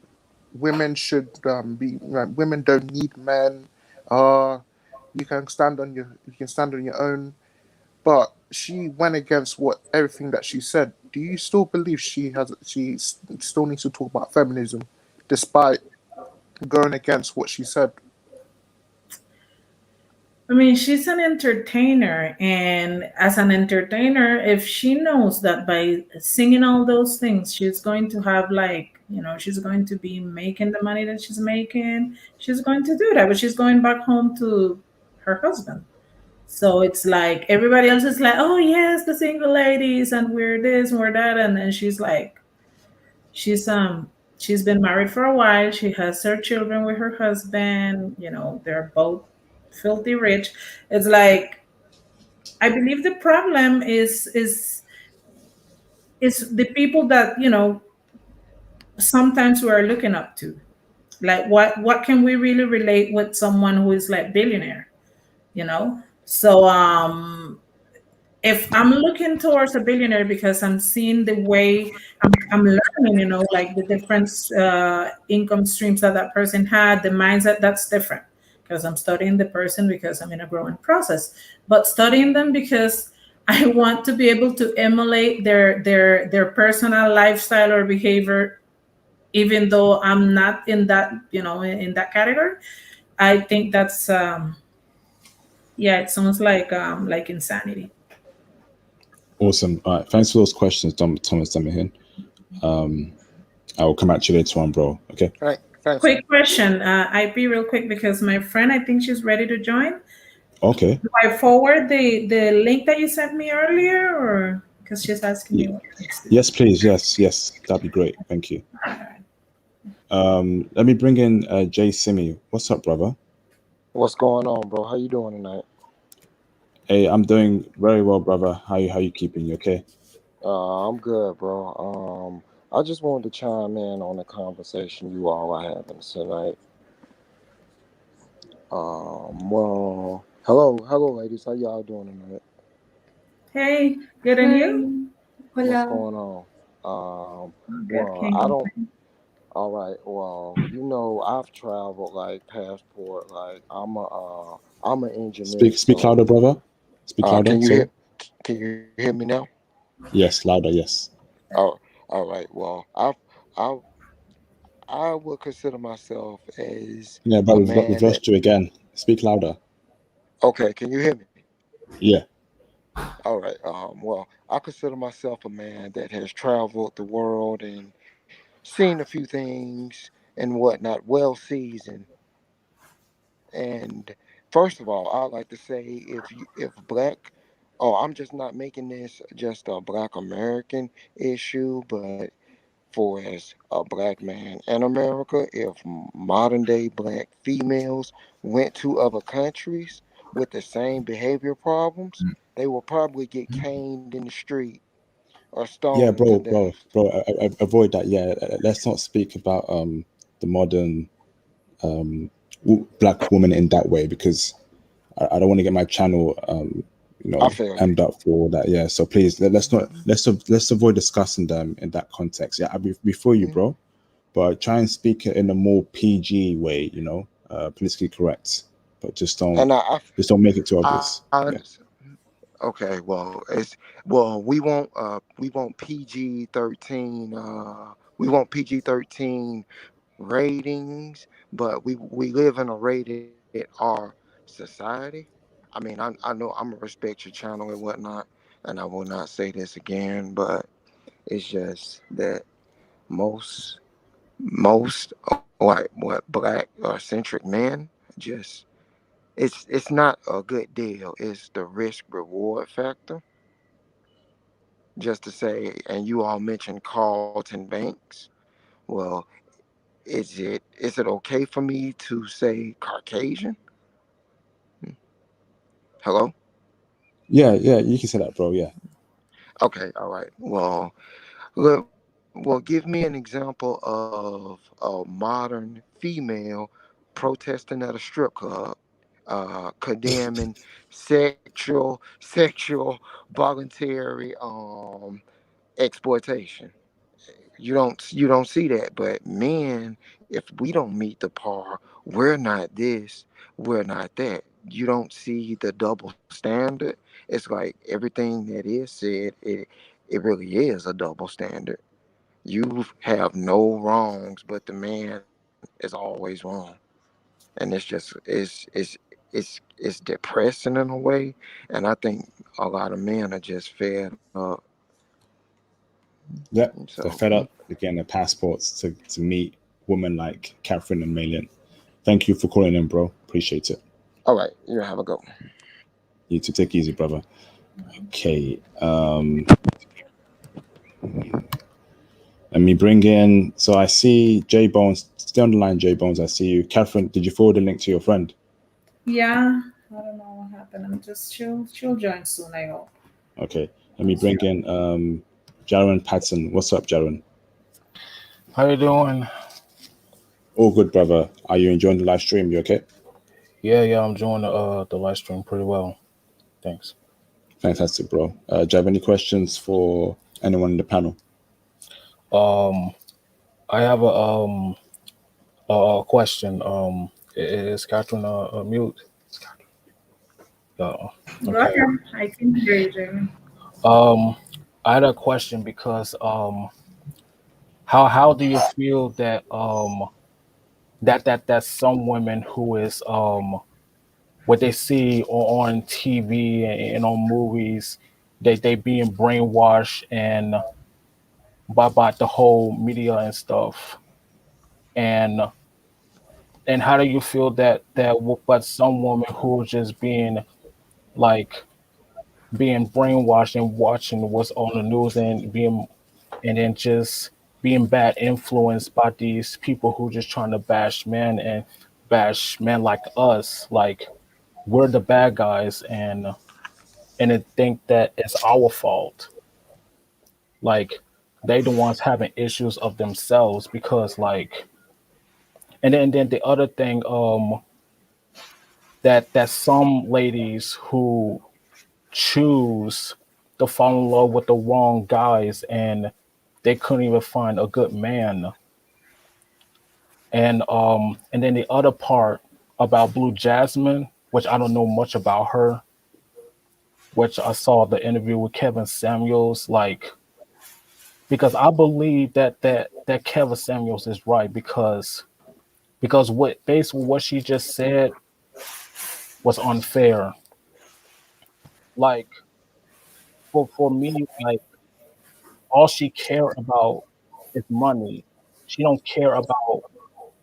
women should be like women don't need men. You can stand on your own. But she went against everything that she said. Do you still believe she still needs to talk about feminism, despite going against what she said? I mean, she's an entertainer, and as an entertainer, if she knows that by singing all those things, she's going to have, like, she's going to be making the money that she's making, she's going to do that, but she's going back home to her husband. So it's like everybody else is like, oh yes, the single ladies, and we're this and we're that, and then she's like, she's been married for a while. She has her children with her husband. They're both filthy rich. It's like, I believe the problem is the people that sometimes we are looking up to. Like, what can we really relate with someone who is like billionaire? So if I'm looking towards a billionaire because I'm seeing the way I'm learning, like the different income streams that person had, the mindset, that's different. Because I'm studying the person because I'm in a growing process, but studying them because I want to be able to emulate their personal lifestyle or behavior, even though I'm not in that in that category. I think that's yeah, it sounds like insanity. Awesome. All right. Thanks for those questions, Thomas Demihin. I will come at you later on, bro. Okay. Right. Thanks. Quick question, IP, real quick, because my friend, I think she's ready to join. Okay. Do I forward the link that you sent me earlier, or because she's asking me what needs to do? Yes, please. Yes. That'd be great. Thank you. Let me bring in Jay Simi. What's up, brother? What's going on, bro? How you doing tonight? Hey, I'm doing very well, brother. How you keeping? You okay? I'm good, bro. I just wanted to chime in on the conversation you all are having tonight. Well, hello, ladies. How y'all doing tonight? Hey, good, and you? What's Hola. going on? Good, Well, can't I don't. complain. All right. Well, I've traveled like passport. Like I'm an engineer. Speak louder, So, brother. Speak louder. can you Sorry. hear me now? Yes, louder. Yes. Oh, all right. Well, I I would consider myself as Yeah, but a we've man that. lost you again. Speak louder. Okay, can you hear me? Yeah. All right. Well, I consider myself a man that has traveled the world and seen a few things and whatnot, well seasoned. And first of all, I'd like to say if black, oh, I'm just not making this just a black American issue, but for as a black man in America, if modern day black females went to other countries with the same behavior problems, they will probably get caned in the street or Yeah, stoned to bro. death. Avoid that. Yeah, let's not speak about the modern black woman in that way because I don't want to get my channel I feel you. hemmed up for that. Yeah, so please let's avoid discussing them in that context. Yeah, I'll be before you, Mhm. bro, but try and speak it in a more PG way. Politically correct, but just don't And just don't make it too I obvious. understand. Yeah. I Okay, we want PG-13 we want PG-13 ratings, but we live in a rated R society. I know I'm gonna respect your channel and whatnot, and I will not say this again, but it's just that most like what black or centric men just it's not a good deal. It's the risk reward factor. Just to say, and you all mentioned Carlton Banks. Well, is it okay for me to say Caucasian? Hello? Yeah, yeah, you can say that, bro. Yeah. Okay, all right. Well, give me an example of a modern female protesting at a strip club, condemning sexual voluntary exploitation. You don't see that, but men, if we don't meet the par, we're not this, we're not that. You don't see the double standard. It's like everything that is said, it really is a double standard. You have no wrongs, but the man is always wrong, and it's depressing in a way. And I think a lot of men are just fed up. Yep. So, They're fed up getting their passports to meet women like Catherine and Melin. Thank you for calling in, bro. Appreciate it. all right, you have a go. You to take it easy, brother. Okay. Let me bring in. So I see J Bones. Stay on the line, J Bones. I see you. Catherine, did you forward the link to your friend? Yeah, I don't know what happened. I'm just she'll join soon, I hope. Okay. Let me bring in Jaron Patton. What's up, Jaron? How you doing? All good, brother. Are you enjoying the live stream? You okay? Yeah, I'm enjoying the live stream pretty well. Thanks. Fantastic, bro. Do you have any questions for anyone in the panel? Um, I have a question. Is Catherine mute? Uh, Go okay. ahead. I can hear you, Jamie. Um, I had a question because how do you feel that that some women who is what they see on TV and on movies, they being brainwashed and by the whole media and stuff, and how do you feel but some woman who is just being like being brainwashed and watching what's on the news and then just being bad influenced by these people who just trying to bash men and bash men like us, like we're the bad guys, and they think that it's our fault, like they the ones having issues of themselves because like, and then the other thing that some ladies who choose to fall in love with the wrong guys and they couldn't even find a good man. And then the other part about Blue Jasmine, which I don't know much about her, which I saw the interview with Kevin Samuels, like because I believe that Kevin Samuels is right because what basically what she just said was unfair. Like for me, like all she care about is money. She don't care about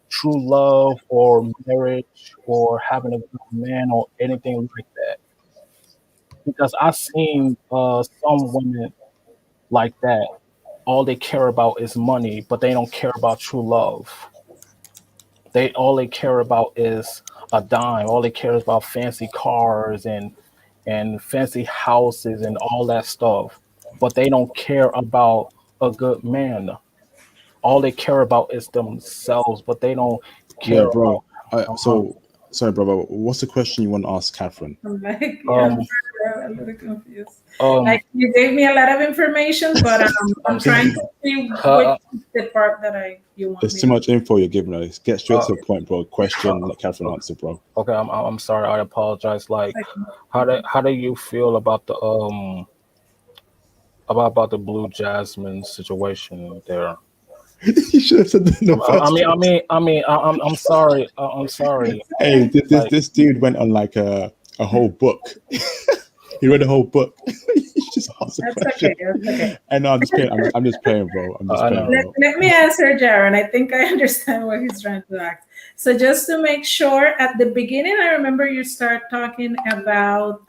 true love or marriage or having a good man or anything like that. Because I've seen some women like that. All they care about is money, but they don't care about true love. They all they care about is a dime. All they care is about fancy cars and fancy houses and all that stuff. But they don't care about a good man. All they care about is themselves, but they don't Yeah, care bro. about. Uh huh. Sorry, brother. What's the question you want to ask Catherine? I'm like, Um, a little confused. um, Like you gave me a lot of information, but I'm trying to see which uh, is the part that you want There's me too to. much info you're giving us. Get straight to the point, bro. Question, let Catherine answer, bro. okay, I'm sorry. I apologize. Like, how do you feel about the Blue Jasmine situation there? You should have said that in the first place. I'm sorry. I'm sorry. Hey, Like, this dude went on like a whole book. He read a whole book. He just asked a That's question. okay. That's okay. And no, I'm just playing. I'm just playing, bro. I'm just I playing, know. Let, bro. let me answer, Jaron. I think I understand what he's trying to ask. So just to make sure, at the beginning, I remember you start talking about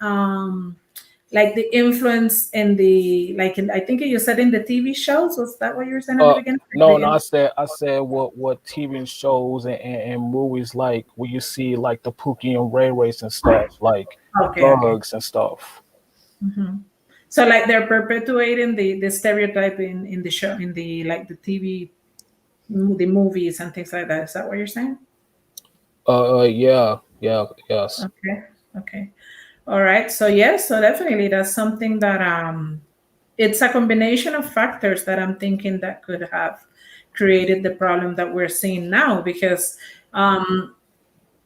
like the influence in the I think you said in the TV shows. Was that what you were saying at the beginning? Like No, the I said what TV shows and movies like where you see like the Pookie and Ray Rays and stuff, like okay. drugs and stuff. Hmm. So like they're perpetuating the stereotype in the show in the like the TV the movies and things like that. Is that what you're saying? Yeah, yes. Okay. Okay. All right. So yes, so definitely that's something that it's a combination of factors that I'm thinking that could have created the problem that we're seeing now because um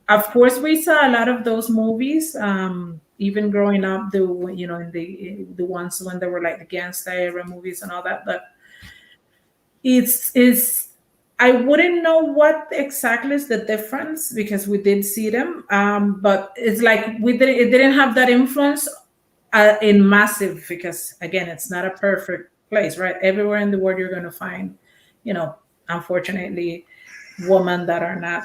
of course we saw a lot of those movies even growing up the in the ones when they were like the gangsta era movies and all that, but it's I wouldn't know what exactly is the difference because we did see them, but it's like it didn't have that influence in massive because again it's not a perfect place, right? Everywhere in the world you're going to find, unfortunately, women that are not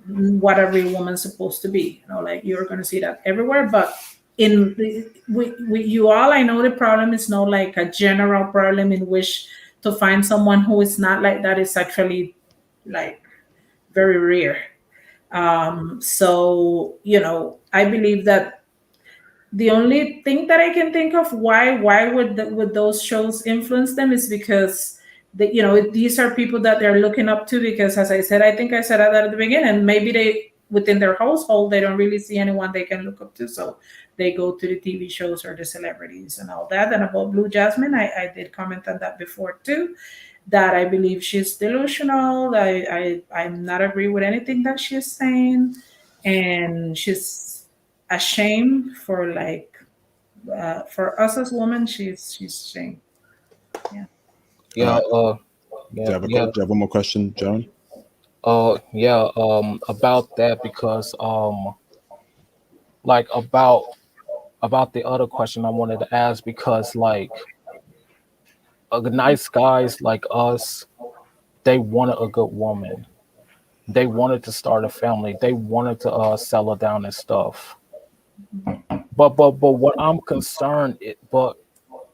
what every woman's supposed to be. Like you're going to see that everywhere, but you all, I know the problem is not like a general problem in which to find someone who is not like that is actually like very rare. So I believe that the only thing that I can think of why would those shows influence them is because these are people that they're looking up to because as I said, I think I said that at the beginning, maybe they within their household they don't really see anyone they can look up to, so they go to the TV shows or the celebrities and all that. And about Blue Jasmine, I did comment on that before too, that I believe she's delusional. I'm not agree with anything that she's saying, and she's ashamed for for us as women. She's ashamed. Yeah. Yeah, Do you have yeah. do you have one more question, Jaron? Yeah, about that because like about the other question I wanted to ask because like nice guys like us, they wanted a good woman. They wanted to start a family. They wanted to settle down and stuff. But what I'm concerned but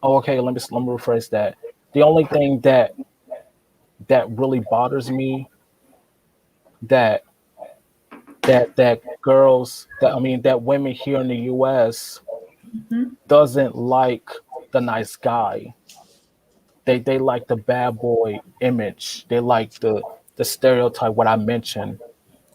okay, let me rephrase that. The only thing that really bothers me that that girls that I mean that women here in the US Mhm. doesn't like the nice guy. They like the bad boy image. They like the stereotype what I mentioned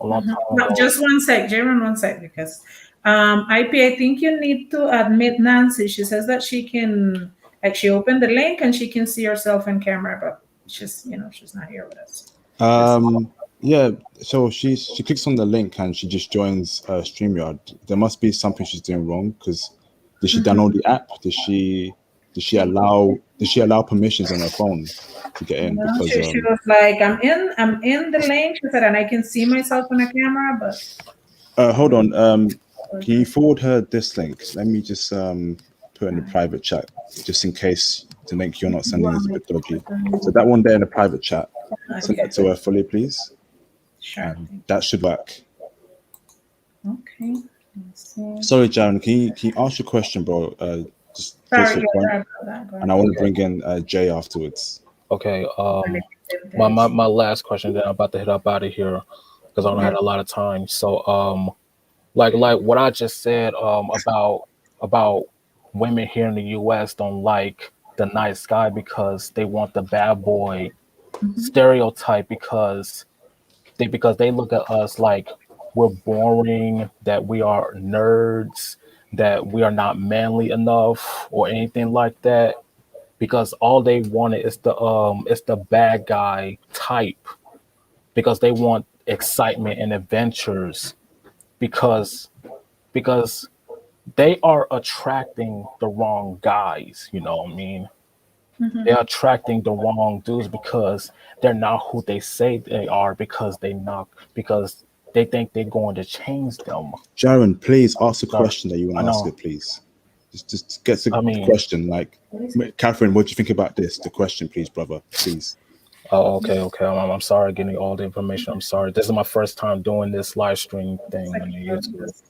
a long time No, ago. just one sec, Jaron, one sec, because IP, I think you need to admit Nancy. She says that she can actually open the link and she can see herself in camera, but she's not here with us. Yeah. So she clicks on the link and she just joins StreamYard. There must be something she's doing wrong because did she download the app? Did she allow permissions on her phone to get in? No, Because she was like, I'm in the link. She said, and I can see myself on the camera, but hold on. Can you forward her this link? Let me just put in the private chat just in case the link you're not sending is a bit dodgy. So that one there in the private chat, send that to her fully, please. Sure. That should work. Okay. Let's see. Sorry, Jaron. Can you ask your question, bro? Just get to Sorry, the point. sorry about that. Go And I want to bring in Jay afterwards. Okay. My last question that I'm about to hit up out of here because I don't have a lot of time. So like what I just said about women here in the US don't like the nice guy because they want the bad boy stereotype because they look at us like we're boring, that we are nerds, that we are not manly enough or anything like that, because all they wanted is the bad guy type, because they want excitement and adventures, because because they are attracting the wrong guys, you know what I mean? They're attracting the wrong dudes because they're not who they say they are, because they think they're going to change them. Jaron, please ask the Sorry. question that you want I to ask know. it, please. Just get the I mean, question. Like, Catherine, what do you think about this? The question, please, brother, please. oh, okay. I'm sorry getting all the information. I'm sorry. This is my first time doing this live stream thing on the YouTube.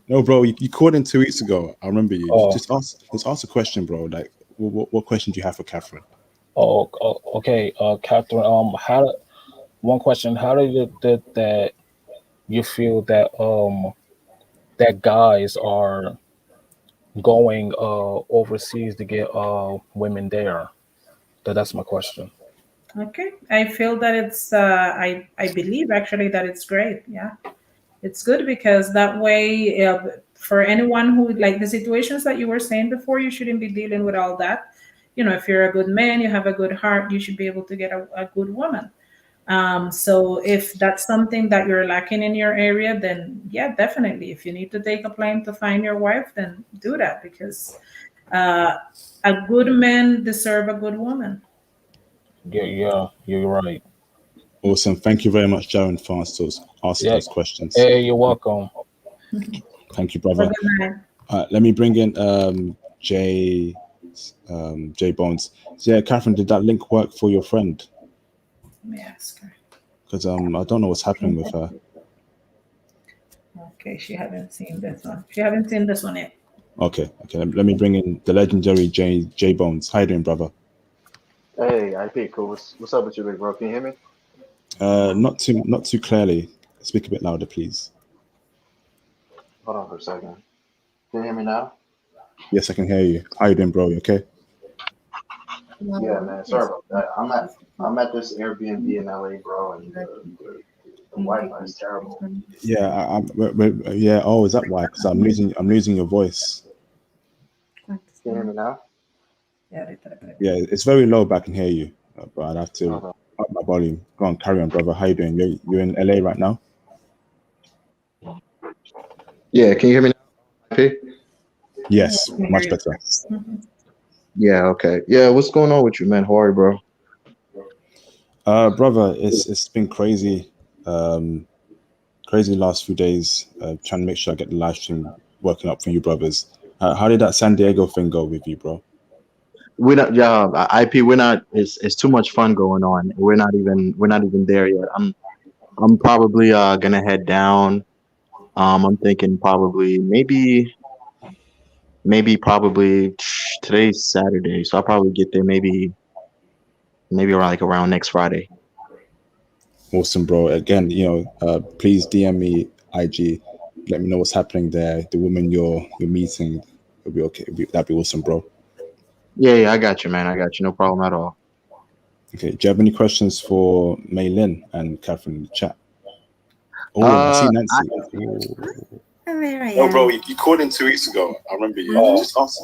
No, bro, you called in 2 weeks ago. I remember you. Oh. Just ask a question, bro. Like, what question do you have for Catherine? Okay. Catherine, one question, how did it that you feel that that guys are going overseas to get women there? That's my question. Okay, I feel that it's. I believe actually that it's great. Yeah, it's good because that way, for anyone who like the situations that you were saying before, you shouldn't be dealing with all that. You know, if you're a good man, you have a good heart, you should be able to get a good woman. So if that's something that you're lacking in your area, then yeah, definitely. If you need to take a plane to find your wife, then do that because uh, a good man deserve a good woman. Yeah, you're right. Awesome. Thank you very much, Jaron, for asking Yeah. those questions. Hey, you're welcome. Thank you, Have a brother. good night. Let me bring in Jay Bones. So yeah, Catherine, did that link work for your friend? Let me ask her. Because I don't know what's happening with her. Okay, she haven't seen this one. She haven't seen this one yet. Okay. Let me bring in the legendary J Bones. How you doing, brother? Hey, IP, cool. What's up with you, big bro? Can you hear me? Not too clearly. Speak a bit louder, please. Hold on for a second. Can you hear me now? Yes, I can hear you. How you doing, bro? You okay? Yeah, man. Sorry about that. I'm at this Airbnb in LA, bro, and the Wi-Fi is terrible. Yeah, yeah. Oh, is that why? Because I'm losing your voice. Can you hear me now? Yeah, Yeah, it's very low, but I can hear you. But I'd have to Uh-huh. up my volume. Go on, carry on, brother. How you doing? You're in LA right now? Yeah, can you hear me now, IP? Yes, much better. Yeah, okay. Yeah, what's going on with you, man? How are you, bro? Brother, it's been crazy. Crazy last few days. Trying to make sure I get the live stream working up for you, brothers. How did that San Diego thing go with you, bro? We're not, yeah, IP. We're not. It's too much fun going on. We're not even there yet. I'm probably gonna head down. I'm thinking probably maybe probably today's Saturday, so I'll probably get there maybe around next Friday. Awesome, bro. Again, please DM me IG. Let me know what's happening there. The woman you're meeting will be okay. That'd be awesome, bro. Yeah, I got you, man. I got you. No problem at all. Okay. Do you have any questions for Melin and Catherine in the chat? Oh, I see Nancy. There I Oh, am. bro, you called in 2 weeks ago. I remember you. Just ask.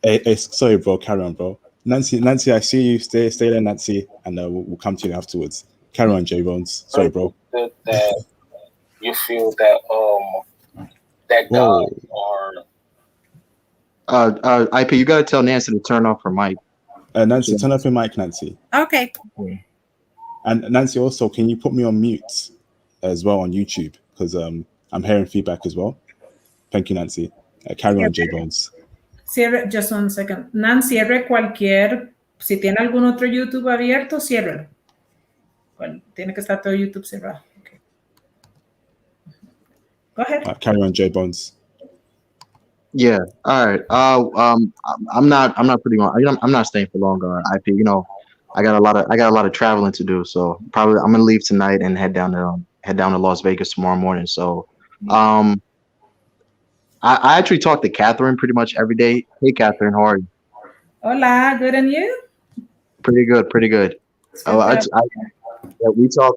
Hey, sorry, bro. Carry on, bro. Nancy, I see you. Stay there, Nancy, and we'll come to you afterwards. Carry on, J Bones. Sorry, bro. That you feel that that Whoa. guys are IP, you gotta tell Nancy to turn off her mic. Nancy, turn off your mic, Nancy. Okay. And Nancy, also, can you put me on mute as well on YouTube? Because I'm hearing feedback as well. Thank you, Nancy. Carry on, J Bones. Cierre, just one second. Nan, cierre cualquier. Si tiene algún otro YouTube abierto, ciérrelo. Bueno, tiene que estar todo YouTube cerrado. Okay. Go ahead. Carry on, J Bones. Yeah. All right. I'm not putting on. I'm not staying for long. IP. I got a lot of traveling to do. So probably I'm gonna leave tonight and head down to Las Vegas tomorrow morning. So, I actually talk to Catherine pretty much every day. Hey, Catherine, how are you? Hola, good and you? Pretty good. Yeah,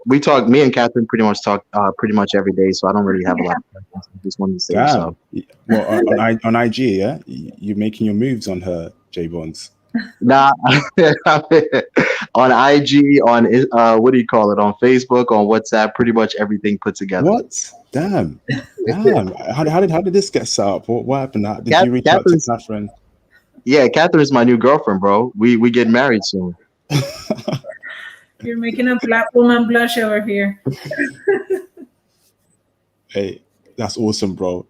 we talk. Me and Catherine pretty much talk pretty much every day, so I don't really have a lot of questions. I just wanted to say what's up. Damn. Well, on IG, yeah, you're making your moves on her, J Bonds. Nah, on IG, on what do you call it? On Facebook, on WhatsApp, pretty much everything put together. What? Damn. Damn. How did this get set up? What happened? Did you reach out to Catherine's, Catherine? yeah, Catherine's my new girlfriend, bro. We get married soon. You're making a black woman blush over here. Hey, that's awesome, bro.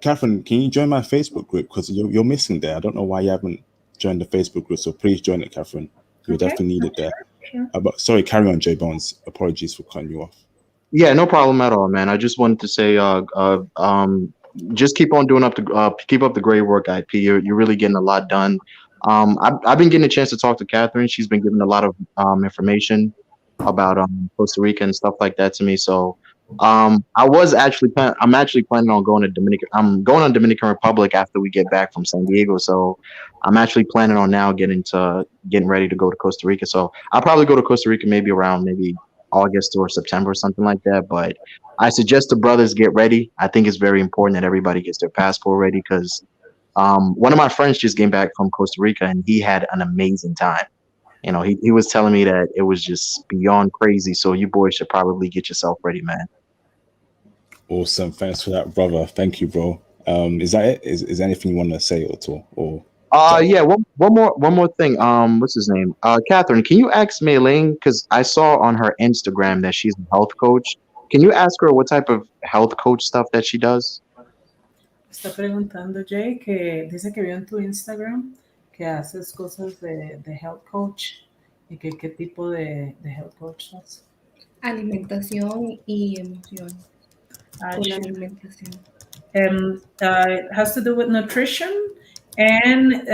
Catherine, can you join my Facebook group? Because you're missing there. I don't know why you haven't joined the Facebook group, so please join it, Catherine. You're Okay. definitely needed there. Sure. But sorry, carry on, J Bones. Apologies for cutting you off. Yeah, no problem at all, man. I just wanted to say, just keep on doing keep up the great work, IP. You're really getting a lot done. I've been getting a chance to talk to Catherine. She's been giving a lot of information about Costa Rica and stuff like that to me. So I'm actually planning on going to Dominican. I'm going on Dominican Republic after we get back from San Diego. So I'm actually planning on now getting ready to go to Costa Rica. So I'll probably go to Costa Rica maybe around August or September or something like that. But I suggest the brothers get ready. I think it's very important that everybody gets their passport ready because one of my friends just came back from Costa Rica and he had an amazing time. You know, he was telling me that it was just beyond crazy. So you boys should probably get yourself ready, man. Awesome. Thanks for that, brother. Thank you, bro. Is that it? Is there anything you want to say at all? Or yeah, one more thing. What's his name? Catherine, can you ask Melin, because I saw on her Instagram that she's a health coach. Can you ask her what type of health coach stuff that she does? Está preguntando Jay que dice que vio en tu Instagram que haces cosas de health coach y que qué tipo de health coach sos. Alimentación y emoción. Con la alimentación. It has to do with nutrition and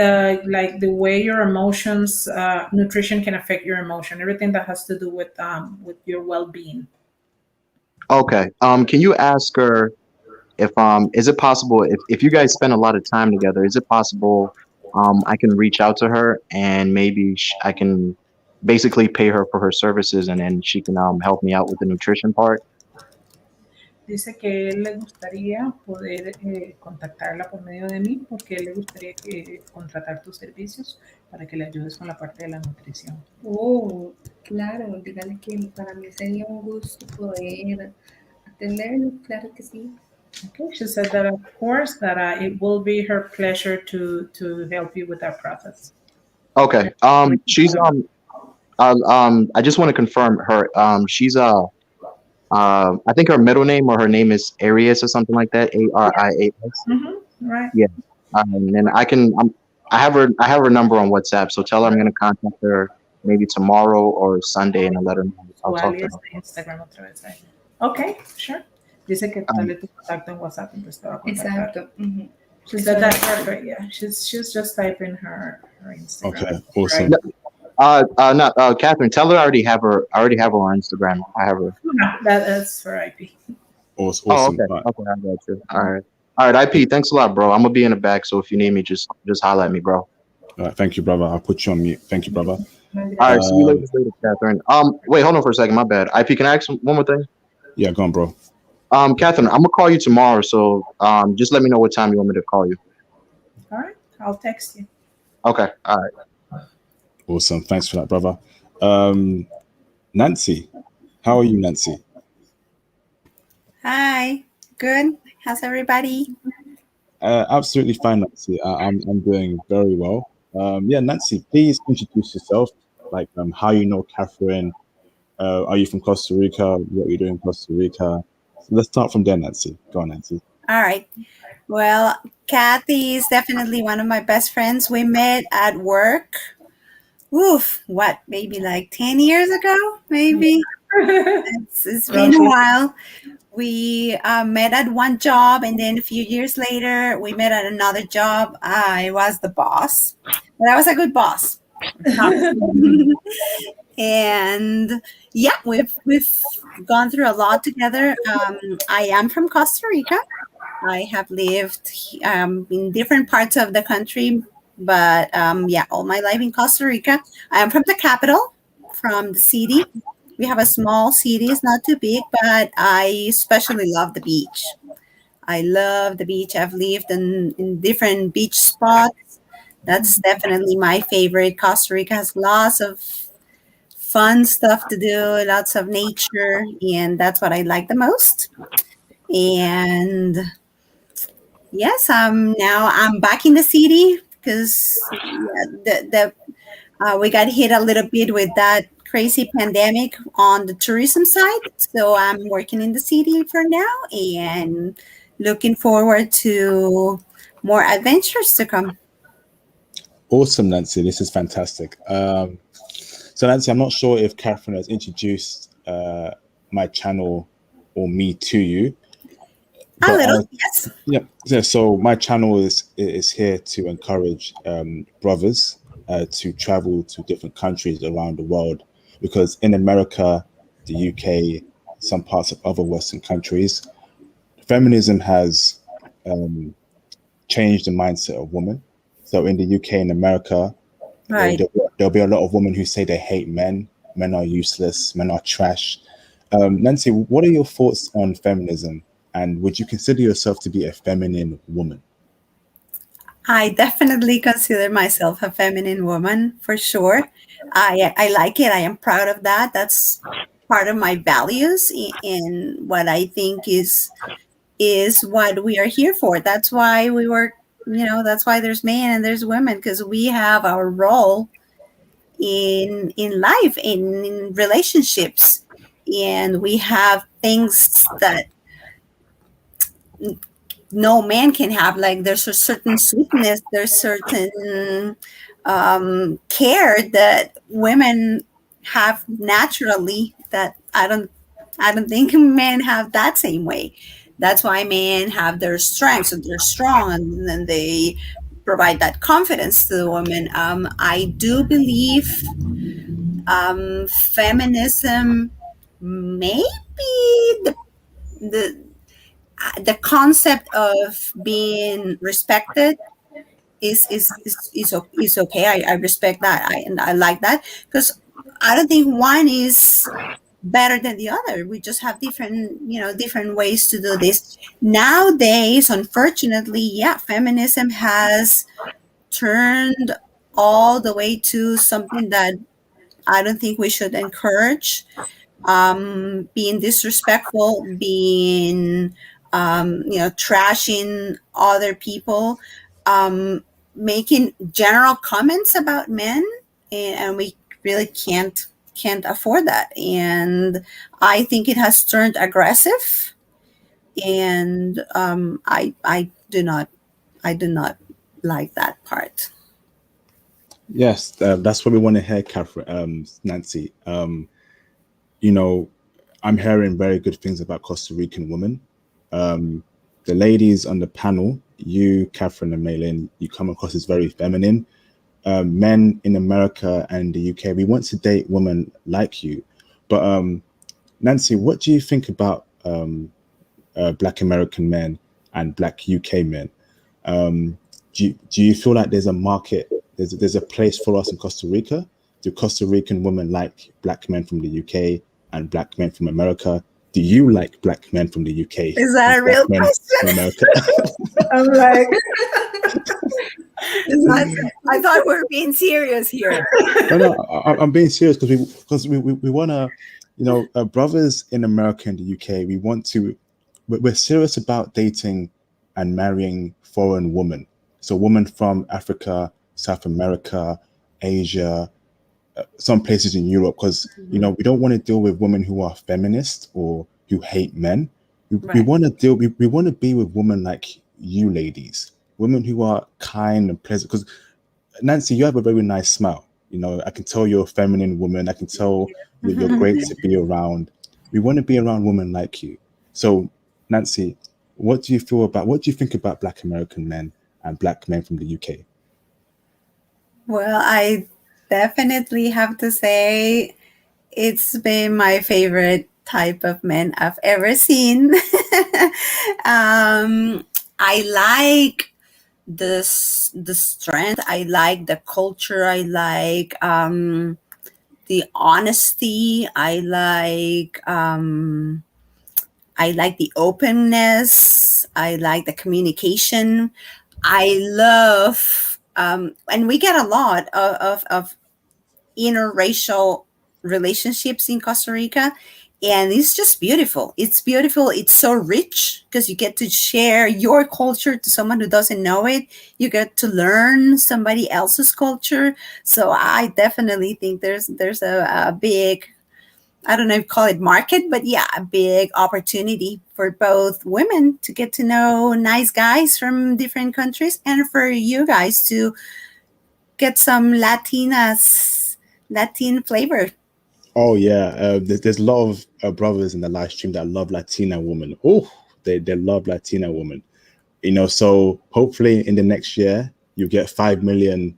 like the way your emotions, nutrition can affect your emotion. Everything that has to do with your well-being. Okay. Can you ask her if is it possible if you guys spend a lot of time together, is it possible I can reach out to her and maybe I can basically pay her for her services and then she can help me out with the nutrition part? Dice que él le gustaría poder contactarla por medio de mí porque él le gustaría contratar tus servicios para que le ayudes con la parte de la nutrición. Oh, claro, dígale que para mí sería un gusto poder atenderlo, claro que sí. Okay, she said that of course that it will be her pleasure to help you with that process. Okay. She's I just want to confirm her. She's I think her middle name or her name is Arias or something like that. Arias. Mm-hmm. Right. Yeah. And I have her number on WhatsApp. So tell her I'm going to contact her maybe tomorrow or Sunday and I'll let her know. I'll talk to her. Instagram otra vez ahí. Okay, sure. Dice que dale tu contacto en WhatsApp, entonces te va a contactar. Exacto. Mm-hmm. She said that perfect. Yeah, she's just typing her Instagram. Okay, awesome. Right. Catherine, tell her I already have her on Instagram. I have her. That's for IP. Awesome. Oh, okay. Right. Okay, I got you. All right, IP. Thanks a lot, bro. I'm gonna be in the back, so if you need me, just holler at me, bro. All right, thank you, brother. I'll put you on mute. Thank you, brother. All right, see you later, Catherine. Wait, hold on for a second. My bad. IP, can I ask one more thing? Yeah, go on, bro. Catherine, I'm gonna call you tomorrow, so just let me know what time you want me to call you. All right, I'll text you. Okay, all right. Awesome. Thanks for that, brother. Nancy, how are you, Nancy? Hi, good. How's everybody? Absolutely fine, Nancy. I'm doing very well. Yeah, Nancy, please introduce yourself. Like, how you know Catherine? Are you from Costa Rica? What are you doing in Costa Rica? So let's start from there, Nancy. Go on, Nancy. All right. Well, Kathy is definitely one of my best friends. We met at work. Maybe like 10 years ago, maybe. It's been a while. We met at one job, and then a few years later, we met at another job. I was the boss, but I was a good boss. And yeah, we've gone through a lot together. I am from Costa Rica. I have lived in different parts of the country, but all my life in Costa Rica. I am from the capital, from the city, We have a small city. It's not too big, but I especially love the beach. I love the beach. I've lived in different beach spots. That's definitely my favorite. Costa Rica has lots of fun stuff to do, lots of nature, and that's what I like the most. And yes, I'm back in the city because yeah, we got hit a little bit with that crazy pandemic on the tourism side. So I'm working in the city for now and looking forward to more adventures to come. Awesome, Nancy. This is fantastic. So, Nancy, I'm not sure if Catherine has introduced my channel or me to you, A but little, yes. yeah. So my channel is here to encourage brothers to travel to different countries around the world, because in America, the UK, some parts of other Western countries, feminism has changed the mindset of women. So in the UK and America, Right. there'll be a lot of women who say they hate men. Men are useless. Men are trash. Nancy, what are your thoughts on feminism? And would you consider yourself to be a feminine woman? I definitely consider myself a feminine woman for sure. I like it. I am proud of that. That's part of my values in what I think is what we are here for. That's why we work, that's why there's men and there's women, because we have our role in life, in relationships, and we have things that no man can have. Like there's a certain sweetness, there's certain care that women have naturally that I don't think men have that same way. That's why men have their strengths and they're strong, and then they provide that confidence to the women. I do believe feminism may be the the concept of being respected is okay. I respect that. And I like that because I don't think one is better than the other. We just have different ways to do this. Nowadays, unfortunately, yeah, feminism has turned all the way to something that I don't think we should encourage. Being disrespectful, being trashing other people, making general comments about men, and we really can't afford that. And I think it has turned aggressive, and I do not like that part. Yes, that's what we want to hear, Catherine, Nancy. You know, I'm hearing very good things about Costa Rican women. The ladies on the panel, you, Catherine, and Melin, you come across as very feminine. Men in America and the UK, we want to date women like you. But Nancy, what do you think about Black American men and Black UK men? Do you feel like there's a market, there's a place for us in Costa Rica? Do Costa Rican women like Black men from the UK and Black men from America? Do you like Black men from the UK Is that and a Black real men from question? America? I'm like, I thought we were being serious here. No, I'm being serious because we want to, brothers in America and the UK, we're serious about dating and marrying foreign women. So women from Africa, South America, Asia, some places in Europe, because we don't want to deal with women who are feminist or who hate men. We Right. want to we want to be with women like you ladies, women who are kind and pleasant. Because Nancy, you have a very nice smile. I can tell you're a feminine woman. I can tell you're great to be around. We want to be around women like you. So, Nancy, what do you think about Black American men and Black men from the UK? Well, I definitely have to say it's been my favorite type of men I've ever seen. I like the strength. I like the culture. I like the honesty. I like the openness. I like the communication. I love, and we get a lot of interracial relationships in Costa Rica. And it's just beautiful. It's beautiful. It's so rich because you get to share your culture to someone who doesn't know it. You get to learn somebody else's culture. So I definitely think there's a big, I don't know if you call it market, but yeah, a big opportunity for both women to get to know nice guys from different countries, and for you guys to get some Latin flavor. Oh yeah, there's a lot of brothers in the live stream that love Latina women. Oh, they love Latina women. So hopefully in the next year you get 5 million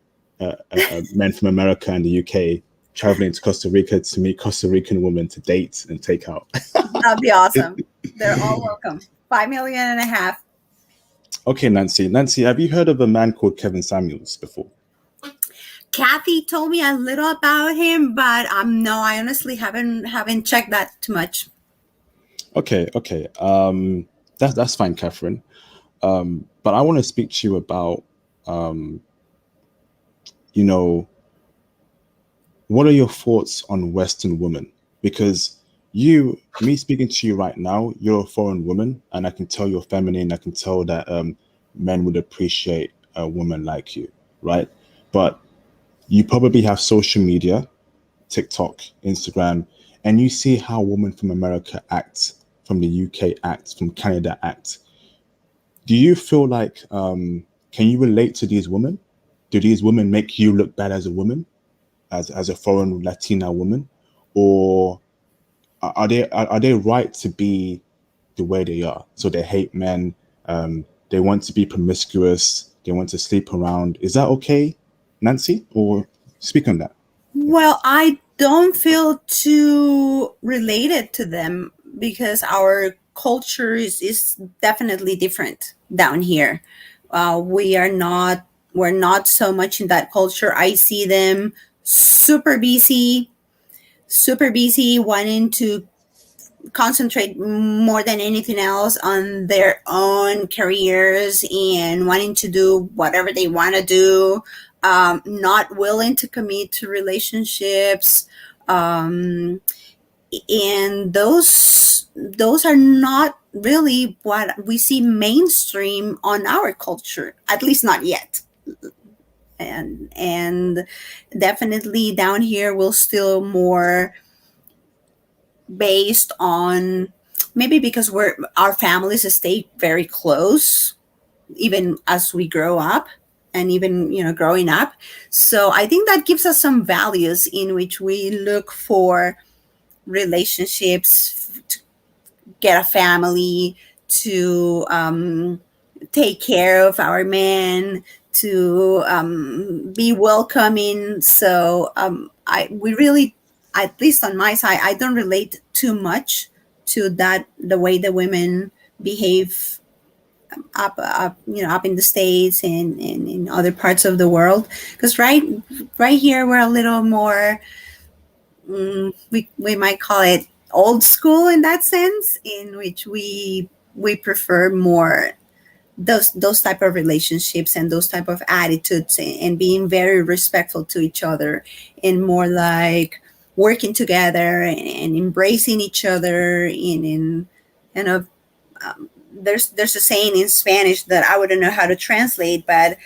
men from America and the UK traveling to Costa Rica to meet Costa Rican women to date and take out. That'd be awesome. They're all welcome. 5.5 million. Okay, Nancy, have you heard of a man called Kevin Samuels before? Kathy told me a little about him, but no, I honestly haven't checked that too much. Okay. That's fine, Catherine. But I want to speak to you about, what are your thoughts on Western women? Because me speaking to you right now, you're a foreign woman, and I can tell you're feminine. I can tell that men would appreciate a woman like you, right? But you probably have social media, TikTok, Instagram, and you see how women from America act, from the UK act, from Canada act. Do you feel like, can you relate to these women? Do these women make you look bad as a woman, as a foreign Latina woman? Or are they right to be the way they are? So they hate men, they want to be promiscuous, they want to sleep around. Is that okay, Nancy? Or speak on that. Well, I don't feel too related to them because our culture is definitely different down here. We're not so much in that culture. I see them super busy, wanting to concentrate more than anything else on their own careers and wanting to do whatever they want to do, not willing to commit to relationships, and those are not really what we see mainstream on our culture, at least not yet. And definitely down here we're still more based on, maybe because our families stay very close even as we grow up, and even growing up. So I think that gives us some values in which we look for relationships, to get a family, to take care of our men, to be welcoming. So we really, at least on my side, I don't relate too much to that, the way the women behave up in the States and in other parts of the world. Because right here we're a little more, we might call it old school in that sense, in which we prefer more those type of relationships and those type of attitudes, and being very respectful to each other, and more like working together and embracing each other in there's a saying in Spanish that I wouldn't know how to translate, but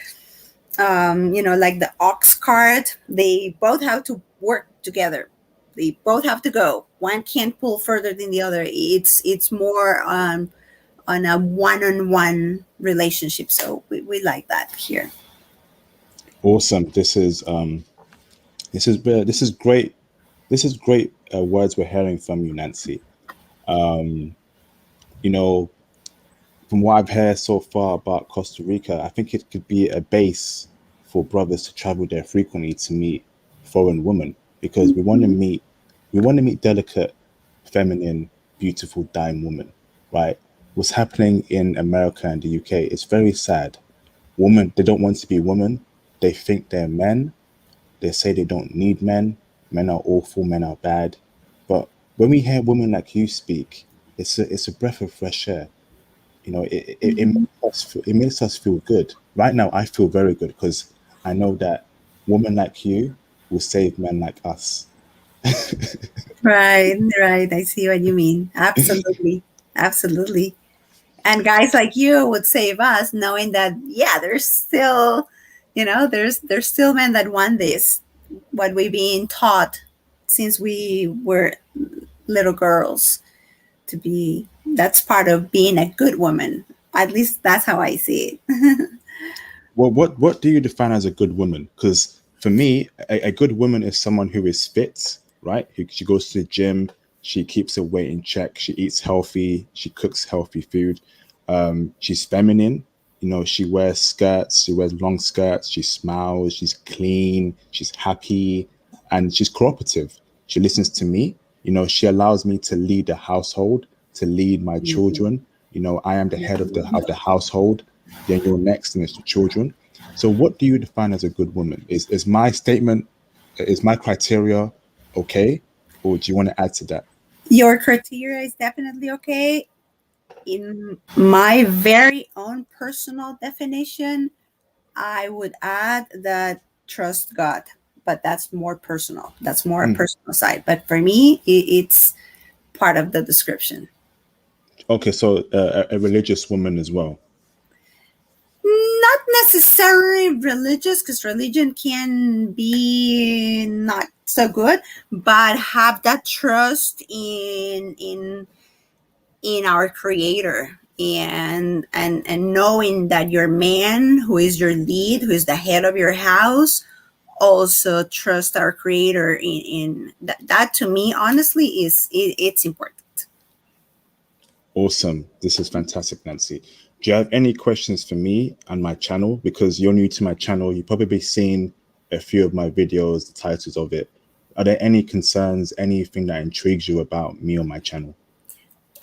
like the ox cart, they both have to work together. They both have to go. One can't pull further than the other. It's more on a one-on-one relationship. So we like that here. Awesome. This is great. This is great words we're hearing from you, Nancy. From what I've heard so far about Costa Rica, I think it could be a base for brothers to travel there frequently to meet foreign women, because we want to meet delicate, feminine, beautiful, dime women, right? What's happening in America and the UK is very sad. Women, they don't want to be women. They think they're men. They say they don't need men. men are awful, men are bad. But when we hear women like you speak, it's a breath of fresh air. It makes us feel good. Right now, I feel very good because I know that women like you will save men like us. Right, right. I see what you mean. Absolutely. Absolutely. And guys like you would save us knowing that, yeah, there's still, there's still men that want this, what we've been taught since we were little girls to be. That's part of being a good woman. At least that's how I see it. Well, what do you define as a good woman? Because for me, a good woman is someone who is fit, right? She goes to the gym, she keeps her weight in check, she eats healthy, she cooks healthy food. She's feminine. She wears skirts, she wears long skirts, she smiles, she's clean, she's happy, and she's cooperative. She listens to me. She allows me to lead the household, to lead my children. I am the head of the household. Then you're next, and it's the children. So, what do you define as a good woman? Is my statement, is my criteria okay, or do you want to add to that? Your criteria is definitely okay. In my very own personal definition, I would add that trust God, but that's more personal. That's more a personal side. But for me, it's part of the description. Okay, so a religious woman as well. Not necessarily religious, because religion can be not so good, but have that trust in our creator, and knowing that your man, who is your lead, who is the head of your house, also trust our creator in that to me, honestly, it's important. Awesome. This is fantastic, Nancy. Do you have any questions for me and my channel? Because you're new to my channel, you've probably seen a few of my videos, the titles of it. Are there any concerns, anything that intrigues you about me or my channel?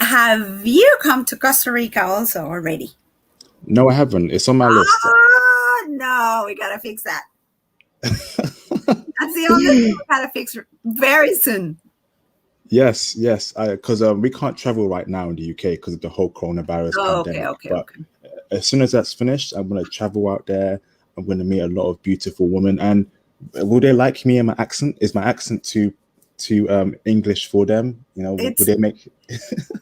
Have you come to Costa Rica also already? No, I haven't. It's on my list. No, we gotta fix that. That's the only thing we gotta fix very soon. Yes, because we can't travel right now in the UK because of the whole coronavirus pandemic. Okay. As soon as that's finished, I'm going to travel out there. I'm going to meet a lot of beautiful women. And will they like me and my accent? Is my accent too English for them? Will they make?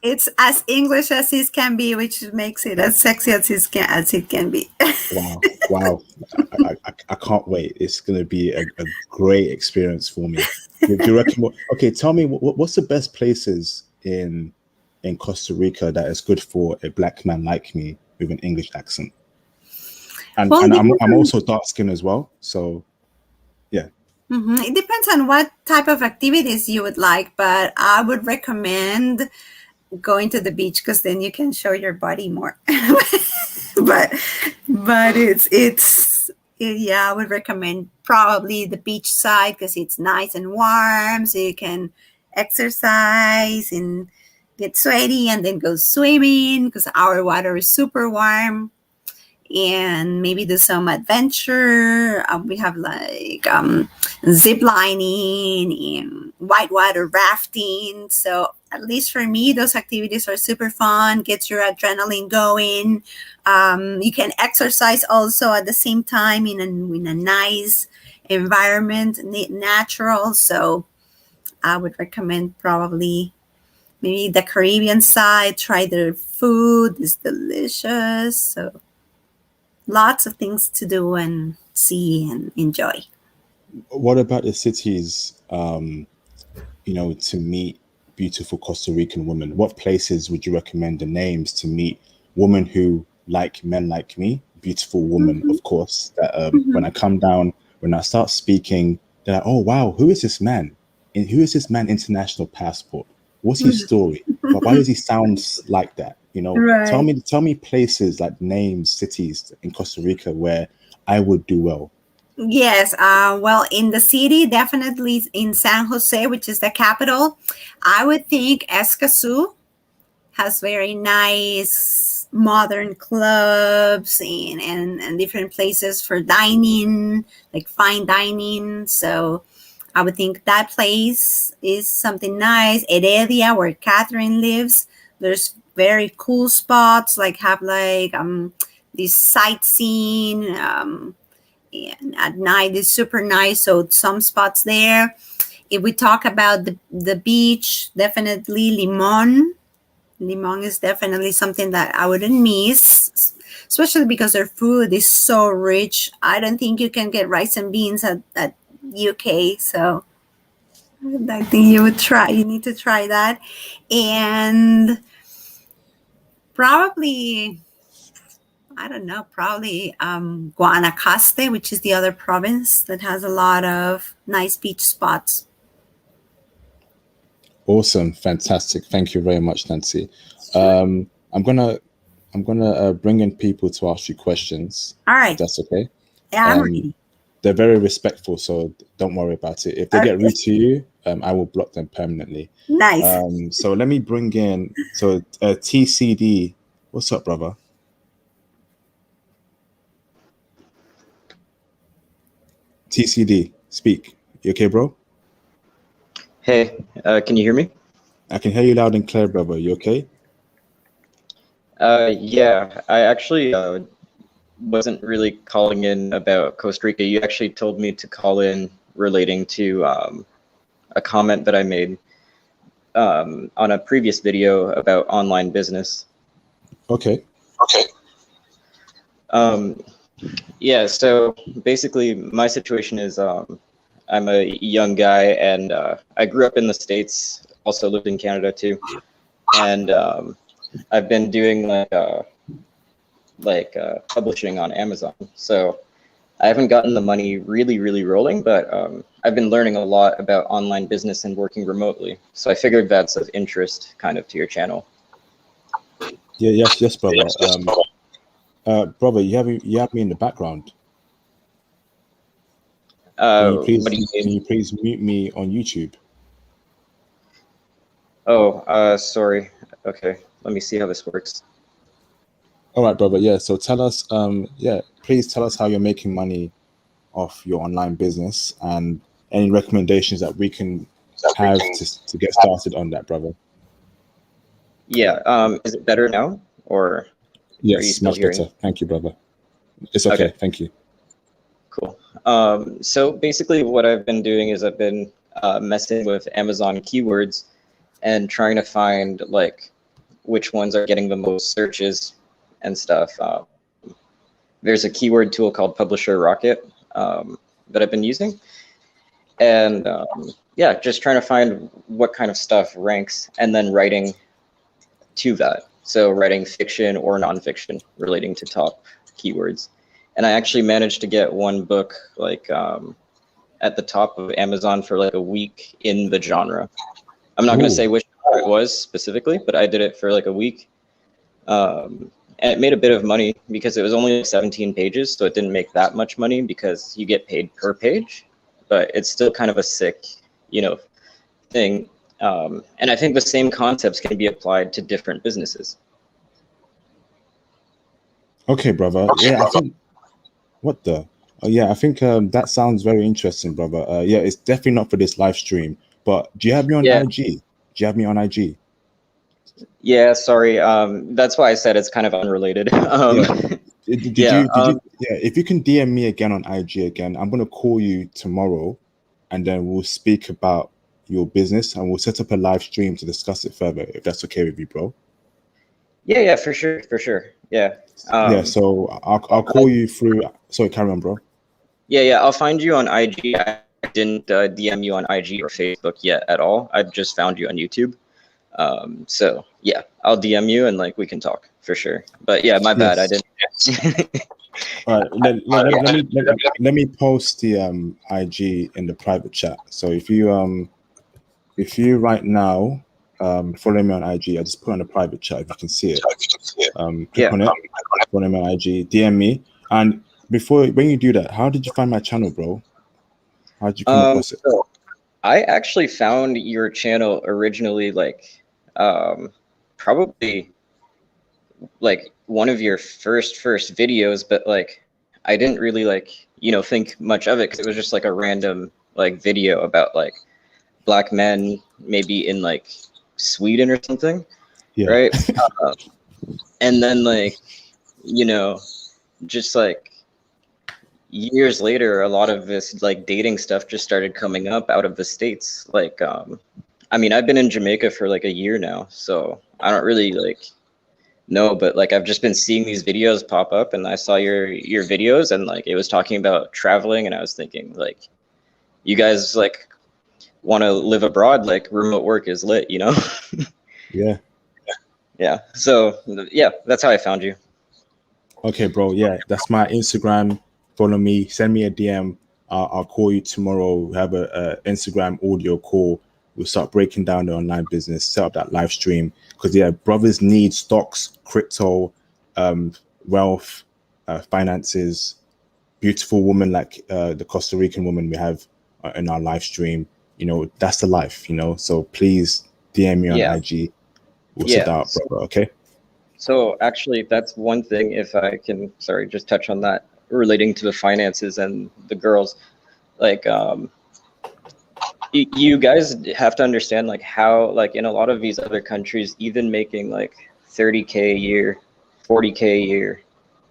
It's as English as it can be, which makes it as sexy as it can be. Wow! I can't wait. It's going to be a great experience for me. Do you reckon? Okay, tell me what's the best places in Costa Rica that is good for a black man like me with an English accent? And I'm also dark skinned as well, so yeah. It depends on what type of activities you would like, but I would recommend going to the beach, because then you can show your body more. but I would recommend probably the beach side, because it's nice and warm, so you can exercise and get sweaty and then go swimming, because our water is super warm. And maybe do some adventure. We have like zip lining and whitewater rafting. So at least for me, those activities are super fun, gets your adrenaline going. You can exercise also at the same time in a nice environment, natural. So I would recommend probably maybe the Caribbean side. Try their food, it's delicious. So lots of things to do and see and enjoy. What about the cities, to meet beautiful Costa Rican women? What places would you recommend the names to meet women who like men like me? Beautiful women, of course, that when I come down, when I start speaking, they're like, oh, wow, who is this man? And who is this man international passport? What's his story? Why does he sound like that? Right. Tell me places, like names, cities in Costa Rica where I would do well. Yes. Well, in the city, definitely in San Jose, which is the capital, I would think Escazú has very nice modern clubs and different places for dining, like fine dining. So I would think that place is something nice. Heredia, where Catherine lives, there's very cool spots, like have like this sightseeing. And at night is super nice. So some spots there. If we talk about the beach, definitely Limon. Limon is definitely something that I wouldn't miss, especially because their food is so rich. I don't think you can get rice and beans at UK. So I think you need to try that. And probably, I don't know, probably Guanacaste, which is the other province that has a lot of nice beach spots. Awesome, fantastic. Thank you very much, Nancy. I'm gonna bring in people to ask you questions. All right. If that's okay. Yeah, I'm ready. They're very respectful, so don't worry about it. If they get rude to you, I will block them permanently. Nice. So let me bring in TCD. What's up, brother? TCD, speak. You okay, bro? Hey, can you hear me? I can hear you loud and clear, brother. You okay? Yeah, I actually wasn't really calling in about Costa Rica. You actually told me to call in relating to a comment that I made on a previous video about online business. Okay. Yeah, so basically my situation is I'm a young guy, and I grew up in the States, also lived in Canada too. And I've been doing publishing on Amazon. So I haven't gotten the money really rolling, but I've been learning a lot about online business and working remotely. So I figured that's of interest kind of to your channel. Yeah, yes, brother. Brother, you have me in the background. What do you mean? Can you please mute me on YouTube? Oh, sorry. Okay, let me see how this works. All right, brother. Yeah. So tell us, please tell us how you're making money off your online business and any recommendations that we can have to get started on that, brother. Yeah. Is it better now, or? Yes, much better. Thank you, brother. It's okay. Thank you. Cool. So basically what I've been doing is I've been messing with Amazon keywords and trying to find like which ones are getting the most searches and stuff. There's a keyword tool called Publisher Rocket that I've been using. And yeah, just trying to find what kind of stuff ranks and then writing to that. So writing fiction or nonfiction relating to top keywords. And I actually managed to get one book like at the top of Amazon for like a week in the genre. I'm not going to say which it was specifically, but I did it for like a week. And it made a bit of money because it was only 17 pages. So it didn't make that much money because you get paid per page, but it's still kind of a sick, thing. And I think the same concepts can be applied to different businesses. Okay, brother. Yeah, I think. What the? Yeah, I think that sounds very interesting, brother. Yeah, it's definitely not for this live stream. But do you have me on IG? Do you have me on IG? Yeah, sorry. That's why I said it's kind of unrelated. If you can DM me again on IG again, I'm gonna call you tomorrow, and then we'll speak about your business and we'll set up a live stream to discuss it further. If that's okay with you, bro. Yeah, for sure. Yeah. So I'll call you through. Sorry, carry on, bro. Yeah. I'll find you on IG. I didn't DM you on IG or Facebook yet at all. I just found you on YouTube. So yeah, I'll DM you and like we can talk for sure. But yeah, my bad. I didn't. All right. Let me post the IG in the private chat. So if you right now follow me on IG, I just put on the private chat if you can see it. Click on it, follow me on IG, DM me. And when you do that, how did you find my channel, bro? How did you come across it? So I actually found your channel originally like probably like one of your first videos, but like I didn't really like, think much of it because it was just like a random like video about like black men maybe in like Sweden or something, Yeah. right? And then like, just like years later, a lot of this like dating stuff just started coming up out of the States. Like, I mean, I've been in Jamaica for like a year now, so I don't really like know, but like I've just been seeing these videos pop up, and I saw your videos, and like it was talking about traveling, and I was thinking like, you guys like want to live abroad, like remote work is lit, Yeah. Yeah. So yeah, that's how I found you. Okay, bro. Yeah, that's my Instagram. Follow me. Send me a DM. I'll call you tomorrow. We'll have a Instagram audio call. We'll start breaking down the online business. Set up that live stream because brothers need stocks, crypto, wealth, finances. Beautiful woman like the Costa Rican woman we have in our live stream. That's the life. So please DM me on IG. We'll set that up, brother. Okay. So actually, that's one thing, if I can, just touch on that relating to the finances and the girls. Like, you guys have to understand, like, how, like, in a lot of these other countries, even making like 30K a year, 40K a year,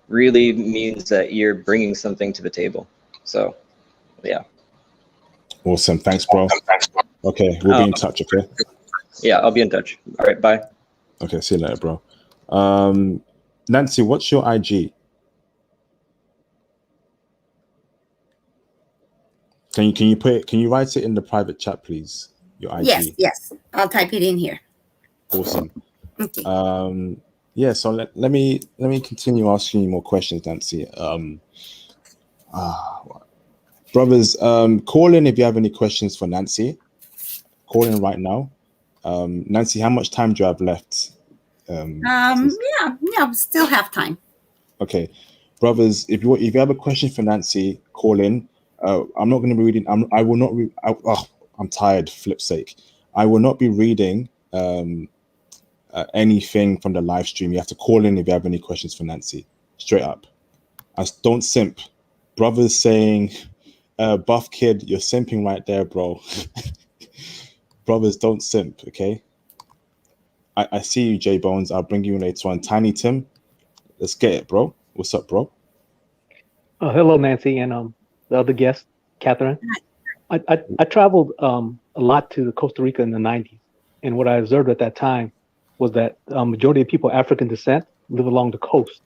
really means that you're bringing something to the table. So, yeah. Awesome. Thanks, bro. Okay, we'll be in touch. Okay. Yeah, I'll be in touch. All right, bye. Okay, see you later, bro. Nancy, what's your IG? Can you write it in the private chat, please? Your IG. Yes. I'll type it in here. Awesome. Okay. Yeah, so let me continue asking you more questions, Nancy. Brothers, call in if you have any questions for Nancy. Call in right now. Nancy, how much time do you have left? Yeah, still have time. Okay, brothers, if you have a question for Nancy, call in. I'm not going to be reading. I will not read. I'm tired. Flip's sake, I will not be reading anything from the live stream. You have to call in if you have any questions for Nancy. Straight up. Don't simp. Brothers saying, "Buff kid, you're simping right there, bro." Brothers, don't simp. Okay. I see you, J Bones. I'll bring you later on. Tiny Tim, let's get it, bro. What's up, bro? Hello, Nancy, and the other guest, Catherine. I traveled a lot to Costa Rica in the 90s, and what I observed at that time was that majority of people of African descent live along the coast,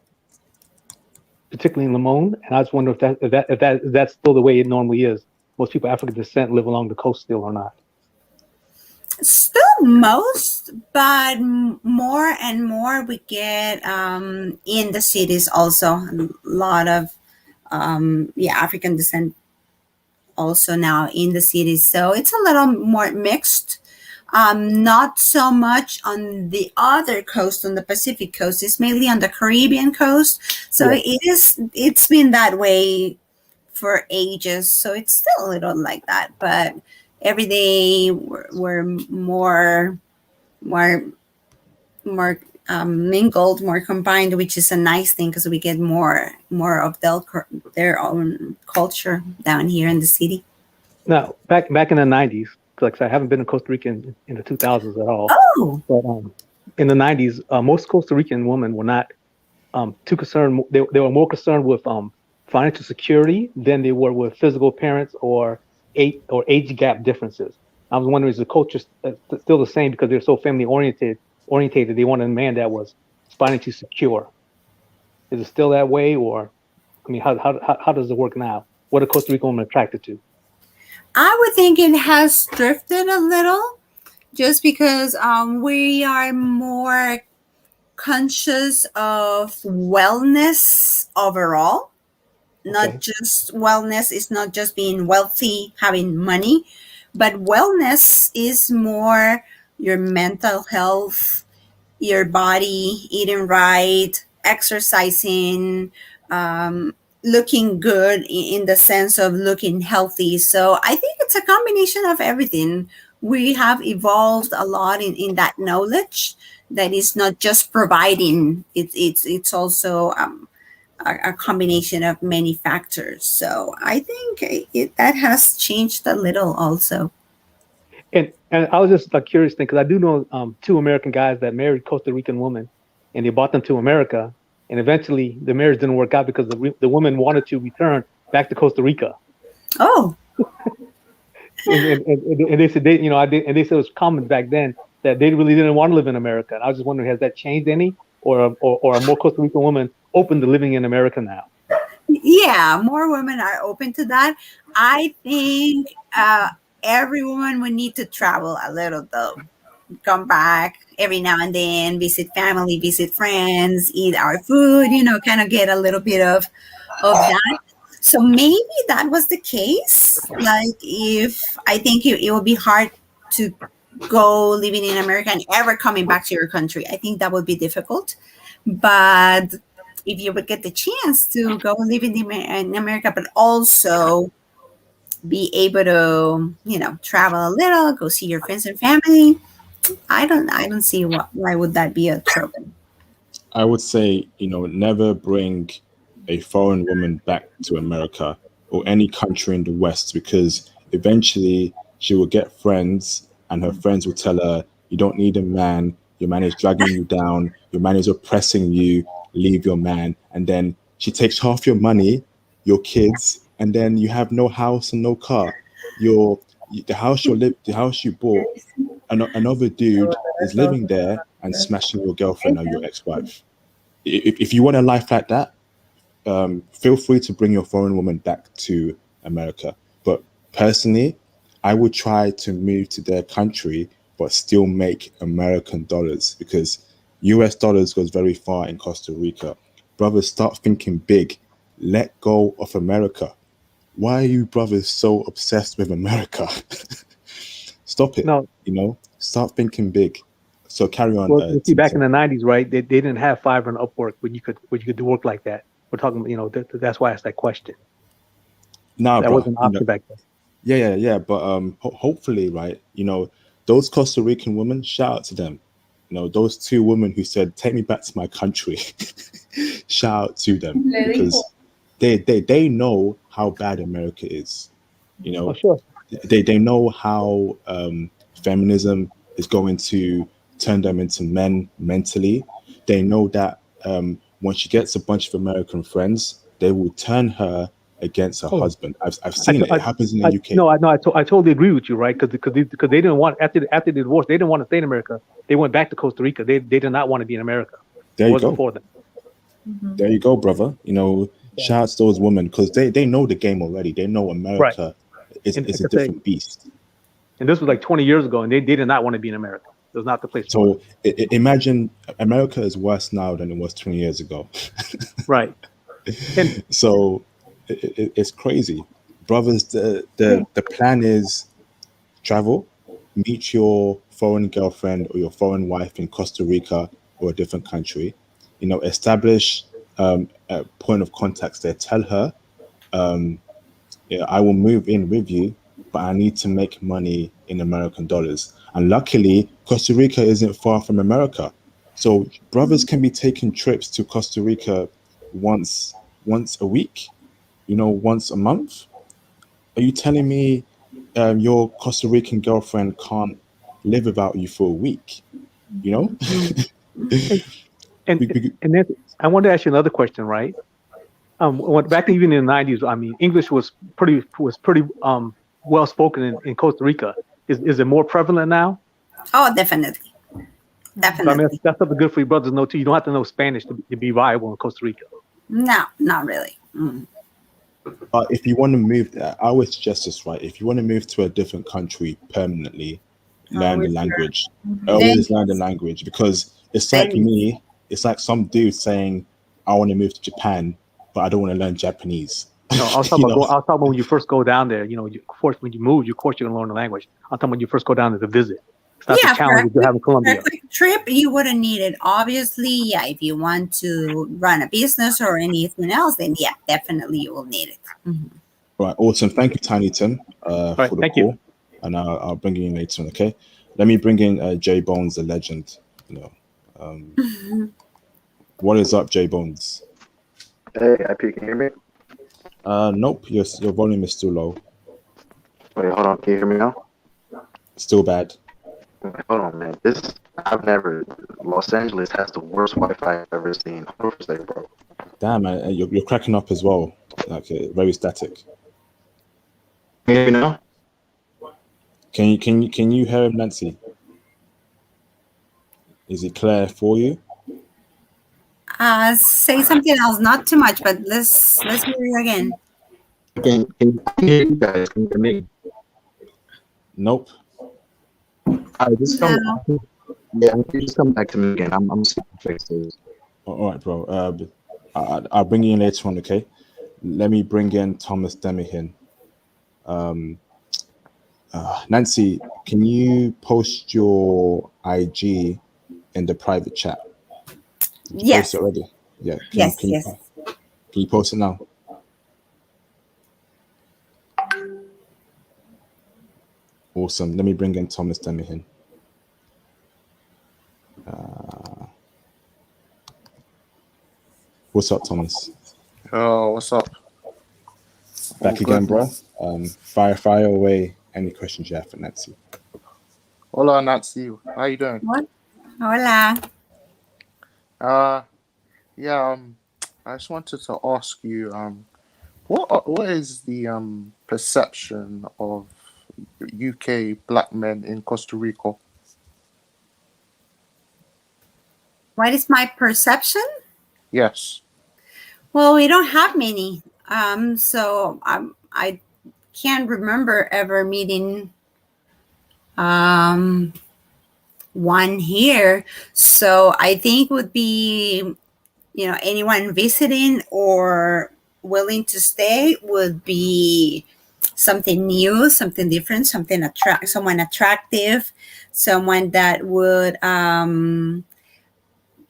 particularly in Limon. And I was wondering if that's still the way it normally is. Most people of African descent live along the coast still or not. Still most, but more and more we get in the cities also. A lot of African descent also now in the cities. So it's a little more mixed. Not so much on the other coast, on the Pacific coast. It's mainly on the Caribbean coast. So it's been that way for ages. So it's still a little like that, but every day we're more mingled, more combined, which is a nice thing because we get more of their own culture down here in the city. Now, back in the 90s, like I said, I haven't been in Costa Rica in the 2000s at all. Oh. But in the 90s, most Costa Rican women were not too concerned. They were more concerned with financial security than they were with physical appearance or age gap differences. I was wondering, is the culture still the same because they're so family oriented? They wanted a man that was financially secure. Is it still that way, or I mean, how does it work now? What are Costa Rican women attracted to? I would think it has drifted a little, just because we are more conscious of wellness overall. Not just wellness is not just being wealthy, having money, but wellness is more your mental health, your body, eating right, exercising, looking good in the sense of looking healthy. So I think it's a combination of everything. We have evolved a lot in that knowledge that is not just providing. It's also a combination of many factors. So I think that has changed a little also. And I was just a curious thing because I do know two American guys that married Costa Rican women, and they brought them to America, and eventually the marriage didn't work out because the woman wanted to return back to Costa Rica. Oh, And they said and they said it was common back then that they really didn't want to live in America. And I was just wondering, has that changed any, or are more Costa Rican women open to living in America now? yeah, more women are open to that. I think every woman would need to travel a little though. Come back every now and then, visit family, visit friends, eat our food, kind of get a little bit of that. So maybe that was the case. Like, if I think it would be hard to go living in America and ever coming back to your country. I think that would be difficult. But if you would get the chance to go live in America, but also be able to, travel a little, go see your friends and family, I don't see why would that be a trouble. I would say, never bring a foreign woman back to America or any country in the West, because eventually she will get friends and her friends will tell her, you don't need a man, your man is dragging you down, your man is oppressing you, leave your man. And then she takes half your money, your kids, and then you have no house and no car. The house the house you bought, another dude is living there and smashing your girlfriend or your ex-wife. If you want a life like that, feel free to bring your foreign woman back to America. But personally, I would try to move to their country, but still make American dollars, because US dollars goes very far in Costa Rica. Brothers, start thinking big. Let go of America. Why are you brothers so obsessed with America? Stop it. No. Start thinking big. So carry on. Well, you see, back in the '90s, right? They didn't have Fiverr and Upwork where you could do work like that. We're talking, that's why I asked that question. No, that wasn't an option back then. Yeah. But hopefully, right? Those Costa Rican women, shout out to them. Those two women who said, "Take me back to my country." Shout out to them, because they know how bad America is. Oh, sure. They know how feminism is going to turn them into men mentally. They know that when she gets a bunch of American friends, they will turn her against her husband. I've seen it. It happens in the UK. No, I totally agree with you, right? Because they didn't want, after the divorce, they didn't want to stay in America. They went back to Costa Rica. They did not want to be in America. There you go. For them. Mm-hmm. There you go, brother. Shout out to those women, because they know the game already. They know America is a different beast. And this was like 20 years ago, and they did not want to be in America. It was not the place. So imagine America is worse now than it was 20 years ago. Right. And so it's crazy. Brothers, the plan is travel, meet your foreign girlfriend or your foreign wife in Costa Rica or a different country, establish a point of contact there. Tell her, I will move in with you, but I need to make money in American dollars. And luckily, Costa Rica isn't far from America. So brothers can be taking trips to Costa Rica once a week, once a month. Are you telling me your Costa Rican girlfriend can't live without you for a week? And then I want to ask you another question, right? Back even in the '90s, I mean, English was pretty well spoken in Costa Rica. Is it more prevalent now? Oh, definitely. I mean, that's something good for your brothers to know too. You don't have to know Spanish to be viable in Costa Rica. No, not really. Mm. But if you want to move there, I would suggest this, right? If you want to move to a different country permanently, learn the language. Always learn the language, because it's like me. It's like some dude saying, "I want to move to Japan, but I don't want to learn Japanese." No, I was talking about when you first go down there. Of course, when you move, of course you're gonna learn the language. I'm talking when you first go down there to visit. It's not the challenge you have in Colombia. For a quick trip, you wouldn't need it. Obviously, if you want to run a business or anything else, then definitely you will need it. Mm-hmm. Right, awesome. Thank you, Tiny Tim, for the call. And I'll bring you in later on, okay? Let me bring in J Bones, the legend. What is up, J Bones? Hey, IP, can you hear me? Nope, your volume is still low. Wait, hold on. Can you hear me now? Still bad. Wait, hold on, man. Los Angeles has the worst Wi-Fi I've ever seen. Hold on for a second, bro. Damn, man, you're cracking up as well. Like very static. Can you hear me now? Can you hear him, Nancy? Is it clear for you? Say something else, not too much, but let's hear you again. Can you hear you guys? Can you hear me? Nope. All right, just come. No. Yeah, just come back to me again. I'm super fixed. All right, bro. I'll bring you in later on, okay? Let me bring in Thomas Demihin. Nancy, can you post your IG in the private chat? Did you Yes. post it already? Yeah. Yes. Can you post it now? Awesome. Let me bring in Thomas Demihin. What's up, Thomas? Oh, what's up? Back All again, good, bro. man. Fire away. Any questions you have for Nancy? Hola, Nancy. How you doing? What? Hola. Yeah. I just wanted to ask you, what is the perception of UK black men in Costa Rica? What is my perception? Yes. Well, we don't have many. So I can't remember ever meeting one here. So I think would be, anyone visiting or willing to stay would be something new, something different, someone attractive, someone that would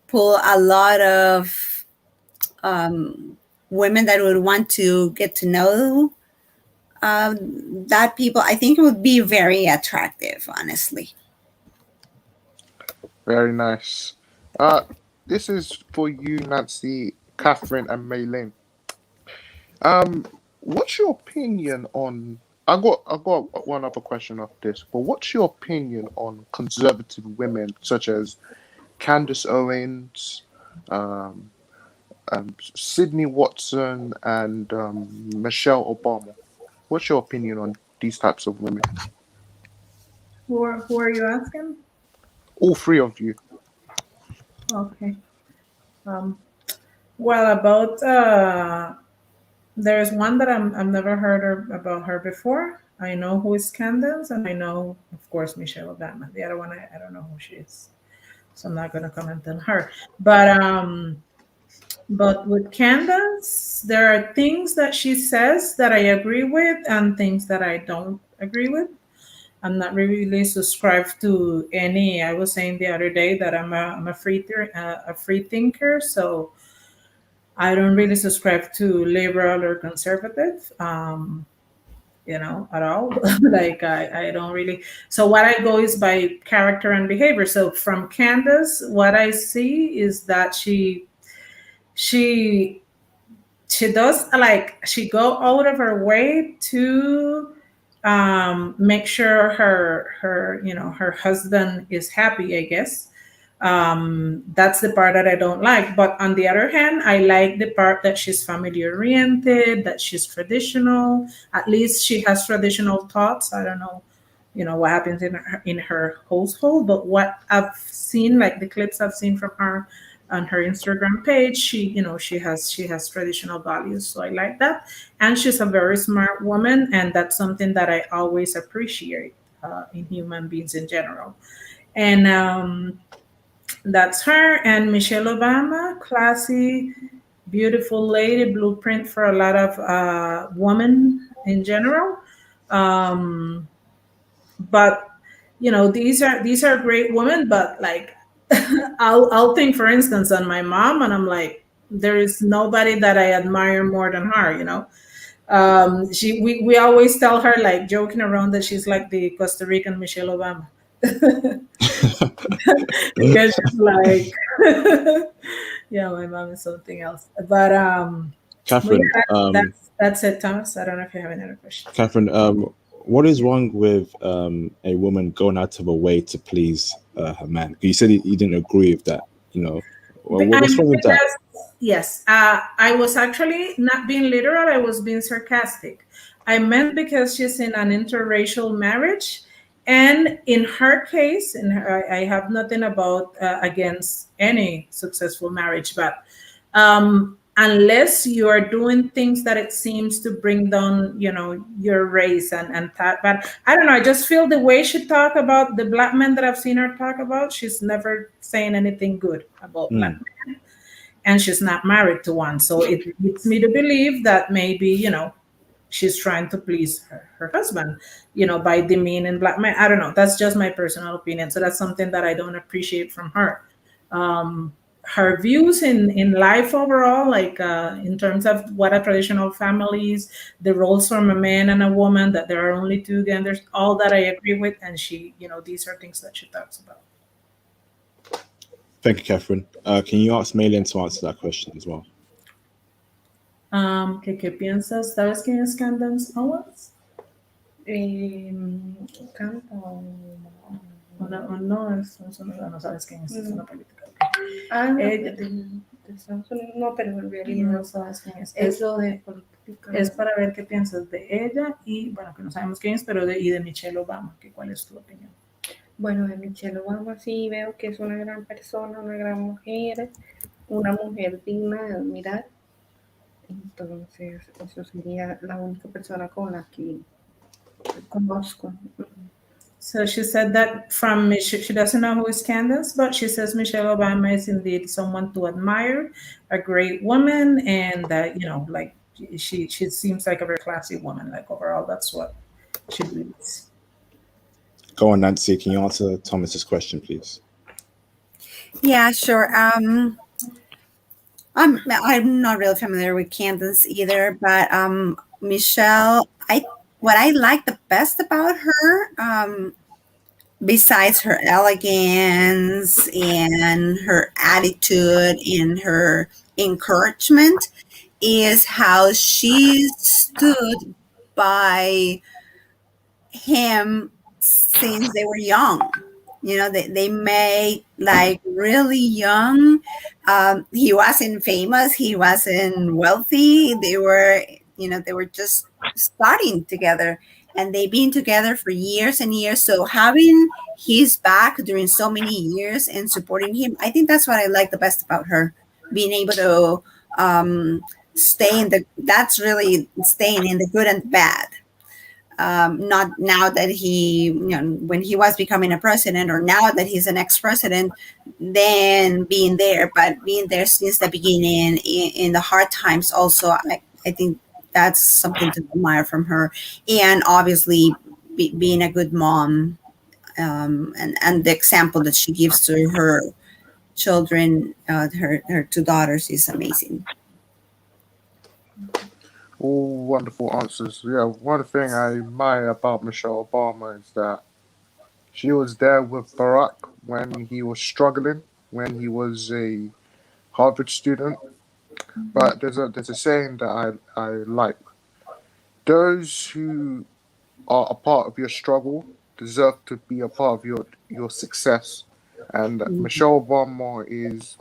pull a lot of women that would want to get to know that people. I think it would be very attractive, honestly. Very nice. This is for you, Nancy, Catherine, and Melin. What's your opinion on? I got one other question of this, but what's your opinion on conservative women such as Candace Owens, um, Sydney Watson, and Michelle Obama? What's your opinion on these types of women? Who are you asking? All three of you. Okay. Well, about there's one that I've never heard about her before. I know who is Candace, and I know, of course, Michelle Obama. The other one, I don't know who she is, so I'm not going to comment on her. But with Candace, there are things that she says that I agree with, and things that I don't agree with. I'm not really subscribed to any. I was saying the other day that I'm a free thinker, so I don't really subscribe to liberal or conservative, at all. Like I don't really. So what I go is by character and behavior. So from Candace, what I see is that she does, like, she go out of her way to make sure her husband is happy, I guess. That's the part that I don't like. But on the other hand, I like the part that she's family oriented, that she's traditional. At least she has traditional thoughts. I don't know, what happens in her household, but what I've seen, like the clips I've seen from her on her Instagram page, she has traditional values. So I like that. And she's a very smart woman, and that's something that I always appreciate in human beings in general. And that's her. And Michelle Obama, classy, beautiful lady, blueprint for a lot of women in general. Um, but these are great women. But like, I'll think, for instance, on my mom, and I'm like, there is nobody that I admire more than her. We always tell her, like, joking around, that she's like the Costa Rican Michelle Obama. because she's like, yeah, my mom is something else. But Catherine, yeah, that's it, Thomas. I don't know if you have any other questions. Catherine, what is wrong with a woman going out of her way to please her man? You said you didn't agree with that. You know, what's wrong with that? Yes, I was actually not being literal. I was being sarcastic. I meant because she's in an interracial marriage, and in her case, I have nothing about against any successful marriage, but unless you are doing things that it seems to bring down, your race and that. But I don't know. I just feel the way she talk about the black men that I've seen her talk about. She's never saying anything good about black men, and she's not married to one. So it leads me to believe that maybe, she's trying to please her husband, by demeaning black men. I don't know. That's just my personal opinion. So that's something that I don't appreciate from her. Her views in life overall, like in terms of what a traditional family is, the roles from a man and a woman, that there are only two genders, all that I agree with. And she, these are things that she talks about. Thank you, Catherine. Can you ask Melin to answer that question as well? ¿Qué piensas? ¿Sabes quién es Candace Owens? Canta o No sabes quién es una política. no, de Estados Unidos, no, pero en realidad No sabes quién es. es lo de política. Es para ver qué piensas de ella y, bueno, que no sabemos quién es, pero de Michelle Obama. ¿Cuál es tu opinión? Bueno, de Michelle Obama sí veo que es una gran persona, una gran mujer, una mujer digna de admirar. Entonces, eso sería la única persona con la que conozco. So she said that she doesn't know who is Candace, but she says Michelle Obama is indeed someone to admire, a great woman, and that, like she seems like a very classy woman. Like overall, that's what she believes. Go on, Nancy. Can you answer Thomas's question, please? Yeah, sure. I'm not really familiar with Candace either, but Michelle, what I like the best about her, besides her elegance and her attitude and her encouragement, is how she stood by him since they were young. They made like really young. He wasn't famous. He wasn't wealthy. They were just starting together, and they've been together for years and years. So having his back during so many years and supporting him, I think that's what I like the best about her. Being able to that's really staying in the good and bad. Not now that when he was becoming a president, or now that he's an ex-president, then being there, but being there since the beginning in the hard times also. I think that's something to admire from her. And obviously being a good mom, and the example that she gives to her children, her two daughters, is amazing. All wonderful answers. Yeah, one thing I admire about Michelle Obama is that she was there with Barack when he was struggling, when he was a Harvard student. But there's a saying that I like. Those who are a part of your struggle deserve to be a part of your success. And Michelle Obama is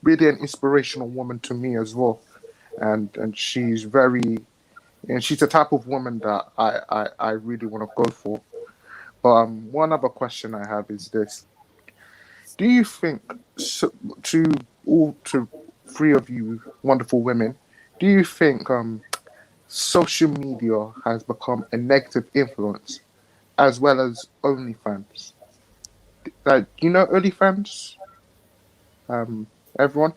really an inspirational woman to me as well. And she's the type of woman that I really want to go for. But one other question I have is this: do you think, to three of you wonderful women, do you think social media has become a negative influence, as well as OnlyFans? Like, OnlyFans? Everyone?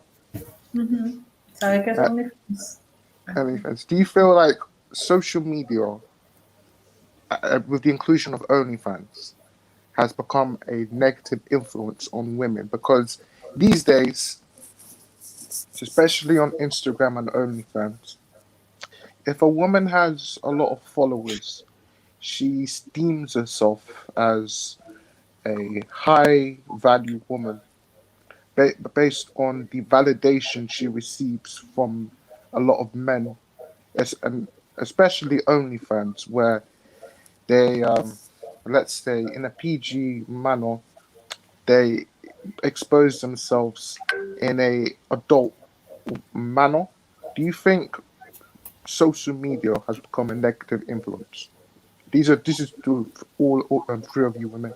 Mm-hmm. ¿Sabe qué es OnlyFans? OnlyFans. Do you feel like social media, with the inclusion of OnlyFans, has become a negative influence on women? Because these days, especially on Instagram and OnlyFans, if a woman has a lot of followers, she deems herself as a high value woman based on the validation she receives from a lot of men, and especially OnlyFans, where they, let's say, in a PG manner, they expose themselves in a adult manner. Do you think social media has become a negative influence? This is to all three of you women.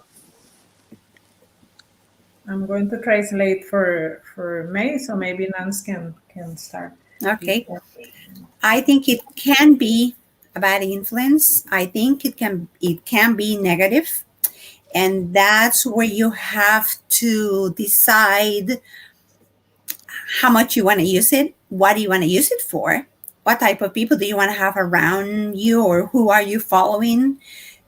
I'm going to translate for May, so maybe Nance can start. Okay. I think it can be a bad influence. I think it can be negative, and that's where you have to decide how much you want to use it, what do you want to use it for, what type of people do you want to have around you, or who are you following,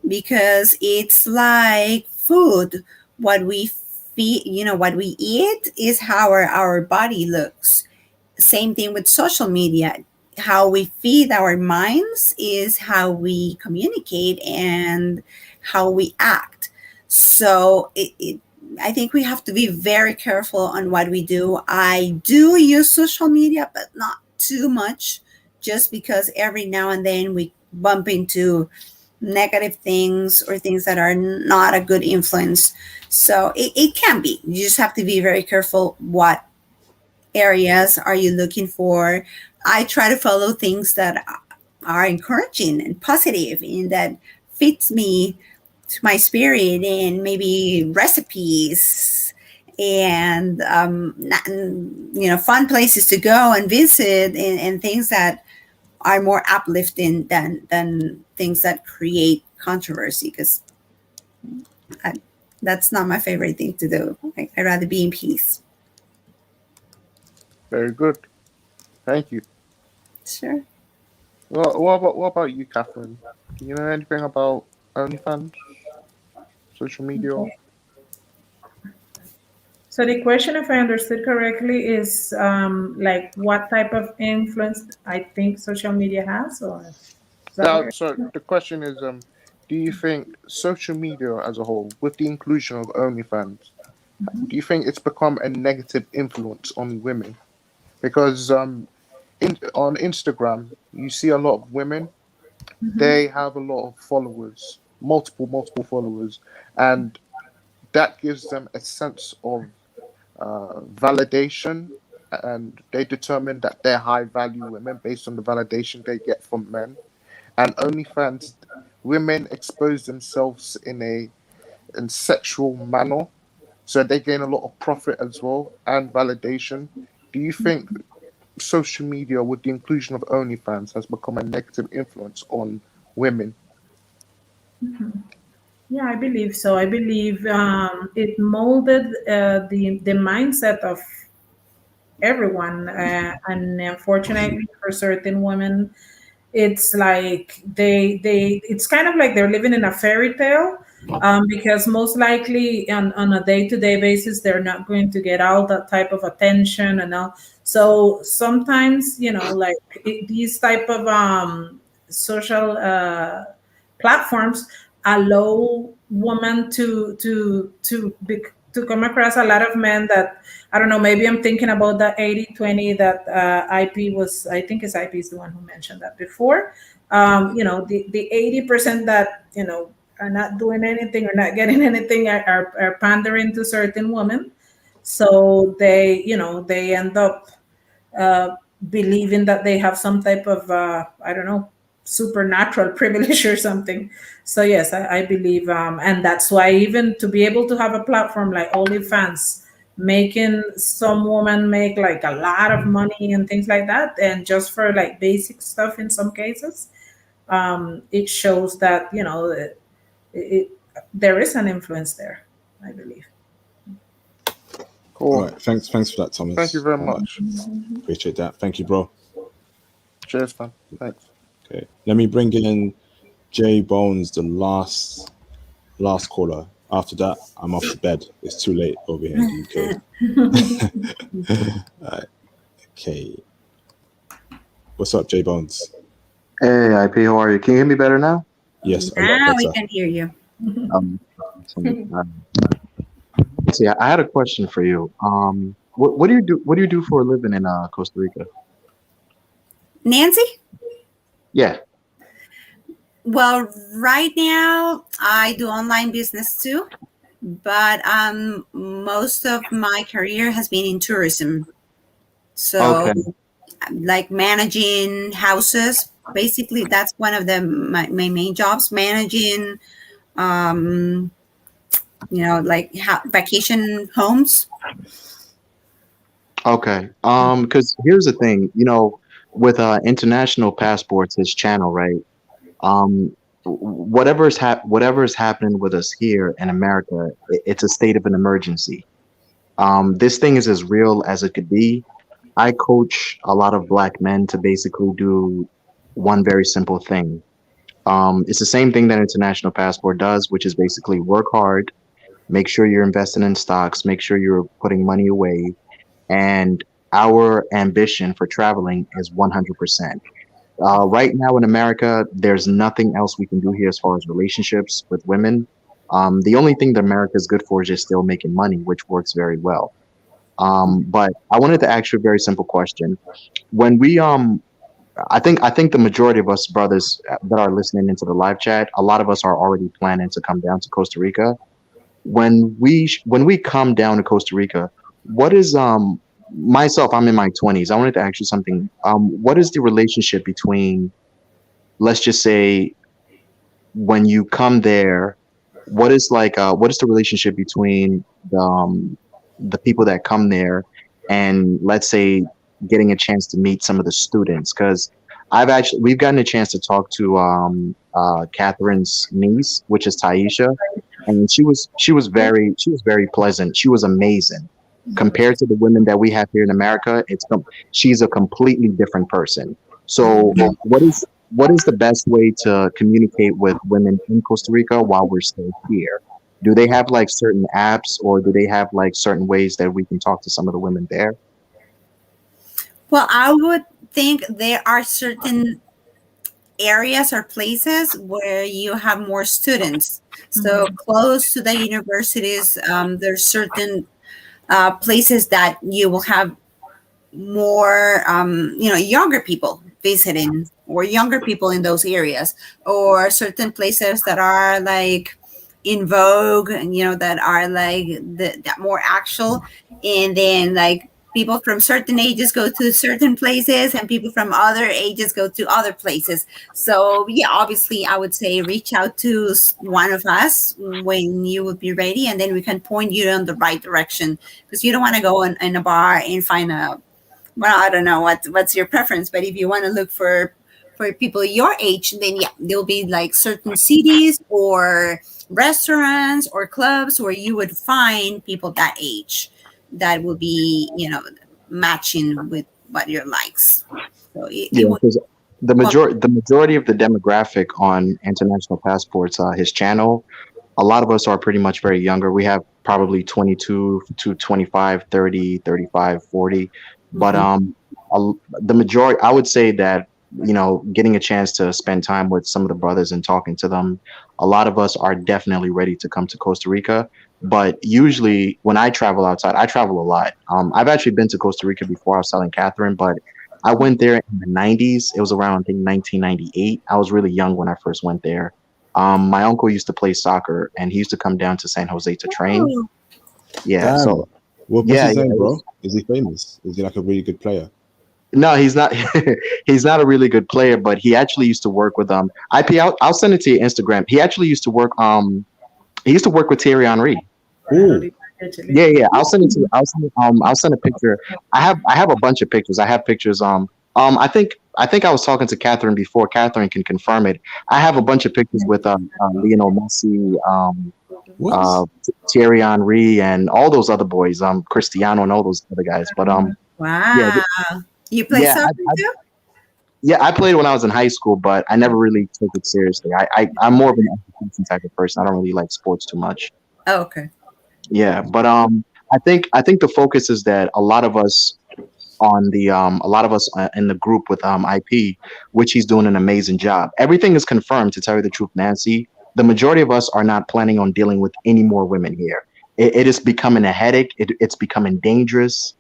because it's like food. What we feed, what we eat is how our body looks. Same thing with social media. How we feed our minds is how we communicate and how we act. So I think we have to be very careful on what we do. I do use social media, but not too much, just because every now and then we bump into negative things or things that are not a good influence. So it can be. You just have to be very careful what areas are you looking for. I try to follow things that are encouraging and positive and that fits me to my spirit, and maybe recipes and fun places to go and visit, and things that are more uplifting than things that create controversy, because that's not my favorite thing to do. I'd rather be in peace. Very good. Thank you. Sure. What about you, Catherine? Do you know anything about OnlyFans? Social media? Okay. So the question, if I understood correctly, is like what type of influence I think social media has, or is that what Now, you're so the question is, do you think social media as a whole, with the inclusion of OnlyFans, do you think it's become a negative influence on women? Because on Instagram, you see a lot of women. They have a lot of followers, multiple followers, and that gives them a sense of validation, and they determine that they're high value women based on the validation they get from men. And OnlyFans, women expose themselves in sexual manner, so they gain a lot of profit as well and validation. Do you think social media, with the inclusion of OnlyFans, has become a negative influence on women? Yeah, I believe so. I believe it molded the mindset of everyone, and unfortunately for certain women, it's like it's kind of like they're living in a fairy tale, because most likely on a day-to-day basis they're not going to get all that type of attention and all. So sometimes, like these type of social platforms allow women to come across a lot of men that, I don't know, maybe I'm thinking about the 80-20 that IP was, I think is IP is the one who mentioned that before. The 80% that, are not doing anything or not getting anything are pandering to certain women. So they end up uh, believing that they have some type of, I don't know, supernatural privilege or something. So yes, I believe, and that's why even to be able to have a platform like OnlyFans, making some woman make like a lot of money and things like that, and just for like basic stuff in some cases, it shows that it, there is an influence there, I believe. Cool. All right. Thanks for that, Thomas. Thank you very much. Appreciate that. Thank you, bro. Cheers, man. Thanks. Okay. Let me bring in J Bones, the last caller. After that, I'm off to bed. It's too late over here in the UK. All right. Okay. What's up, J Bones? Hey, IP, how are you? Can you hear me better now? Yes, a lot Now we better. can hear you. Um, so, let's see. I had a question for you. What do you do? What do you do for a living in Costa Rica? Nancy? Yeah. Well, right now I do online business too, but most of my career has been in tourism. So, Okay. like managing houses, basically, that's one of my main jobs, managing, um, like vacation homes. Okay. Because here's the thing. With international passports, his channel, right? Whatever's happening with us here in America, it's a state of an emergency. This thing is as real as it could be. I coach a lot of black men to basically do one very simple thing. It's the same thing that International Passport does, which is basically work hard, make sure you're investing in stocks, make sure you're putting money away, and our ambition for traveling is 100%. Right now in America, there's nothing else we can do here as far as relationships with women. The only thing that America is good for is just still making money, which works very well. But I wanted to ask you a very simple question. When we I think the majority of us brothers that are listening into the live chat, a lot of us are already planning to come down to Costa Rica. When we come down to Costa Rica, what is myself? I'm in my 20s. I wanted to ask you something. What is the relationship between, let's just say, when you come there, what is the relationship between the people that come there and, let's say, getting a chance to meet some of the students? Because we've gotten a chance to talk to Catherine's niece, which is Taisha, and she was very pleasant. She was amazing compared to the women that we have here in America. She's a completely different person. So what is the best way to communicate with women in Costa Rica while we're still here? Do they have like certain apps, or do they have like certain ways that we can talk to some of the women there? Well, I would think there are certain areas or places where you have more students. So close to the universities, there's certain places that you will have more, younger people visiting, or younger people in those areas, or certain places that are like in vogue, and that are like that more actual. And then like people from certain ages go to certain places, and people from other ages go to other places. So yeah, obviously I would say reach out to one of us when you would be ready, and then we can point you in the right direction, because you don't want to go in a bar and find a, well, I don't know what's your preference, but if you want to look for people your age, then yeah, there'll be like certain cities or restaurants or clubs where you would find people that age that will be, matching with what your likes. So it Yeah, would, because the well, majority of the demographic on international passports, his channel, a lot of us are pretty much very younger. We have probably 22 to 25, 30, 35, 40. But mhm. the majority, I would say that, getting a chance to spend time with some of the brothers and talking to them, a lot of us are definitely ready to come to Costa Rica. But usually when I travel outside, I travel a lot. I've actually been to Costa Rica before. I was telling Catherine, but I went there in the 90s. It was around, I think, 1998. I was really young when I first went there. My uncle used to play soccer, and he used to come down to San Jose to train. Oh, Yeah, Damn. so What's yeah, his yeah. name, bro? Is he famous? Is he like a really good player? No, he's not. He's not a really good player, but he actually used to work with IP. I'll send it to your Instagram. He actually used to work. He used to work with Thierry Henry. Ooh. Yeah, yeah. I'll send it to you. I'll send a picture. I have a bunch of pictures. I have pictures. I think I was talking to Catherine before. Catherine can confirm it. I have a bunch of pictures with Lionel Messi, What? uh, Thierry Henry, and all those other boys. Cristiano and all those other guys. But yeah, wow. You play yeah. soccer too? Yeah, I played when I was in high school, but I never really took it seriously. I'm more of an education type of person. I don't really like sports too much. Oh, okay. Yeah, but I think the focus is that a lot of us on the a lot of us in the group with IP, which he's doing an amazing job. Everything is confirmed, to tell you the truth, Nancy. The majority of us are not planning on dealing with any more women here. It is becoming a headache. It's becoming dangerous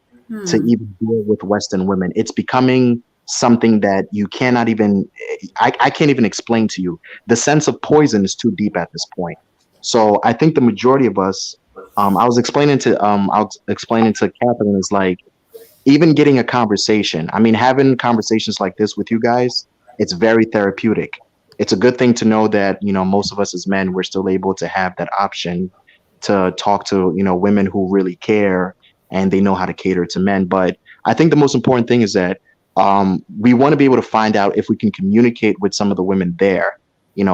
to even deal with Western women. It's becoming something that you cannot even, I can't even explain to you. The sense of poison is too deep at this point. So I think the majority of us, I was explaining to Catherine, is like, even getting a conversation. I mean, having conversations like this with you guys, it's very therapeutic. It's a good thing to know that, most of us as men, we're still able to have that option to talk to, women who really care and they know how to cater to men. But I think the most important thing is that we want to be able to find out if we can communicate with some of the women there,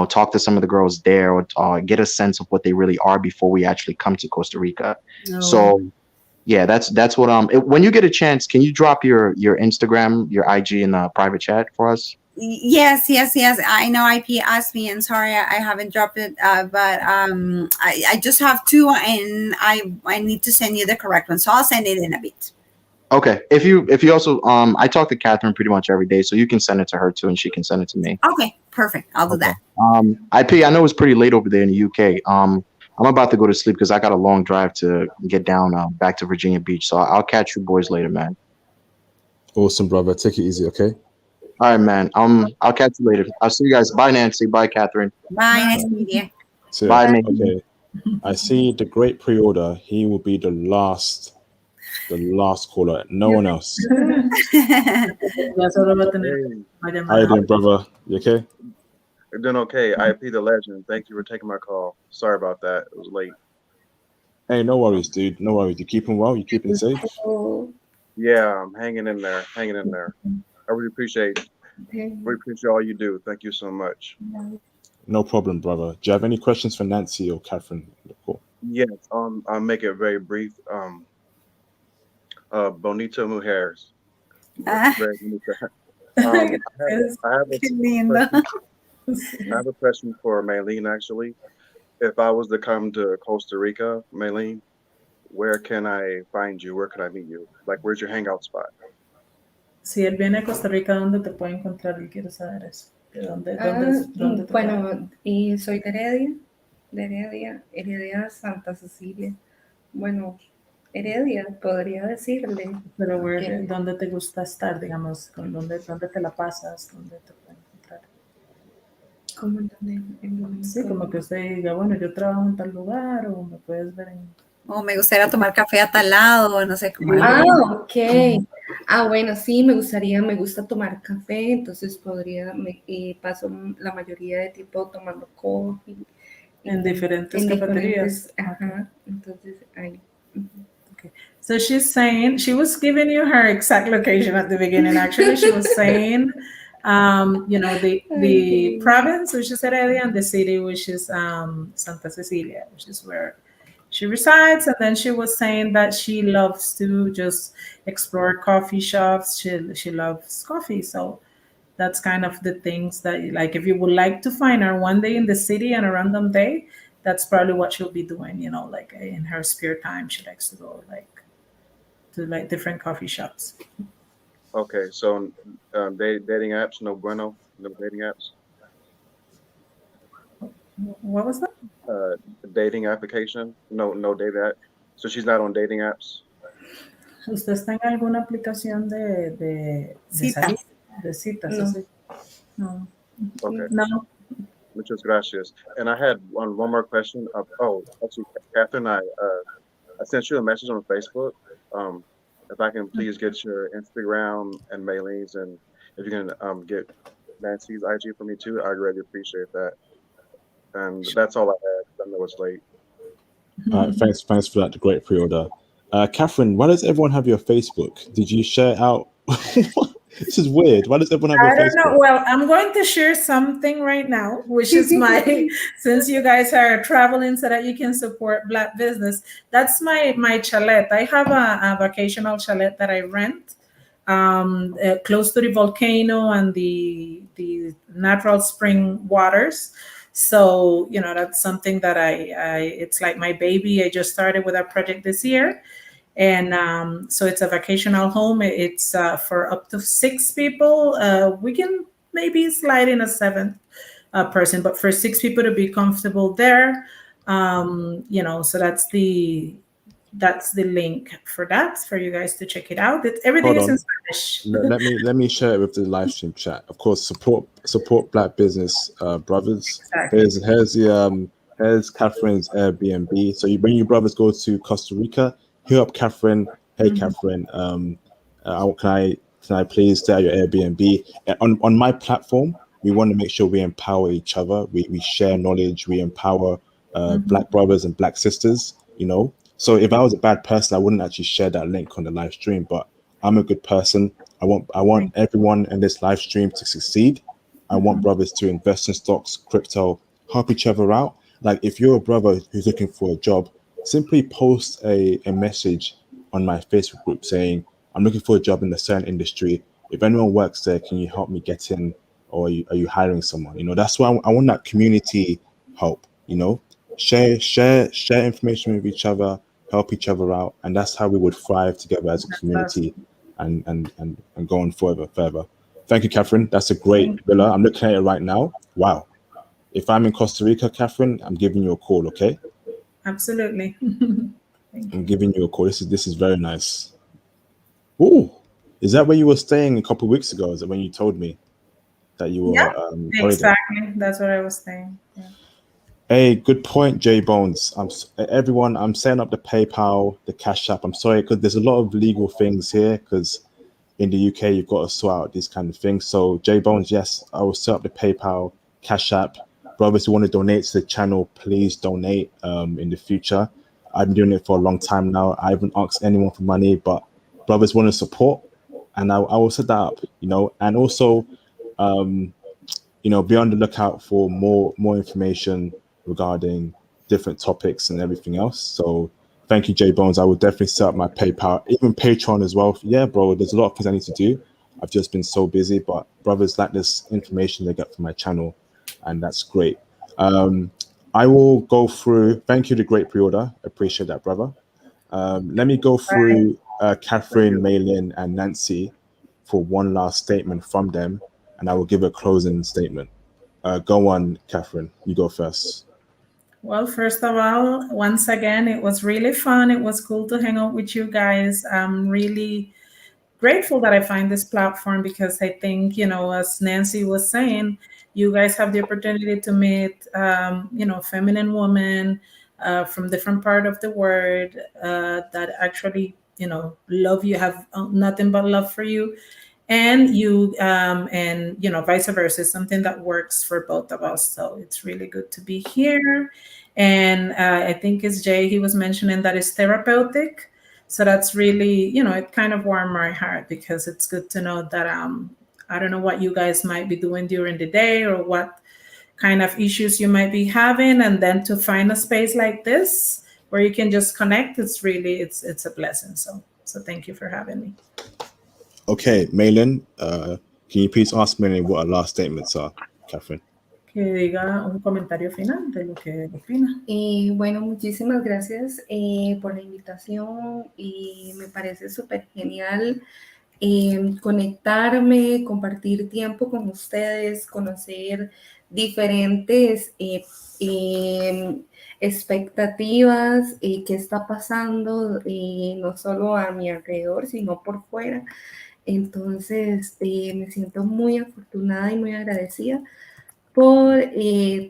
talk to some of the girls there, or get a sense of what they really are before we actually come to Costa Rica. So yeah, that's what when you get a chance, can you drop your Instagram, your IG in the private chat for us? Yes. I know IP asked me, and sorry I haven't dropped it, but I just have two, and I need to send you the correct one, so I'll send it in a bit. Okay. If you also I talk to Catherine pretty much every day, so you can send it to her too, and she can send it to me. Okay, perfect. I'll do that. IP, I know it's pretty late over there in the UK. I'm about to go to sleep because I got a long drive to get down back to Virginia Beach. So I'll catch you boys later, man. Awesome, brother. Take it easy, okay? All right, man. I'll catch you later. I'll see you guys. Bye, Nancy. Bye, Catherine. Bye. Nice to meet you. So, Bye, mate. okay. I see the great pre-order. He will be the last caller. No one else. Hey, How you doing, brother? You okay? you're doing okay. IP the legend. Thank you for taking my call. Sorry about that. It was late. Hey, no worries, dude. No worries. You keeping well? You keeping safe? Yeah, I'm hanging in there. Hanging in there. I really appreciate all you do. Thank you so much. No problem, brother. Do you have any questions for Nancy or Catherine? Cool. Yes, I'll make it very brief. Bonito mujeres. Very bonita. I have a question for Melin, actually. If I was to come to Costa Rica, Melin, where can I find you? Where can I meet you? Like, where's your hangout spot? Si él viene a Costa Rica, ¿dónde te puede encontrar? Él quiere saber eso. ¿Dónde te Bueno, soy de Heredia, Santa Cecilia. Bueno, Heredia, podría decirle. Pero ¿dónde te gusta estar, digamos? ¿Dónde te la pasas? ¿Dónde te puede encontrar? ¿Cómo en Sí, como que usted diga, bueno, yo trabajo en tal lugar, o me puedes ver en... O me gustaría tomar café a tal lado, no sé cómo. Ok. Bueno, sí, me gusta tomar café, entonces paso la mayoría de tiempo tomando coffee. En diferentes cafeterías. Ajá, entonces ahí. Okay. So she's saying, she was giving you her exact location at the beginning. Actually, she was saying, the province, which is Heredia, and the city, which is Santa Cecilia, which is where she resides. And then she was saying that she loves to just explore coffee shops. She loves coffee. So that's kind of the things that, like, if you would like to find her one day in the city on a random day, that's probably what she'll be doing, like in her spare time. She likes to go to different coffee shops. Okay, so dating apps, no bueno, no dating apps. What was that? Dating application, no dating app. So she's not on dating apps. ¿Usted está en alguna aplicación de citas? De citas, No. así? No. Okay. No. Muchas gracias. And I had one more question. Actually, Catherine, I sent you a message on Facebook. If I can please get your Instagram and Melin's, and if you can get Nancy's IG for me too, I'd really appreciate that. And that's all I had. I know it's late. All right, thanks for that great pre-order. Catherine, why does everyone have your Facebook? Did you share out? This is weird. Why does everyone have your Facebook? I don't know. Well, I'm going to share something right now, which is since you guys are traveling so that you can support Black business, that's my chalet. I have a vacational chalet that I rent close to the volcano and the natural spring waters. So, that's something that I it's like my baby. I just started with a project this year. And so it's a vacational home. It's for up to 6 people. We can maybe slide in a seventh person, but for 6 people to be comfortable there, so that's the link for that for you guys to check it out. Everything Hold is in on. Spanish. Let me share it with the live stream chat. Of course, support Black business brothers. Exactly. Here's Catherine's Airbnb. So when you brothers go to Costa Rica, hit up Catherine. Hey Catherine, can I please stay at your Airbnb? On my platform, we want to make sure we empower each other. We share knowledge. We empower Black brothers and Black sisters. So if I was a bad person, I wouldn't actually share that link on the live stream. But I'm a good person. I want everyone in this live stream to succeed. I want brothers to invest in stocks, crypto, help each other out. Like if you're a brother who's looking for a job, simply post a message on my Facebook group saying, I'm looking for a job in a certain industry. If anyone works there, can you help me get in? Or are you hiring someone? That's why I want that community help. Share information with each other, help each other out, and that's how we would thrive together as a community and go on further. Thank you, Catherine. That's a great villa. I'm looking at it right now. Wow. If I'm in Costa Rica, Catherine, I'm giving you a call, okay? Absolutely. I'm giving you a call. This is very nice. Ooh, is that where you were staying a couple of weeks ago? Is it when you told me that you were exactly. That's what I was saying. Yeah. Hey, good point, J Bones. Everyone, I'm setting up the PayPal, the Cash App. I'm sorry, because there's a lot of legal things here, because in the UK, you've got to sort out these kind of things. So, J Bones, yes, I will set up the PayPal, Cash App. Brothers who want to donate to the channel, please donate in the future. I've been doing it for a long time now. I haven't asked anyone for money, but brothers want to support, and I will set that up, and also, be on the lookout for more information regarding different topics and everything else. So thank you, J Bones. I will definitely set up my PayPal, even Patreon as well. Yeah, bro, there's a lot of things I need to do. I've just been so busy, but brothers like this information they get from my channel, and that's great. I will go through. Thank you, the great pre-order. Appreciate that, brother. Let me go through Catherine, Melin, and Nancy for one last statement from them, and I will give a closing statement. Go on, Catherine. You go first. Well, first of all, once again, it was really fun. It was cool to hang out with you guys. I'm really grateful that I find this platform because I think, as Nancy was saying, you guys have the opportunity to meet, feminine women from different part of the world that actually, love you, have nothing but love for you. And vice versa, something that works for both of us. So it's really good to be here. And I think it's Jay, he was mentioning that it's therapeutic. So that's really, it kind of warmed my heart because it's good to know that I don't know what you guys might be doing during the day or what kind of issues you might be having, and then to find a space like this where you can just connect, it's a blessing. So thank you for having me. Okay, Melin, can you please ask Melin what our last statements are, Catherine? Que diga un comentario final de lo que opina. Bueno, muchísimas gracias por la invitación y me parece súper genial conectarme, compartir tiempo con ustedes, conocer diferentes expectativas, qué está pasando, no solo a mi alrededor, sino por fuera. Entonces, me siento muy afortunada y muy agradecida por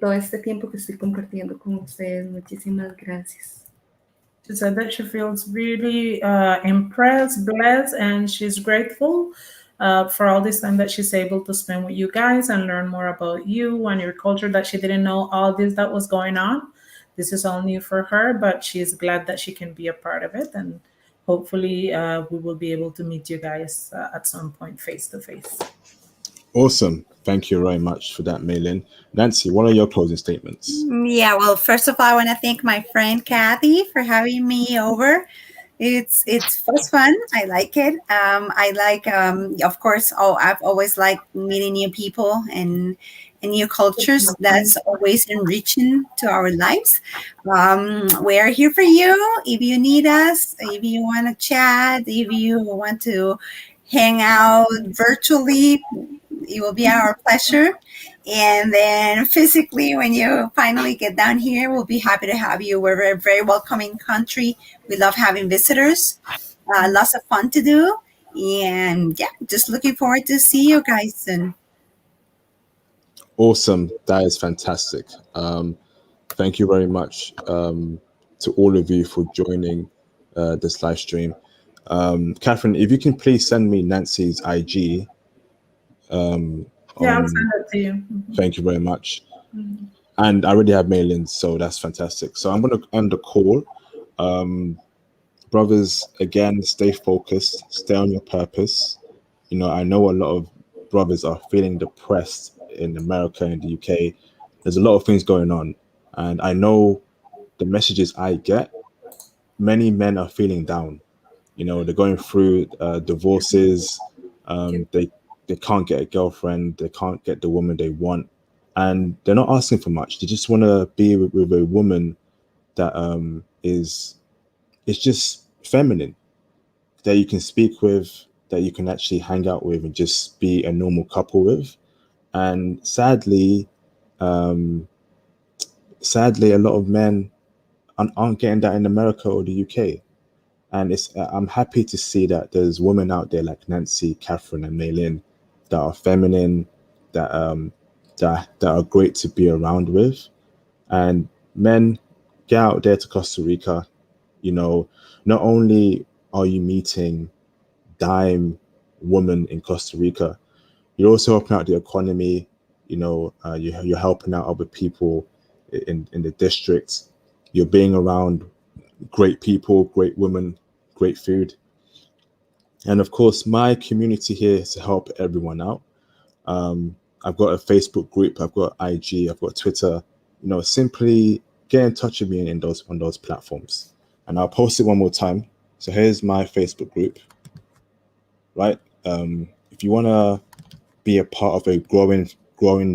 todo este tiempo que estoy compartiendo con ustedes. Muchísimas gracias. She said that she feels really impressed, blessed, and she's grateful for all this time that she's able to spend with you guys and learn more about you and your culture, that she didn't know all this that was going on. This is all new for her, but she's glad that she can be a part of it. And hopefully we will be able to meet you guys at some point face to face. Awesome. Thank you very much for that, Melin. Nancy, what are your closing statements? Yeah, well, first of all, I want to thank my friend Kathy for having me over It was fun. I like it. I like, of course. Oh, I've always liked meeting new people and new cultures. That's always enriching to our lives. We are here for you. If you need us, if you want to chat, if you want to hang out virtually, it will be our pleasure. And then physically, when you finally get down here, we'll be happy to have you. We're a very welcoming country. We love having visitors. Lots of fun to do. And yeah, just looking forward to see you guys soon. Awesome. That is fantastic. Thank you very much to all of you for joining this live stream. Catherine, if you can please send me Nancy's IG. Yeah, I'll send it to you. Thank you very much. And I already have Melin, so that's fantastic. So I'm going to end the call. Brothers, again, stay focused, stay on your purpose. You know, I know a lot of brothers are feeling depressed in America and the UK. There's a lot of things going on. And I know the messages I get, many men are feeling down. You know, they're going through divorces. They can't get a girlfriend. They can't get the woman they want, and they're not asking for much. They just want to be with a woman that is just feminine, that you can speak with, that you can actually hang out with, and just be a normal couple with. And sadly, a lot of men aren't getting that in America or the UK. And I'm happy to see that there's women out there like Nancy, Catherine, and Melin that are feminine, that that are great to be around with. And men, get out there to Costa Rica. You know, not only are you meeting dime women in Costa Rica, you're also helping out the economy. You know, you're helping out other people in the district. You're being around great people, great women, great food. And of course, my community here is to help everyone out. I've got a Facebook group, I've got IG, I've got Twitter. You know, simply get in touch with me in those on those platforms. And I'll post it one more time. So here's my Facebook group, right? If you want to be a part of a growing,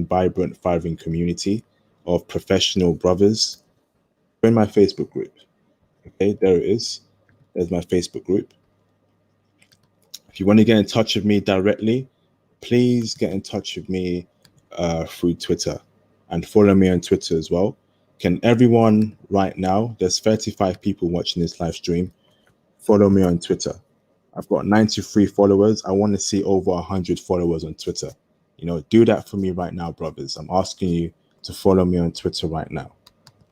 vibrant, thriving community of professional brothers, join my Facebook group. Okay, there it is. There's my Facebook group. If you want to get in touch with me directly, please get in touch with me through Twitter and follow me on Twitter as well. Can everyone right now, there's 35 people watching this live stream, follow me on Twitter. I've got 93 followers. I want to see over 100 followers on Twitter. You know, do that for me right now, brothers. I'm asking you to follow me on Twitter right now.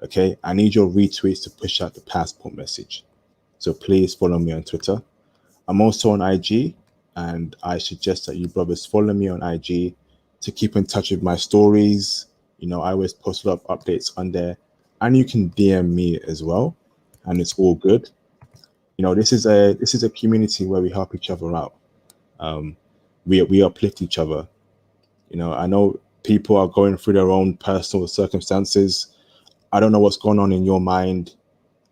Okay, I need your retweets to push out the passport message. So please follow me on Twitter. I'm also on IG, and I suggest that you brothers follow me on IG to keep in touch with my stories. You know, I always post a lot of updates on there, and you can DM me as well, and it's all good. You know, this is a community where we help each other out. We uplift each other. You know, I know people are going through their own personal circumstances. I don't know what's going on in your mind.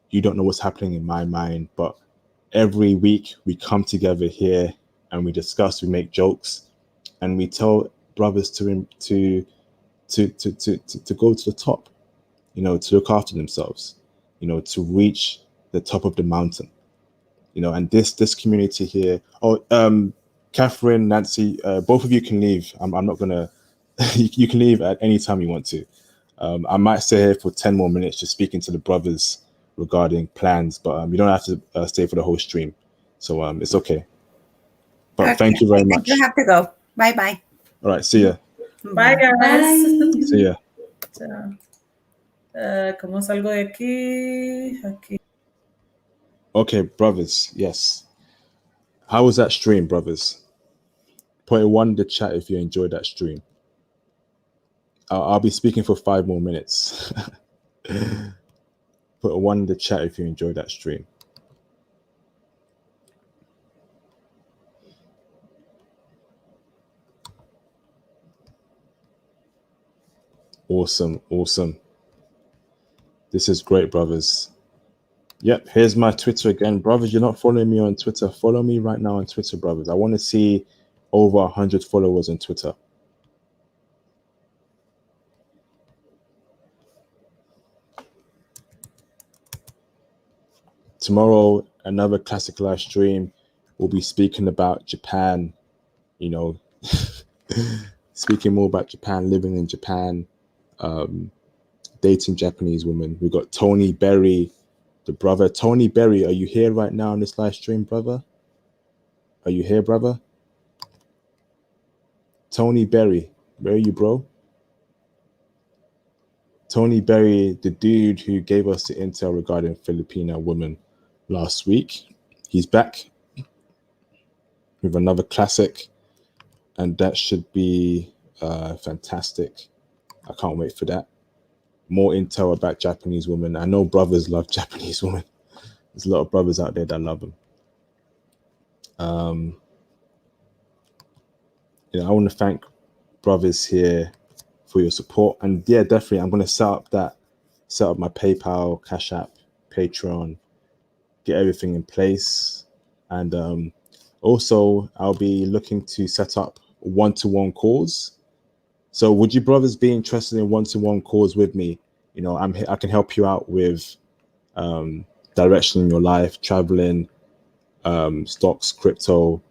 You don't know what's happening in my mind, but every week we come together here and we discuss, we make jokes, and we tell brothers to go to the top, you know, to look after themselves, you know, to reach the top of the mountain, you know. And this community here. Oh, Catherine, Nancy, both of you can leave. I'm not gonna. You can leave at any time you want to. I might stay here for 10 more minutes just speaking to the brothers regarding plans, but you don't have to stay for the whole stream. So it's okay. But Okay, thank you very I much. do have to go. Bye bye. All right, see ya. Bye, guys. See ya. Chao. ¿Cómo salgo de aquí? Aquí. Okay, brothers, yes. How was that stream, brothers? Put a one in the chat if you enjoyed that stream. I'll be speaking for 5 more minutes. Put a one in the chat if you enjoyed that stream. Awesome, awesome. This is great, brothers. Yep, here's my Twitter again. Brothers, you're not following me on Twitter. Follow me right now on Twitter, brothers. I want to see over 100 followers on Twitter. Tomorrow, another classic live stream. We'll be speaking about Japan, you know, speaking more about Japan, living in Japan, dating Japanese women. We got Tony Berry, the brother. Tony Berry, are you here right now on this live stream, brother? Are you here, brother? Tony Berry, where are you, bro? Tony Berry, the dude who gave us the intel regarding Filipino women last week. He's back with another classic, and that should be fantastic. I can't wait for that. More intel about Japanese women. I know brothers love Japanese women. There's a lot of brothers out there that love them. You know, I want to thank brothers here for your support, and yeah, definitely, I'm going to set up my PayPal, Cash App, Patreon, get everything in place, and also I'll be looking to set up one-to-one calls. So would you brothers be interested in one-to-one calls with me? You know, I can help you out with direction in your life, traveling, stocks, crypto,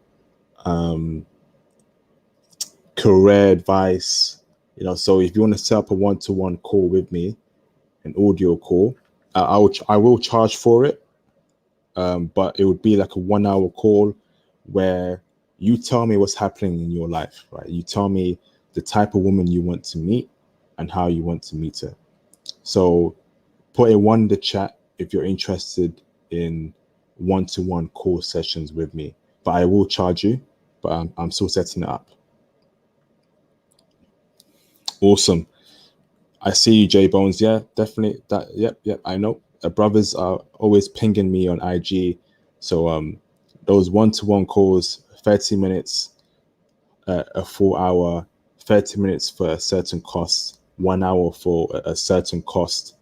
career advice. You know, so if you want to set up a one-to-one call with me, an audio call, I will charge for it, but it would be like a 1 hour call where you tell me what's happening in your life, right? You tell me the type of woman you want to meet and how you want to meet her. So put a 1 in the chat if you're interested in one-to-one call sessions with me, but I will charge you, but I'm still setting it up. Awesome. I see you, J Bones. Yeah, definitely. Yep. I know. Brothers are always pinging me on IG. So those one-to-one calls, 30 minutes, a full hour, 30 minutes for a certain cost, 1 hour for a certain cost.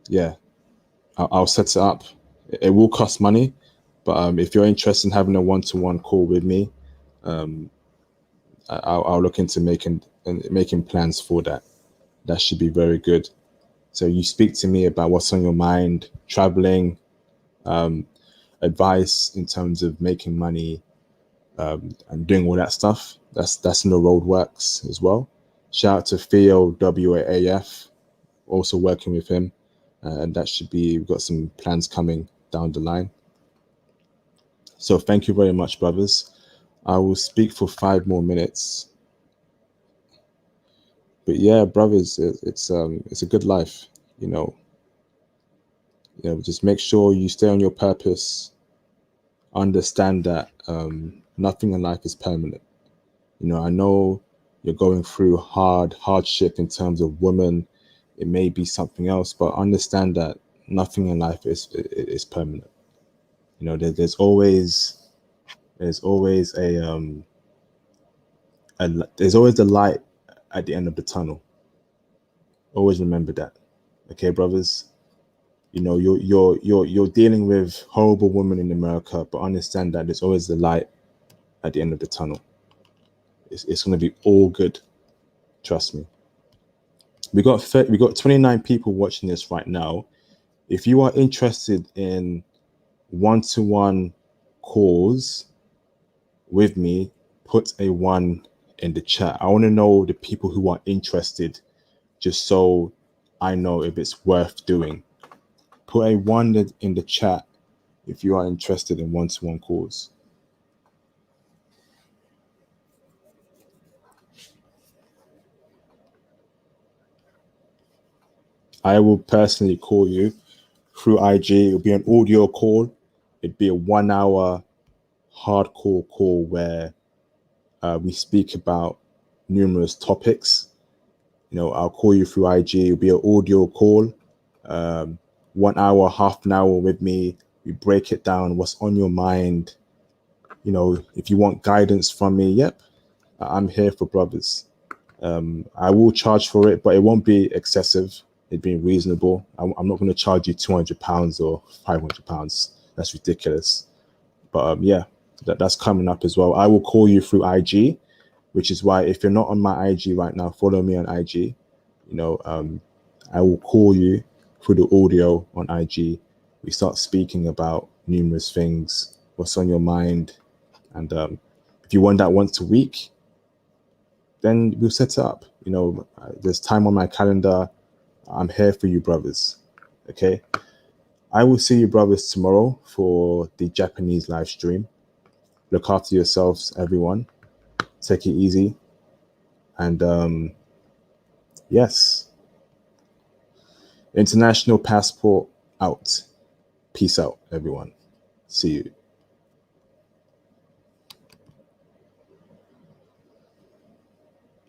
Yeah, I'll set it up. It will cost money, but if you're interested in having a one-to-one call with me, I'll look into making plans for that. That should be very good. So you speak to me about what's on your mind, traveling, advice in terms of making money, and doing all that stuff. That's in the road works as well. Shout out to Theo WAAF, also working with him, and that should be, we've got some plans coming down the line. So thank you very much, brothers. I will speak for 5 more minutes. But yeah, brothers, it's a good life, you know. Just make sure you stay on your purpose. Understand that nothing in life is permanent. You know, I know you're going through hardship in terms of women. It may be something else, but understand that nothing in life is permanent. You know, there's always there's always the light at the end of the tunnel. Always remember that. Okay, brothers. You know, you're dealing with horrible women in America, but understand that there's always the light at the end of the tunnel. It's going to be all good. Trust me. We got 29 people watching this right now. If you are interested in one-to-one calls with me, put a 1 in the chat. I want to know the people who are interested, just so I know if it's worth doing. Put a 1 in the chat if you are interested in one-to-one calls. I will personally call you through IG. It'll be an audio call. It'd be a 1 hour hardcore call where we speak about numerous topics. You know, I'll call you through IG. It'll be an audio call. 1 hour, half an hour with me. We break it down, what's on your mind. You know, if you want guidance from me, yep, I'm here for brothers. I will charge for it, but it won't be excessive. it being reasonable. I'm not going to charge you £200 or £500. That's ridiculous. But yeah, that's coming up as well. I will call you through IG, which is why if you're not on my IG right now, follow me on IG. I will call you through the audio on IG. We start speaking about numerous things, what's on your mind. And if you want that once a week, then we'll set it up. There's time on my calendar. I'm here for you, brothers. Okay. I will see you, brothers, tomorrow for the Japanese live stream. Look after yourselves, everyone. Take it easy. And yes, international passport out. Peace out, everyone. See you.